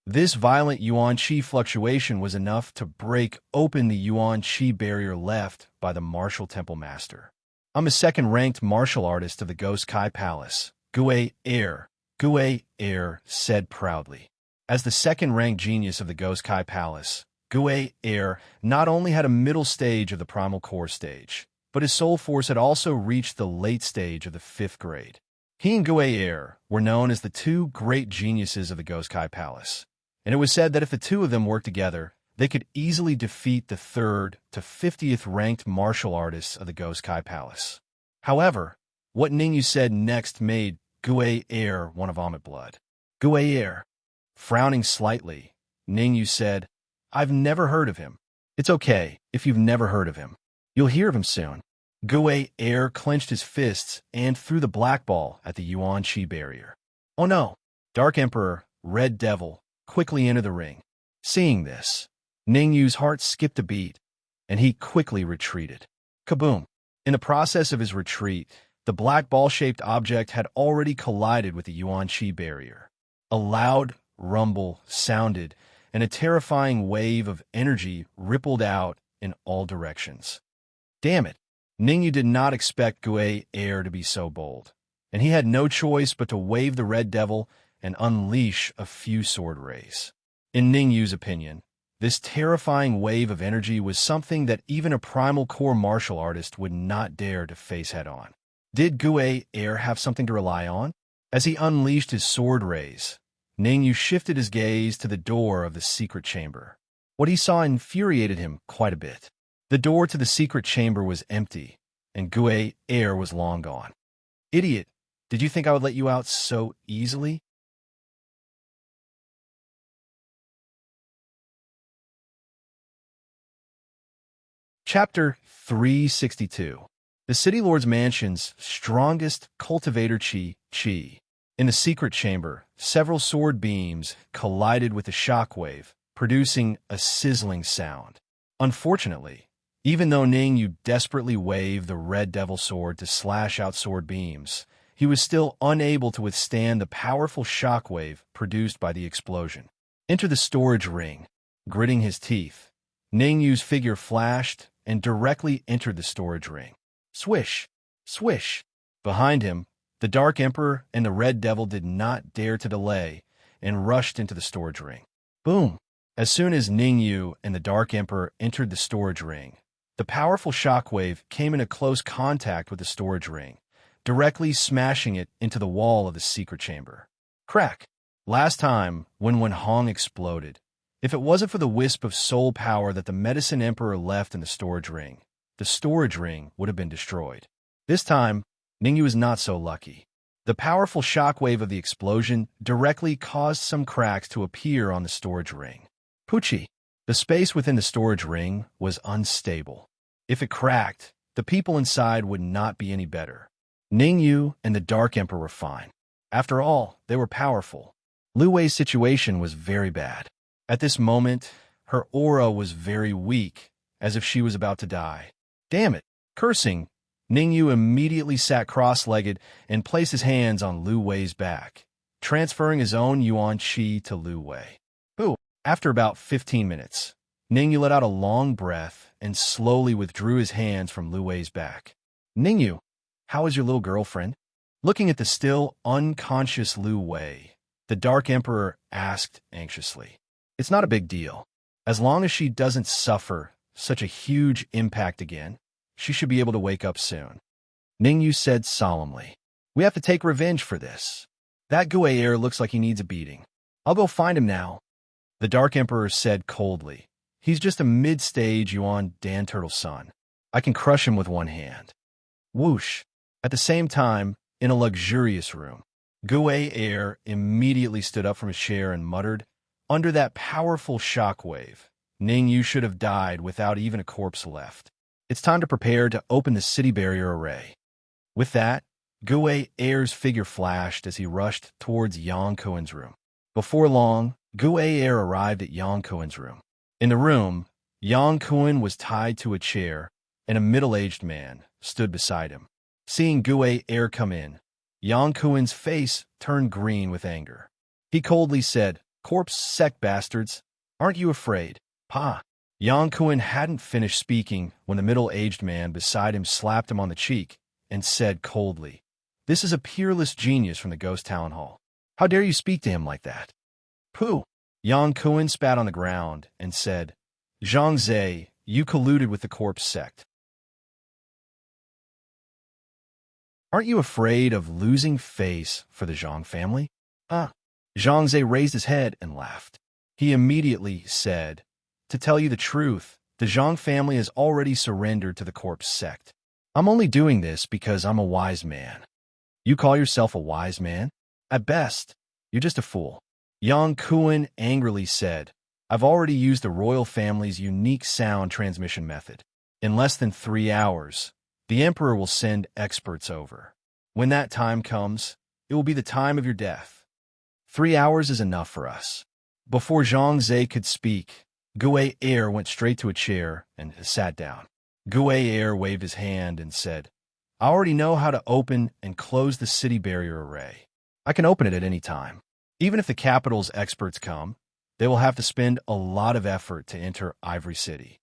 This violent Yuan Qi fluctuation was enough to break open the Yuan Qi barrier left by the martial temple master. I'm a second-ranked martial artist of the Ghost Kai Palace, Gue Air said proudly. As the second-ranked genius of the Ghost Kai Palace, Gue Air not only had a middle stage of the primal core stage, but his soul force had also reached the late stage of the 5th grade. He and Gue Air were known as the two great geniuses of the Ghost Kai Palace, and it was said that if the two of them worked together, they could easily defeat the 3rd to 50th ranked martial artists of the Ghost Kai Palace. However, what Ningyu said next made Gue Air want to vomit blood. Gue Air. Frowning slightly, Ningyu said, I've never heard of him. It's okay if you've never heard of him. You'll hear of him soon. Gue Air clenched his fists and threw the black ball at the Yuan Qi barrier. Oh no! Dark Emperor, Red Devil, quickly entered the ring. Seeing this, Ningyu's heart skipped a beat, and he quickly retreated. Kaboom! In the process of his retreat, the black ball-shaped object had already collided with the Yuan Qi barrier. A loud rumble sounded, and a terrifying wave of energy rippled out in all directions. Damn it! Ningyu did not expect Gue Air to be so bold, and he had no choice but to wave the Red Devil and unleash a few sword rays. In Ningyu's opinion, this terrifying wave of energy was something that even a primal core martial artist would not dare to face head-on. Did Gue Air have something to rely on? As he unleashed his sword rays, Ningyu shifted his gaze to the door of the secret chamber. What he saw infuriated him quite a bit. The door to the secret chamber was empty, and Gue Air was long gone. Idiot, did you think I would let you out so easily? Chapter 362. The City Lord's Mansion's strongest cultivator Qi. In the secret chamber, several sword beams collided with a shockwave, producing a sizzling sound. Unfortunately, even though Ningyu desperately waved the Red Devil sword to slash out sword beams, he was still unable to withstand the powerful shockwave produced by the explosion. Enter the storage ring. Gritting his teeth, Ningyu's figure flashed and directly entered the storage ring. Swish! Swish! Behind him, the Dark Emperor and the Red Devil did not dare to delay and rushed into the storage ring. Boom! As soon as Ningyu and the Dark Emperor entered the storage ring, the powerful shockwave came into close contact with the storage ring, directly smashing it into the wall of the secret chamber. Crack! Last time, when Wenhong exploded, if it wasn't for the wisp of soul power that the Medicine Emperor left in the storage ring would have been destroyed. This time, Ningyu is not so lucky. The powerful shockwave of the explosion directly caused some cracks to appear on the storage ring. Poochie! The space within the storage ring was unstable. If it cracked, the people inside would not be any better. Ningyu and the Dark Emperor were fine. After all, they were powerful. Lu Wei's situation was very bad. At this moment, her aura was very weak, as if she was about to die. Damn it! Cursing, Ningyu immediately sat cross-legged and placed his hands on Lu Wei's back, transferring his own yuan qi to Lu Wei. Boo! After about 15 minutes, Ningyu let out a long breath and slowly withdrew his hands from Lu Wei's back. Ningyu, how is your little girlfriend? Looking at the still unconscious Lu Wei, the Dark Emperor asked anxiously. It's not a big deal. As long as she doesn't suffer such a huge impact again, she should be able to wake up soon. Ningyu said solemnly. We have to take revenge for this. That Guayer looks like he needs a beating. I'll go find him now. The Dark Emperor said coldly. He's just a mid-stage Yuan Dan Turtle's son. I can crush him with one hand. Whoosh. At the same time, in a luxurious room, Guayer immediately stood up from his chair and muttered, under that powerful shockwave, Ningyu should have died without even a corpse left. It's time to prepare to open the city barrier array. With that, Guayer's figure flashed as he rushed towards Yang Kuen's room. Before long, Guayer arrived at Yang Kuen's room. In the room, Yang Kuen was tied to a chair, and a middle-aged man stood beside him. Seeing Guayer come in, Yang Kuen's face turned green with anger. He coldly said, Corpse sect bastards, aren't you afraid? Pa! Yang Kuen hadn't finished speaking when the middle-aged man beside him slapped him on the cheek and said coldly, This is a peerless genius from the Ghost Town Hall. How dare you speak to him like that? Pooh! Yang Kuen spat on the ground and said, Zhang Zhe, you colluded with the corpse sect. Aren't you afraid of losing face for the Zhang family? Zhang Zhe raised his head and laughed. He immediately said, To tell you the truth, the Zhang family has already surrendered to the corpse sect. I'm only doing this because I'm a wise man. You call yourself a wise man? At best, you're just a fool. Yang Kuen angrily said, I've already used the royal family's unique sound transmission method. In less than 3 hours, the Emperor will send experts over. When that time comes, it will be the time of your death. 3 hours is enough for us. Before Zhang Zhe could speak, Guayer went straight to a chair and sat down. Guayer waved his hand and said, I already know how to open and close the city barrier array. I can open it at any time. Even if the capital's experts come, they will have to spend a lot of effort to enter Ivory City.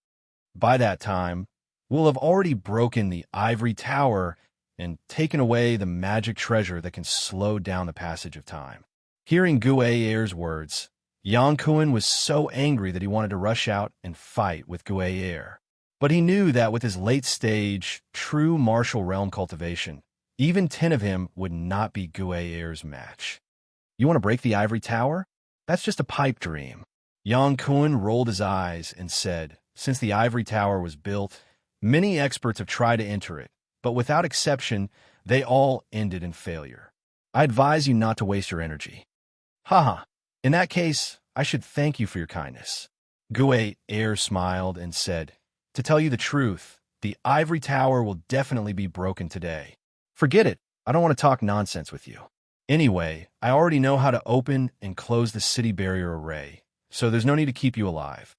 By that time, we'll have already broken the Ivory Tower and taken away the magic treasure that can slow down the passage of time. Hearing Guayer's words, Yang Kuen was so angry that he wanted to rush out and fight with Guayer. But he knew that with his late-stage, true martial realm cultivation, even 10 of him would not be Guayer's match. You want to break the Ivory Tower? That's just a pipe dream. Yang Kuen rolled his eyes and said, Since the Ivory Tower was built, many experts have tried to enter it, but without exception, they all ended in failure. I advise you not to waste your energy. Haha, in that case, I should thank you for your kindness. Guayer smiled and said, To tell you the truth, the Ivory Tower will definitely be broken today. Forget it, I don't want to talk nonsense with you. Anyway, I already know how to open and close the city barrier array, so there's no need to keep you alive.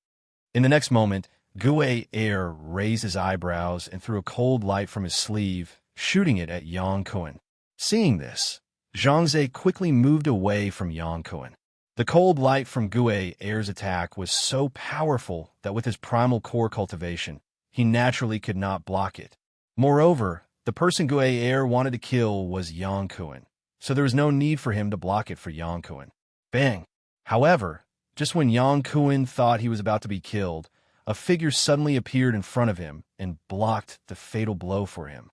In the next moment, Guayer raised his eyebrows and threw a cold light from his sleeve, shooting it at Yang Kuen. Seeing this, Zhang Ze quickly moved away from Yang Kuan. The cold light from Gui Air's attack was so powerful that with his primal core cultivation, he naturally could not block it. Moreover, the person Gui Air wanted to kill was Yang Kuan, so there was no need for him to block it for Yang Kuan. Bang! However, just when Yang Kuan thought he was about to be killed, a figure suddenly appeared in front of him and blocked the fatal blow for him.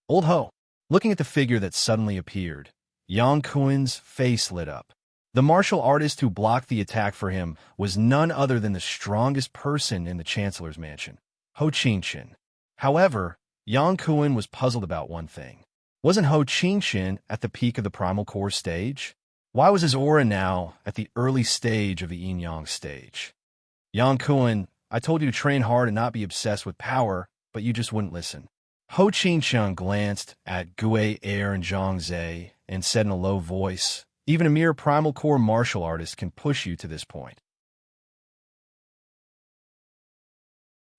Old Ho! Looking at the figure that suddenly appeared, Yang Kuan's face lit up. The martial artist who blocked the attack for him was none other than the strongest person in the Chancellor's mansion, Ho Qingqian. However, Yang Kuan was puzzled about one thing. Wasn't Ho Qingqian at the peak of the primal core stage? Why was his aura now at the early stage of the yin-yang stage? Yang Kuan, I told you to train hard and not be obsessed with power, but you just wouldn't listen. Ho Qingqian glanced at Gui Air and Zhang Ze and said in a low voice, even a mere primal core martial artist can push you to this point.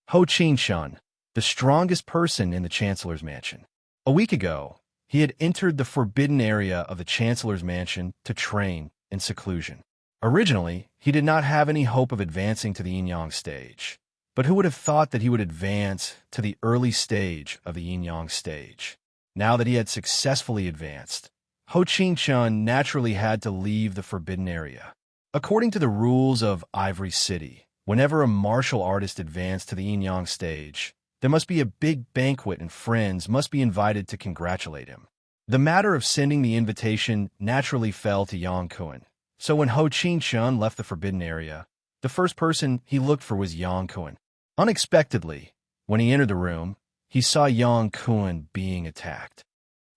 Ho Qingqian, the strongest person in the Chancellor's mansion. A week ago, he had entered the forbidden area of the Chancellor's mansion to train in seclusion. Originally, he did not have any hope of advancing to the yin-yang stage. But who would have thought that he would advance to the early stage of the yin-yang stage? Now that he had successfully advanced, Ho Qingqian naturally had to leave the forbidden area. According to the rules of Ivory City, whenever a martial artist advanced to the yin-yang stage, there must be a big banquet and friends must be invited to congratulate him. The matter of sending the invitation naturally fell to Yang Kuan. So when Ho Qingqian left the forbidden area, the first person he looked for was Yang Kuan. Unexpectedly, when he entered the room, he saw Yang Kuan being attacked.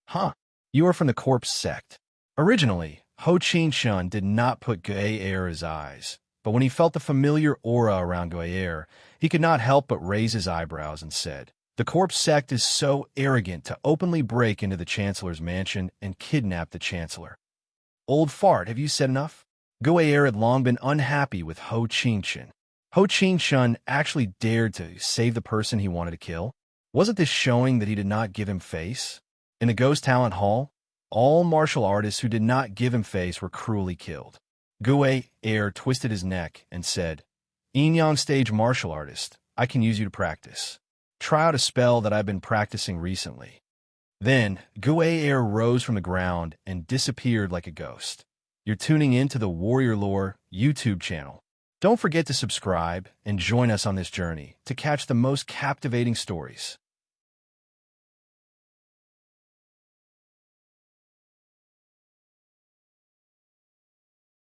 Huh, you are from the corpse sect. Originally, Ho Qingqian did not put Gui Air in his eyes, but when he felt the familiar aura around Gui Air, he could not help but raise his eyebrows and said, "The corpse sect is so arrogant to openly break into the Chancellor's mansion and kidnap the Chancellor." Old fart, have you said enough? Gui Air had long been unhappy with Ho Qingqian. Ho Qingqian actually dared to save the person he wanted to kill? Wasn't this showing that he did not give him face? In the Ghost Talent Hall, all martial artists who did not give him face were cruelly killed. Gui Air twisted his neck and said, "Yin-yang stage martial artist, I can use you to practice. Try out a spell that I've been practicing recently." Then, Gui Air rose from the ground and disappeared like a ghost. You're tuning in to the Warrior Lore YouTube channel. Don't forget to subscribe and join us on this journey to catch the most captivating stories.